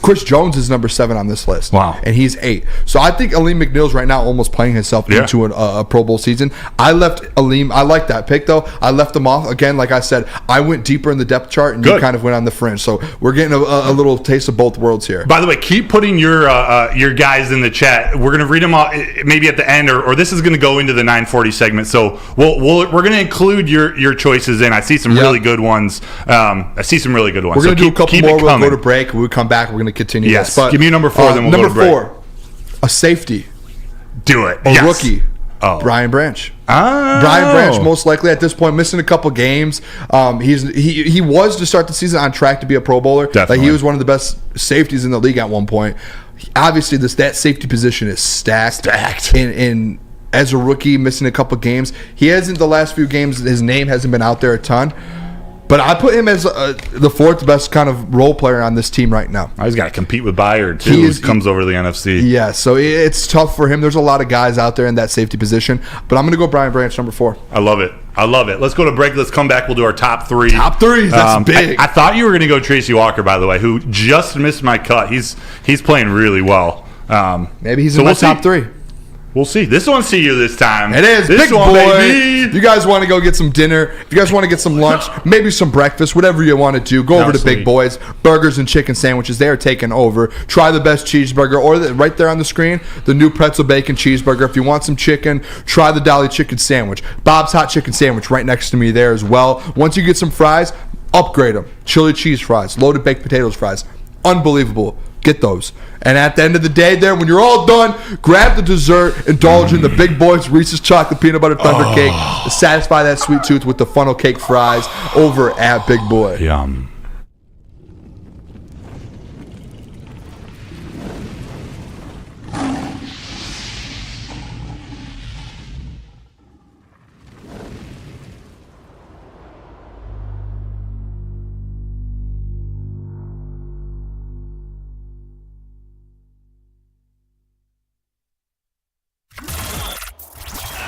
Speaker 2: Chris Jones is number 7 on this list.
Speaker 3: Wow.
Speaker 2: And he's 8. So I think Aleem McNeil's right now almost playing himself into a Pro Bowl season. I left Aleem. I like that pick, though. I left him off. Again, like I said, I went deeper in the depth chart, and you kind of went on the fringe. So we're getting a little taste of both worlds here.
Speaker 3: By the way, keep putting your guys in the chat. We're going to read them all maybe at the end, or this is going to go into the 940 segment. So we're going to include your choices in. I see some really good ones. We're going
Speaker 2: to do a couple more. We'll go to break. When we come back, we're going to continue this. But
Speaker 3: give me number 4, then we'll go to break.
Speaker 2: Number 4, a safety.
Speaker 3: Do it.
Speaker 2: A rookie. Brian Branch. Brian Branch, most likely at this point, missing a couple games. He was to start the season on track to be a Pro Bowler.
Speaker 3: Definitely.
Speaker 2: Like, he was one of the best safeties in the league at one point. Obviously, that safety position is stacked. And as a rookie, missing a couple games, he hasn't, the last few games, his name hasn't been out there a ton. But I put him as the 4th best kind of role player on this team right now.
Speaker 3: He's got to compete with Byard, too, who comes over to the NFC.
Speaker 2: Yeah, so it's tough for him. There's a lot of guys out there in that safety position. But I'm going to go Brian Branch, number 4.
Speaker 3: I love it. Let's go to break. Let's come back. We'll do our top 3.
Speaker 2: Top 3s, that's big.
Speaker 3: I thought you were going to go Tracy Walker, by the way, who just missed my cut. He's playing really well.
Speaker 2: Maybe he's in my top 3.
Speaker 3: We'll see. This one's see you this time.
Speaker 2: It is.
Speaker 3: This
Speaker 2: big
Speaker 3: one,
Speaker 2: boy.
Speaker 3: Baby.
Speaker 2: If you guys want to go get some dinner, if you guys want to get some lunch, maybe some breakfast, whatever you want to do, go over to Big Boys. Burgers and chicken sandwiches, they are taking over. Try the best cheeseburger, or right there on the screen, the new pretzel bacon cheeseburger. If you want some chicken, try the Dolly chicken sandwich. Bob's hot chicken sandwich right next to me there as well. Once you get some fries, upgrade them. Chili cheese fries, loaded baked potatoes fries. Unbelievable. Get those. And at the end of the day there, when you're all done, grab the dessert, indulge in the Big Boys Reese's Chocolate Peanut Butter Thunder Cake, satisfy that sweet tooth with the funnel cake fries over at Big Boy.
Speaker 3: Yum.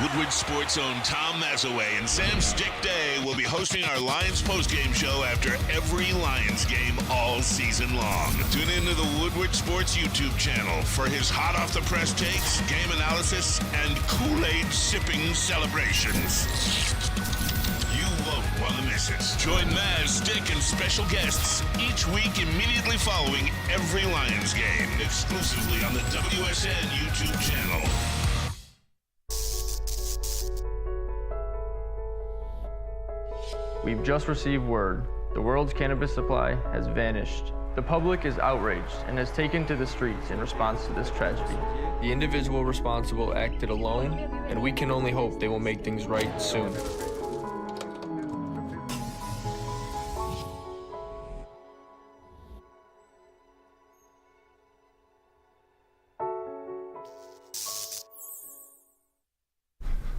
Speaker 1: Woodward Sports' own Tom Mazaway and Sam Stick Day will be hosting our Lions postgame show after every Lions game all season long. Tune into the Woodward Sports YouTube channel for his hot-off-the-press takes, game analysis, and Kool-Aid sipping celebrations. You won't want to miss it. Join Maz, Stick, and special guests each week immediately following every Lions game, exclusively on the WSN YouTube channel.
Speaker 15: We've just received word. The world's cannabis supply has vanished The public is outraged and has taken to the streets in response to this tragedy. The individual responsible acted alone, and we can only hope they will make things right soon.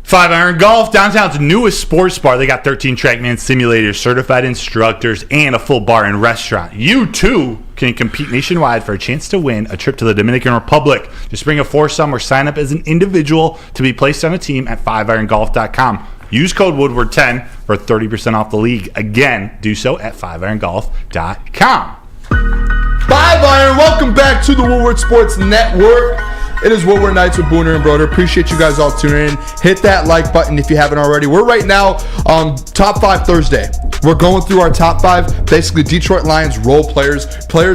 Speaker 3: Five Iron Golf, downtown's newest sports bar. They got 13 TrackMan simulators, certified instructors, and a full bar and restaurant. You, too, can compete nationwide for a chance to win a trip to the Dominican Republic. Just bring a foursome or sign up as an individual to be placed on a team at 5irongolf.com. Use code Woodward10 for 30% off the league. Again, do so at 5irongolf.com.
Speaker 2: 5 Iron, welcome back to the Woodward Sports Network. It is Woodward Nights with Booner and Broder. Appreciate you guys all tuning in. Hit that like button if you haven't already. We're right now on Top 5 Thursday. We're going through our top 5, basically Detroit Lions role players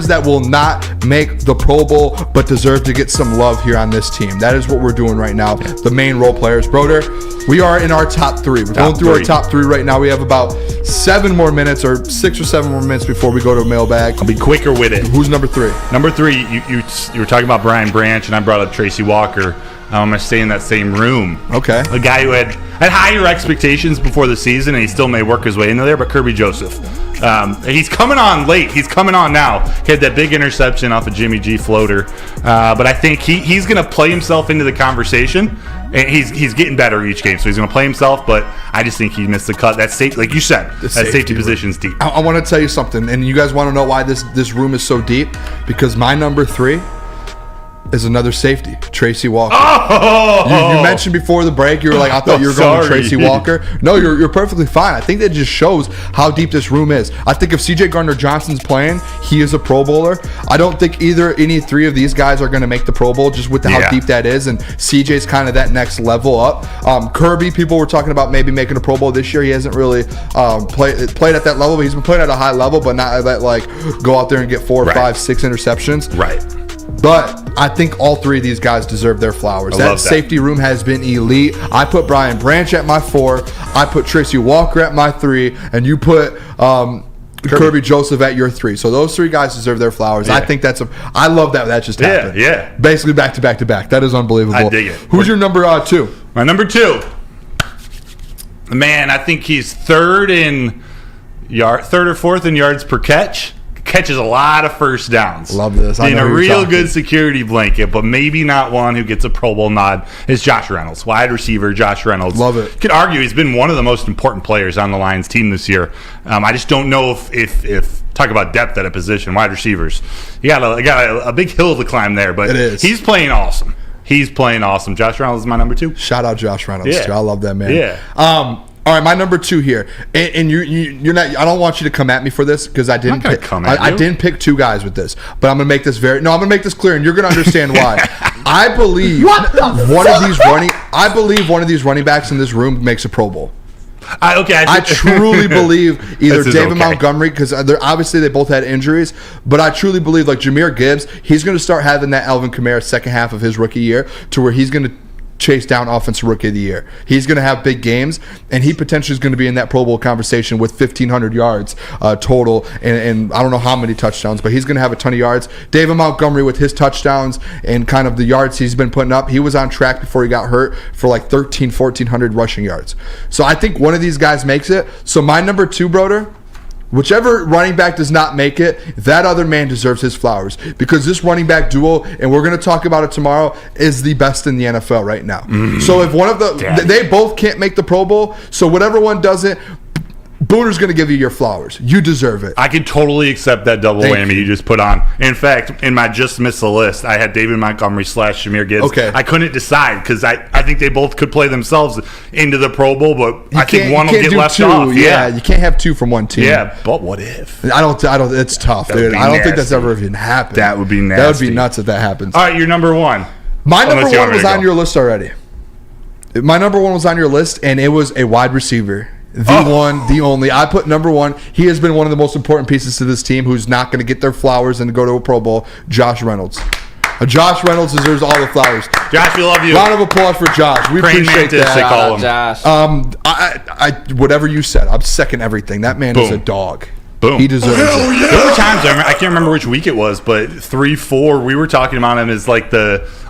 Speaker 2: that will not make the Pro Bowl but deserve to get some love here on this team. That is what we're doing right now, the main role players. Broder, we are in our top 3. We're going through our top 3 right now. We have about 7 more minutes or 6 or 7 more minutes before we go to a mailbag.
Speaker 3: I'll be quicker with it.
Speaker 2: Who's number 3?
Speaker 3: Number 3, you were talking about Brian Branch, and I brought up Tracy Walker. I'm going to stay in that same room.
Speaker 2: Okay.
Speaker 3: A guy who had higher expectations before the season, and he still may work his way into there, but Kirby Joseph. He's coming on late. He's coming on now. He had that big interception off a Jimmy G floater. But I think he's going to play himself into the conversation. And he's getting better each game, so he's going to play himself, but I just think he missed the cut. That safety, like you said, that safety position's deep.
Speaker 2: I want to tell you something, and you guys want to know why this room is so deep? Because my number 3 is another safety, Tracy Walker.
Speaker 3: Oh!
Speaker 2: You mentioned before the break, you were like, I thought you were going with Tracy Walker. No, you're perfectly fine. I think that just shows how deep this room is. I think if CJ Gardner-Johnson's playing, he is a Pro Bowler. I don't think any 3 of these guys are going to make the Pro Bowl just with how deep that is, and CJ's kind of that next level up. Kirby, people were talking about maybe making a Pro Bowl this year. He hasn't really played at that level, but he's been playing at a high level, but not at like go out there and get 4 or 5, 6 interceptions.
Speaker 3: Right.
Speaker 2: But I think all 3 of these guys deserve their flowers. That safety room has been elite. I put Brian Branch at my 4. I put Tracy Walker at my 3. And you put Kirby Joseph at your 3. So those 3 guys deserve their flowers. Yeah. I think I love that just happened.
Speaker 3: Yeah.
Speaker 2: Basically back to back to back. That is unbelievable.
Speaker 3: I dig it.
Speaker 2: Who's your number 2?
Speaker 3: My number 2. Man, I think he's third or 4th in yards per catch. Catches a lot of first downs.
Speaker 2: Love this.
Speaker 3: In a real good security blanket, but maybe not one who gets a Pro Bowl nod, is Josh Reynolds. Wide receiver, Josh Reynolds.
Speaker 2: Love it.
Speaker 3: Could argue he's been one of the most important players on the Lions team this year. I just don't know if talk about depth at a position, wide receivers. You got a big hill to climb there, but
Speaker 2: it is.
Speaker 3: He's playing awesome. Josh Reynolds is my number 2.
Speaker 2: Shout out Josh Reynolds.
Speaker 3: Yeah.
Speaker 2: I love that man.
Speaker 3: Yeah.
Speaker 2: All right, my number 2 here, and you're not. I don't want you to come at me for this because I didn't. I didn't pick 2 guys with this, but I'm gonna make this I'm gonna make this clear, and you're gonna understand why. I believe one of these running backs in this room makes a Pro Bowl. I truly believe either David Montgomery, because obviously they both had injuries, but I truly believe like Jahmyr Gibbs, he's going to start having that Alvin Kamara second half of his rookie year to where he's going to chase down Offensive Rookie of the Year. He's going to have big games, and he potentially is going to be in that Pro Bowl conversation with 1,500 yards total, and I don't know how many touchdowns, but he's going to have a ton of yards. David Montgomery with his touchdowns and kind of the yards he's been putting up, he was on track before he got hurt for like 1,400 rushing yards. So I think one of these guys makes it. So my number 2, Broder, whichever running back does not make it, that other man deserves his flowers, because this running back duo, and we're going to talk about it tomorrow, is the best in the NFL right now. So if one of they both can't make the Pro Bowl, so whatever one doesn't, Booner's going to give you your flowers. You deserve it.
Speaker 3: I can totally accept that double whammy you just put on. In fact, in my just missed the list, I had David Montgomery / Jahmyr Gibbs.
Speaker 2: Okay.
Speaker 3: I couldn't decide because I think they both could play themselves into the Pro Bowl, but I think one will get left off.
Speaker 2: Yeah, you can't have 2 from one team.
Speaker 3: Yeah, but what if?
Speaker 2: I don't. It's tough, dude. I don't think that's ever even happened.
Speaker 3: That would be nasty.
Speaker 2: That would be nuts if that happens.
Speaker 3: All right, your number 1.
Speaker 2: My number 1 was on your list already. My number 1 was on your list, and it was a wide receiver. The one, the only. I put number 1. He has been one of the most important pieces to this team who's not going to get their flowers and go to a Pro Bowl. Josh Reynolds. Josh Reynolds deserves all the flowers.
Speaker 3: Josh, we love you.
Speaker 2: Round of applause for Josh. We appreciate that.
Speaker 3: They call him.
Speaker 4: Josh.
Speaker 2: I whatever you said, I'm second everything. That man is a dog.
Speaker 3: Boom.
Speaker 2: He deserves it.
Speaker 3: There were times, I can't remember which week it was, but 3-4, we were talking about him as like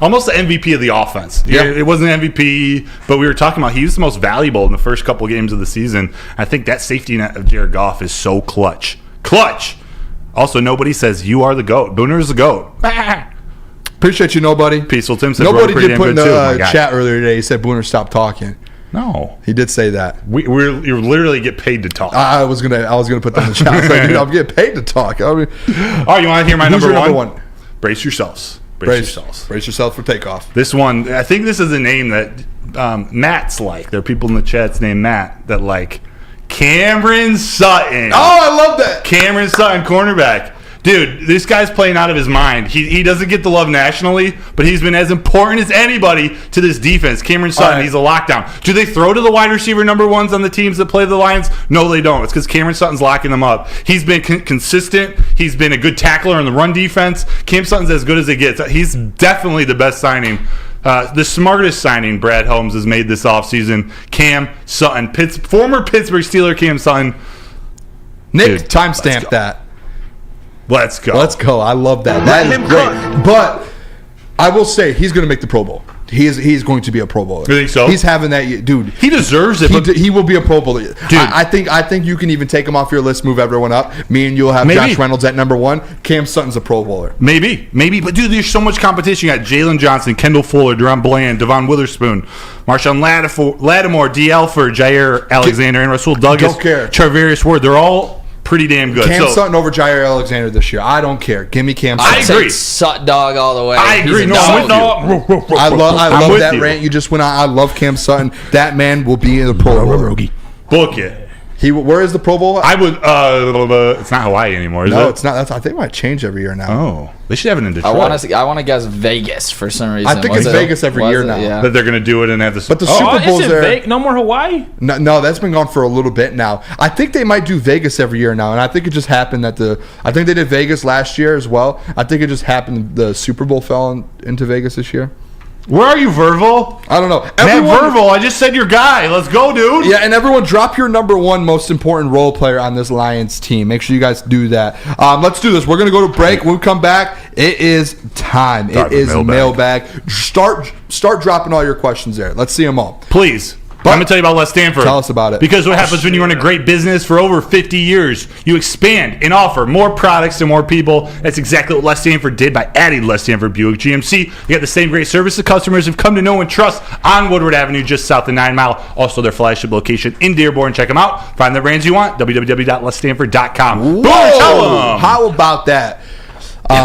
Speaker 3: almost the MVP of the offense.
Speaker 2: Yeah.
Speaker 3: It wasn't MVP, but we were talking about he was the most valuable in the first couple games of the season. I think that safety net of Jared Goff is so clutch. Clutch! Also, nobody says you are the GOAT. Booner is the GOAT.
Speaker 2: Appreciate you, nobody.
Speaker 3: Peaceful Tim said
Speaker 2: nobody
Speaker 3: pretty
Speaker 2: did
Speaker 3: damn
Speaker 2: put in
Speaker 3: good
Speaker 2: the
Speaker 3: too.
Speaker 2: chat earlier today. He said Booner stop talking.
Speaker 3: No,
Speaker 2: he did say that.
Speaker 3: You literally get paid to talk.
Speaker 2: I was gonna put that in the chat. I was like, dude, I'm getting paid to talk. I mean,
Speaker 3: oh, you want to hear my
Speaker 2: who's
Speaker 3: number
Speaker 2: your
Speaker 3: one?
Speaker 2: number one?
Speaker 3: Brace yourselves.
Speaker 2: Brace yourself for takeoff.
Speaker 3: This one, I think this is a name that Matt's like. There are people in the chats named Matt that like Cameron Sutton.
Speaker 2: Oh, I love that.
Speaker 3: Cameron Sutton, cornerback. Dude, this guy's playing out of his mind. He doesn't get the love nationally, but he's been as important as anybody to this defense. Cameron Sutton,
Speaker 2: right.
Speaker 3: He's a lockdown. Do they throw to the wide receiver number ones on the teams that play the Lions? No, they don't. It's because Cameron Sutton's locking them up. He's been consistent. He's been a good tackler in the run defense. Cam Sutton's as good as it gets. He's definitely the best signing. The smartest signing Brad Holmes has made this offseason. Cam Sutton. Former Pittsburgh Steeler Cam Sutton.
Speaker 2: Nick, timestamp that.
Speaker 3: Let's go.
Speaker 2: I love that. That is great. But I will say he's going to make the Pro Bowl. He's going to be a Pro Bowler.
Speaker 3: You think so?
Speaker 2: He's having that, dude.
Speaker 3: He deserves it.
Speaker 2: He will be a Pro Bowler. Dude, I think you can even take him off your list, move everyone up. Me and you'll have Josh Reynolds at number 1. Cam Sutton's a Pro Bowler.
Speaker 3: Maybe. But dude, there's so much competition. You got Jaylen Johnson, Kendall Fuller, Deron Bland, Devon Witherspoon, Marshawn Lattimore, D. Alford, Jair Alexander, and Rasul Douglas.
Speaker 2: Don't care.
Speaker 3: Charvarius Ward. They're all pretty damn good.
Speaker 2: Cam Sutton over Jair Alexander this year. I don't care. Give me Cam Sutton.
Speaker 3: I agree.
Speaker 4: Sut dog all the way.
Speaker 3: I agree.
Speaker 2: I love that rant you just went on. I love Cam Sutton. That man will be in the Pro Bowl.
Speaker 3: Book it.
Speaker 2: Where is the Pro Bowl?
Speaker 3: I would. It's not Hawaii anymore, is it?
Speaker 2: No, it's not. I think it might change every year now.
Speaker 3: Oh, they should have it in Detroit.
Speaker 4: I want to guess Vegas for some reason.
Speaker 2: I think it's Vegas every year now.
Speaker 4: Yeah.
Speaker 3: That they're going to do it and have the.
Speaker 2: But the Super Bowl's there.
Speaker 5: No more Hawaii?
Speaker 2: No, that's been gone for a little bit now. I think they might do Vegas every year now, and I think it just happened that I think they did Vegas last year as well. I think it just happened the Super Bowl fell into Vegas this year.
Speaker 3: Where are you, Verval?
Speaker 2: I don't know.
Speaker 3: Matt Verval, I just said your guy. Let's go, dude.
Speaker 2: Yeah, and everyone drop your number 1 most important role player on this Lions team. Make sure you guys do that. Let's do this. We're going to go to break. When we come back, it is time. It is mailbag. Start dropping all your questions there. Let's see them all.
Speaker 3: Please. But I'm going to tell you about Les Stanford.
Speaker 2: Tell us about it.
Speaker 3: Because what happens when you run a great business for over 50 years, you expand and offer more products to more people. That's exactly what Les Stanford did by adding Les Stanford Buick GMC. You got the same great service that customers have come to know and trust on Woodward Avenue, just south of 9 Mile. Also, their flagship location in Dearborn. Check them out. Find the brands you want. www.lesstanford.com. Booner, tell them.
Speaker 2: How about that?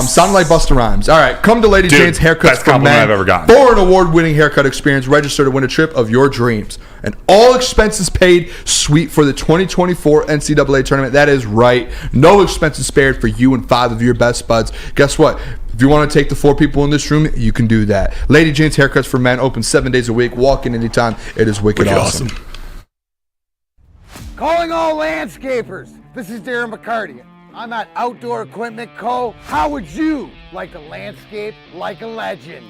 Speaker 2: Sounding like Busta Rhymes. All right, come to Lady Jane's Haircuts
Speaker 3: best
Speaker 2: for
Speaker 3: compliment
Speaker 2: Men
Speaker 3: I've ever gotten.
Speaker 2: For an award-winning haircut experience. Register to win a trip of your dreams. An all-expenses paid suite for the 2024 NCAA tournament. That is right. No expenses spared for you and 5 of your best buds. Guess what? If you want to take the 4 people in this room, you can do that. Lady Jane's Haircuts for Men, open 7 days a week. Walk in anytime. It is wicked awesome.
Speaker 14: Calling all landscapers. This is Darren McCarty. I'm at Outdoor Equipment Co. How would you like to landscape like a legend?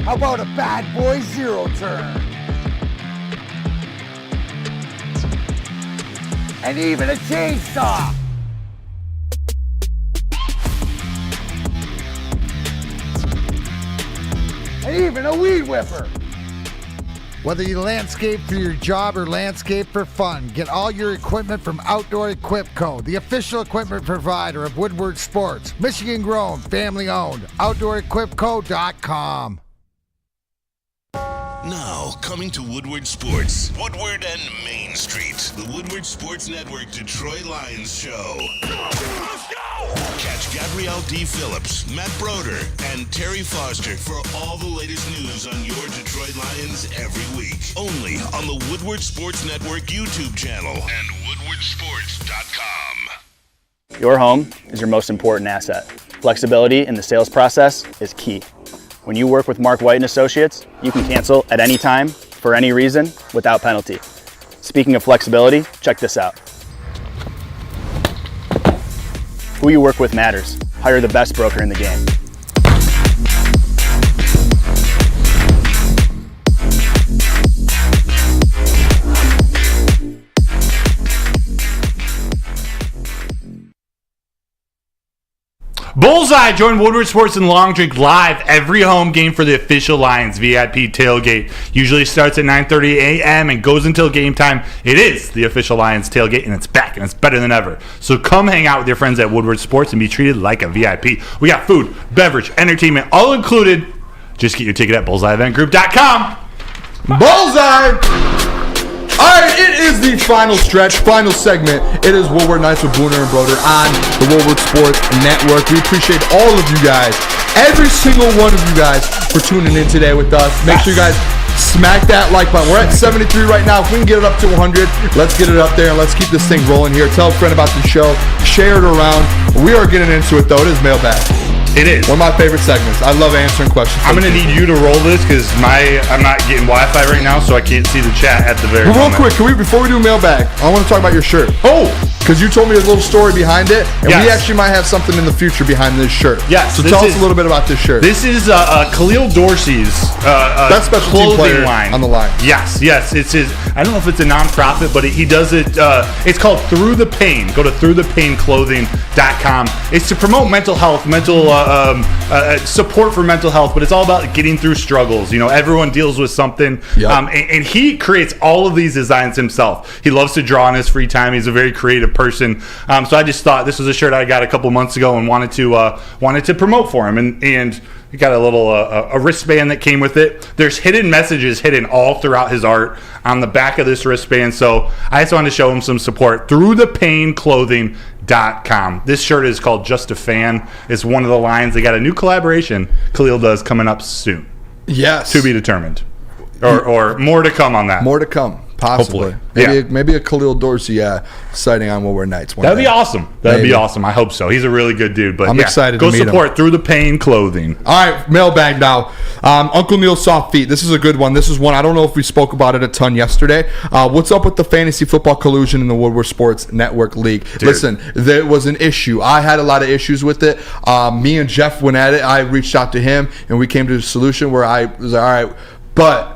Speaker 14: How about a bad boy zero turn? And even a chainsaw. And even a weed whipper. Whether you landscape for your job or landscape for fun, get all your equipment from Outdoor Equip Co., the official equipment provider of Woodward Sports. Michigan grown, family owned. OutdoorEquipCo.com.
Speaker 1: Now, coming to Woodward Sports, Woodward and Main Street, the Woodward Sports Network Detroit Lions show. Let's go! Catch Gabrielle D. Phillips, Matt Broder, and Terry Foster for all the latest news on your Detroit Lions every week. Only on the Woodward Sports Network YouTube channel and woodwardsports.com.
Speaker 13: Your home is your most important asset. Flexibility in the sales process is key. When you work with Mark White & Associates, you can cancel at any time, for any reason, without penalty. Speaking of flexibility, check this out. Who you work with matters. Hire the best broker in the game.
Speaker 3: Bullseye, join Woodward Sports and Long Drink live every home game for the official Lions VIP tailgate. Usually starts at 9:30 a.m. and goes until game time. It is the official Lions tailgate, and it's back, and it's better than ever. So come hang out with your friends at Woodward Sports and be treated like a VIP. We got food, beverage, entertainment, all included. Just get your ticket at bullseyeeventgroup.com.
Speaker 2: Bullseye! All right, it is the final stretch, final segment. It is Woodward Nights with Booner and Broder on the Woodward Sports Network. We appreciate all of you guys, every single one of you guys, for tuning in today with us. Make sure you guys smack that like button. We're at 73 right now. If we can get it up to 100, let's get it up there and let's keep this thing rolling here. Tell a friend about the show. Share it around. We are getting into it, though. It is mailbag.
Speaker 3: It is.
Speaker 2: One of my favorite segments. I love answering questions.
Speaker 3: I'm going to need you to roll this because I'm not getting Wi-Fi right now, so I can't see the chat at the very moment.
Speaker 2: Real quick, before we do mailbag, I want to talk about your shirt.
Speaker 3: Oh!
Speaker 2: Because you told me a little story behind it, and
Speaker 3: yes.
Speaker 2: we actually might have something in the future behind this shirt.
Speaker 3: Yes.
Speaker 2: So tell us a little bit about this shirt.
Speaker 3: This is Khalil Dorsey's
Speaker 2: That's special team player
Speaker 3: line.
Speaker 2: On the line.
Speaker 3: Yes. It's his. I don't know if it's a nonprofit, but he does it. It's called Through the Pain. Go to throughthepain.clothing.com. It's to promote mental health, support for mental health, but it's all about getting through struggles. You know, everyone deals with something. Yep. And he creates all of these designs himself. He loves to draw in his free time. He's a very creative person. So I just thought this was a shirt I got a couple months ago and wanted to promote for him. And we got a little a wristband that came with it. There's hidden messages hidden all throughout his art on the back of this wristband. So I just wanted to show him some support. ThroughThePainClothing.com. This shirt is called Just a Fan. It's one of the lines. They got a new collaboration Khalil does coming up soon.
Speaker 2: Yes.
Speaker 3: To be determined. Or more to come on that.
Speaker 2: More to come. Possibly.
Speaker 3: Hopefully.
Speaker 2: Maybe a Khalil Dorsey sighting on Woodward Nights.
Speaker 3: That'd be awesome. That'd be awesome. I hope so. He's a really good dude. But
Speaker 2: I'm excited to meet him.
Speaker 3: Go support Through the Pain Clothing.
Speaker 2: All right, mailbag now. Uncle Neil's Soft Feet. This is a good one. This is one, I don't know if we spoke about it a ton yesterday. What's up with the fantasy football collusion in the Woodward Sports Network League? Dude. Listen, there was an issue. I had a lot of issues with it. Me and Jeff went at it. I reached out to him, and we came to a solution where I was like, all right, but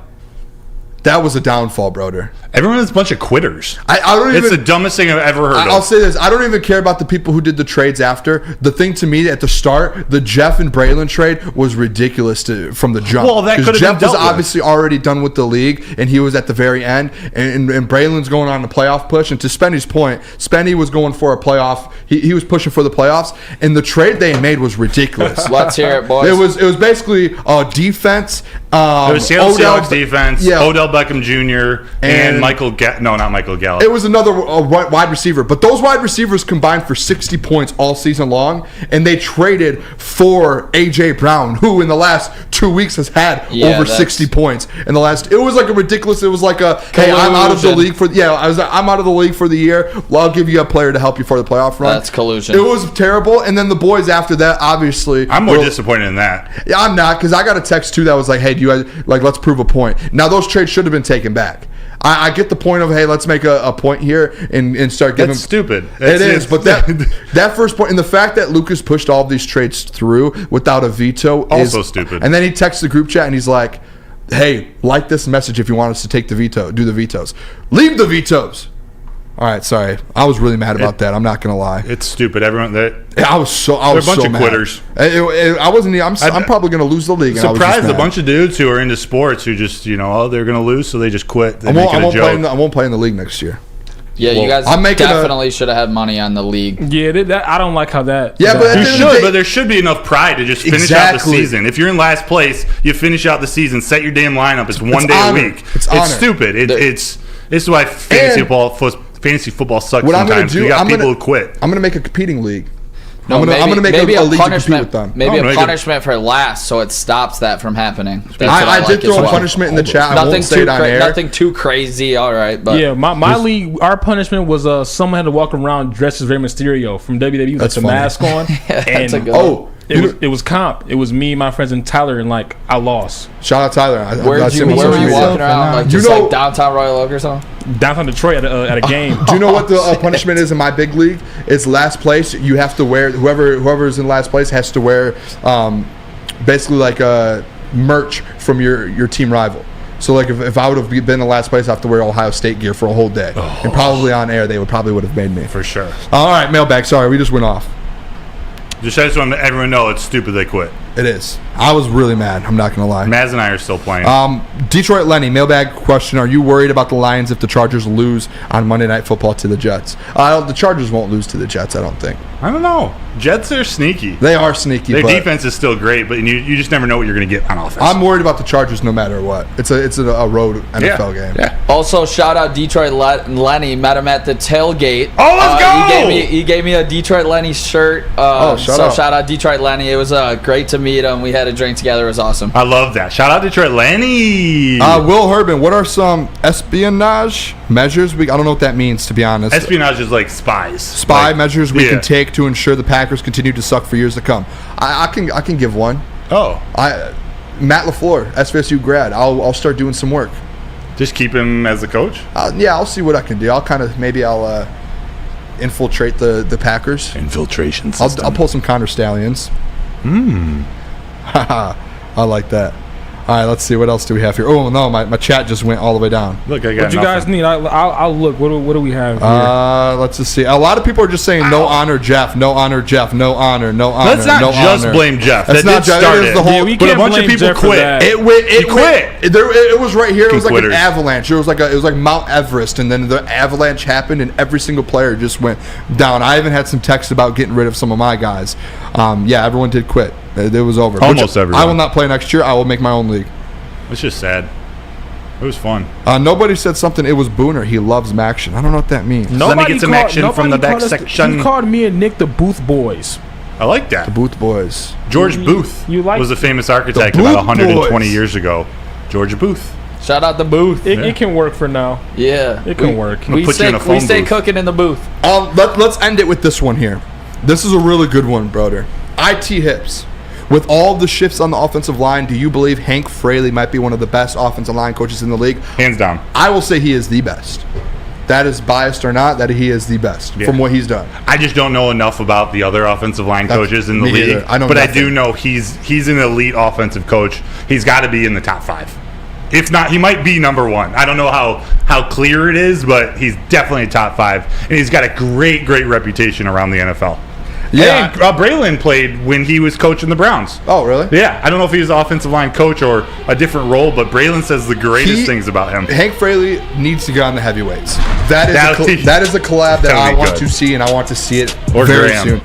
Speaker 2: that was a downfall, Broder.
Speaker 3: Everyone is a bunch of quitters.
Speaker 2: It's
Speaker 3: the dumbest thing I've ever heard of.
Speaker 2: I'll say this. I don't even care about the people who did the trades after. The thing to me at the start, the Jeff and Braylon trade was ridiculous from the jump.
Speaker 3: Well, that could have been
Speaker 2: Jeff was obviously already done with the league, and he was at the very end. And Braylon's going on the playoff push. And to Spenny's point, Spenny was going for a playoff. He was pushing for the playoffs. And the trade they made was ridiculous.
Speaker 4: Let's hear it, boys.
Speaker 2: It was basically defense.
Speaker 3: It was Seattle Seahawks defense, Odell Beckham Jr., and not Michael Gallup.
Speaker 2: It was another wide receiver. But those wide receivers combined for 60 points all season long, and they traded for A.J. Brown, who in the last 2 weeks has had over 60 points. In the last, it was like a ridiculous. It was like hey, I'm out of the league for I'm out of the league for the year. Well, I'll give you a player to help you for the playoff run.
Speaker 4: That's collusion.
Speaker 2: It was terrible. And then the boys after that, obviously,
Speaker 3: I'm more disappointed in that.
Speaker 2: Yeah, I'm not, because I got a text too that was like, hey, do you guys let's prove a point. Now those trades should have been taken back. I get the point of, hey, let's make a point here and start giving.
Speaker 3: That's stupid.
Speaker 2: It is, but that first point, and the fact that Lucas pushed all of these trades through without a veto is
Speaker 3: also stupid.
Speaker 2: And then he texts the group chat and he's like, hey, like this message if you want us to take the veto, do the vetoes. Leave the vetoes. All right, sorry. I was really mad about that. I'm not gonna lie.
Speaker 3: It's stupid. Everyone
Speaker 2: I was so mad.
Speaker 3: They're a bunch of quitters.
Speaker 2: I wasn't. I'm probably gonna lose the league.
Speaker 3: Surprised a bunch of dudes who are into sports who just they're gonna lose, so they just quit.
Speaker 2: I won't play in the league next year.
Speaker 4: Yeah, you guys definitely should have had money on the league.
Speaker 5: Yeah, I don't like how that.
Speaker 2: Yeah, but
Speaker 3: there should be enough pride to just finish out the season. If you're in last place, you finish out the season. Set your damn lineup. It's one day a week. It's stupid. This is why fantasy football sucks sometimes. You got people who quit.
Speaker 2: I'm going to make a competing league.
Speaker 4: No,
Speaker 2: I'm going to make a league to compete with them.
Speaker 4: Maybe a punishment for last, so it stops that from happening.
Speaker 2: I did throw a punishment in the chat. I won't say it on air.
Speaker 4: Nothing too crazy, all right. But
Speaker 5: yeah, my league, our punishment was someone had to walk around dressed as Rey Mysterio from WWE with the mask on.
Speaker 4: That's a good one.
Speaker 5: It was comp. It was me, my friends, and Tyler, and I lost.
Speaker 2: Shout out Tyler.
Speaker 4: Where were you walking around? Like downtown Royal Oak or something?
Speaker 5: Downtown Detroit at a game.
Speaker 2: Do you know what the punishment is in my big league? It's last place. You have to wear whoever's in last place has to wear basically like a merch from your team rival. So like if I would have been in last place, I have to wear Ohio State gear for a whole day, and probably on air they would have made me
Speaker 3: for sure.
Speaker 2: All right, mailbag. Sorry, we just went off.
Speaker 3: I just want everyone to know it's stupid they quit.
Speaker 2: It is. I was really mad. I'm not going to lie.
Speaker 3: Maz and I are still playing.
Speaker 2: Detroit Lenny, mailbag question. Are you worried about the Lions if the Chargers lose on Monday Night Football to the Jets? The Chargers won't lose to the Jets, I don't think.
Speaker 3: I don't know. Jets are sneaky.
Speaker 2: They are sneaky.
Speaker 3: Their defense is still great, but you just never know what you're going to get on offense.
Speaker 2: I'm worried about the Chargers no matter what. It's a road NFL game.
Speaker 3: Yeah.
Speaker 4: Also, shout out Detroit Lenny. Met him at the tailgate.
Speaker 3: Oh, let's go!
Speaker 4: He gave me a Detroit Lenny shirt. Shout out Detroit Lenny. It was great to meet him. We had a drink together. It was awesome.
Speaker 3: I love that. Shout out Detroit Lenny.
Speaker 2: Will Herbin, what are some espionage measures? I don't know what that means, to be honest.
Speaker 3: Espionage is like spies.
Speaker 2: Spy measures we can take to ensure the Packers continue to suck for years to come. I can give one.
Speaker 3: Oh.
Speaker 2: Matt LaFleur, SVSU grad. I'll start doing some work.
Speaker 3: Just keep him as a coach?
Speaker 2: Yeah, I'll see what I can do. I'll infiltrate the Packers.
Speaker 3: Infiltration system.
Speaker 2: I'll pull some Connor Stallions. I like that. All right, let's see. What else do we have here? Oh, no, my chat just went all the way down.
Speaker 3: Look, I got
Speaker 5: what you guys need? I'll look. What do we have here?
Speaker 2: Let's just see. A lot of people are just saying, no honor, Jeff. No honor, Jeff. No honor. No honor.
Speaker 3: Let's not just blame Jeff.
Speaker 2: That's not Jeff. It is the whole.
Speaker 5: But a bunch of people quit.
Speaker 2: It quit. It was right here. It was like an avalanche. It was like Mount Everest, and then the avalanche happened, and every single player just went down. I even had some texts about getting rid of some of my guys. Yeah, everyone did quit. It was over.
Speaker 3: Almost everyone.
Speaker 2: I will not play next year. I will make my own league.
Speaker 3: It's just sad. It was fun.
Speaker 2: Nobody said something. It was Booner. He loves Maction. I don't know what that means.
Speaker 3: Let me get some action from the back section.
Speaker 5: You called me and Nick the Booth Boys.
Speaker 3: I like that.
Speaker 2: The Booth Boys.
Speaker 3: George Booth was a famous architect about 120 years ago. George Booth.
Speaker 4: Shout out the booth.
Speaker 5: It can work for now.
Speaker 4: Yeah.
Speaker 5: It can work.
Speaker 4: We stay cooking in the booth.
Speaker 2: Let's end it with this one here. This is a really good one, Broder. IT Hips. With all the shifts on the offensive line, do you believe Hank Fraley might be one of the best offensive line coaches in the league?
Speaker 3: Hands down.
Speaker 2: I will say he is the best. That is biased or not, that he is the best from what he's done.
Speaker 3: I just don't know enough about the other offensive line coaches in the league. I do know he's an elite offensive coach. He's got to be in the top 5. If not, he might be number 1. I don't know how clear it is, but he's definitely a top 5. And he's got a great reputation around the NFL. Yeah, Braylon played when he was coaching the Browns.
Speaker 2: Oh, really?
Speaker 3: Yeah, I don't know if he was an offensive line coach or a different role, but Braylon says the greatest things about him.
Speaker 2: Hank Fraley needs to get on the heavyweights. That is a collab that I want to see, and I want to see it very soon.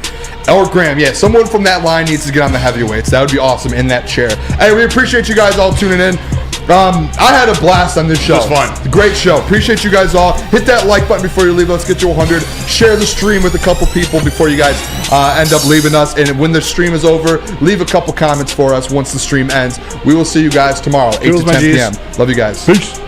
Speaker 2: Or Graham, yeah. Someone from that line needs to get on the heavyweights. That would be awesome in that chair. Hey, we appreciate you guys all tuning in. I had a blast on this show.
Speaker 3: It was fun.
Speaker 2: Great show. Appreciate you guys all. Hit that like button before you leave. Let's get to 100. Share the stream with a couple people before you guys end up leaving us. And when the stream is over, leave a couple comments for us once the stream ends. We will see you guys tomorrow, 8 to 10 p.m. Love you guys.
Speaker 3: Peace.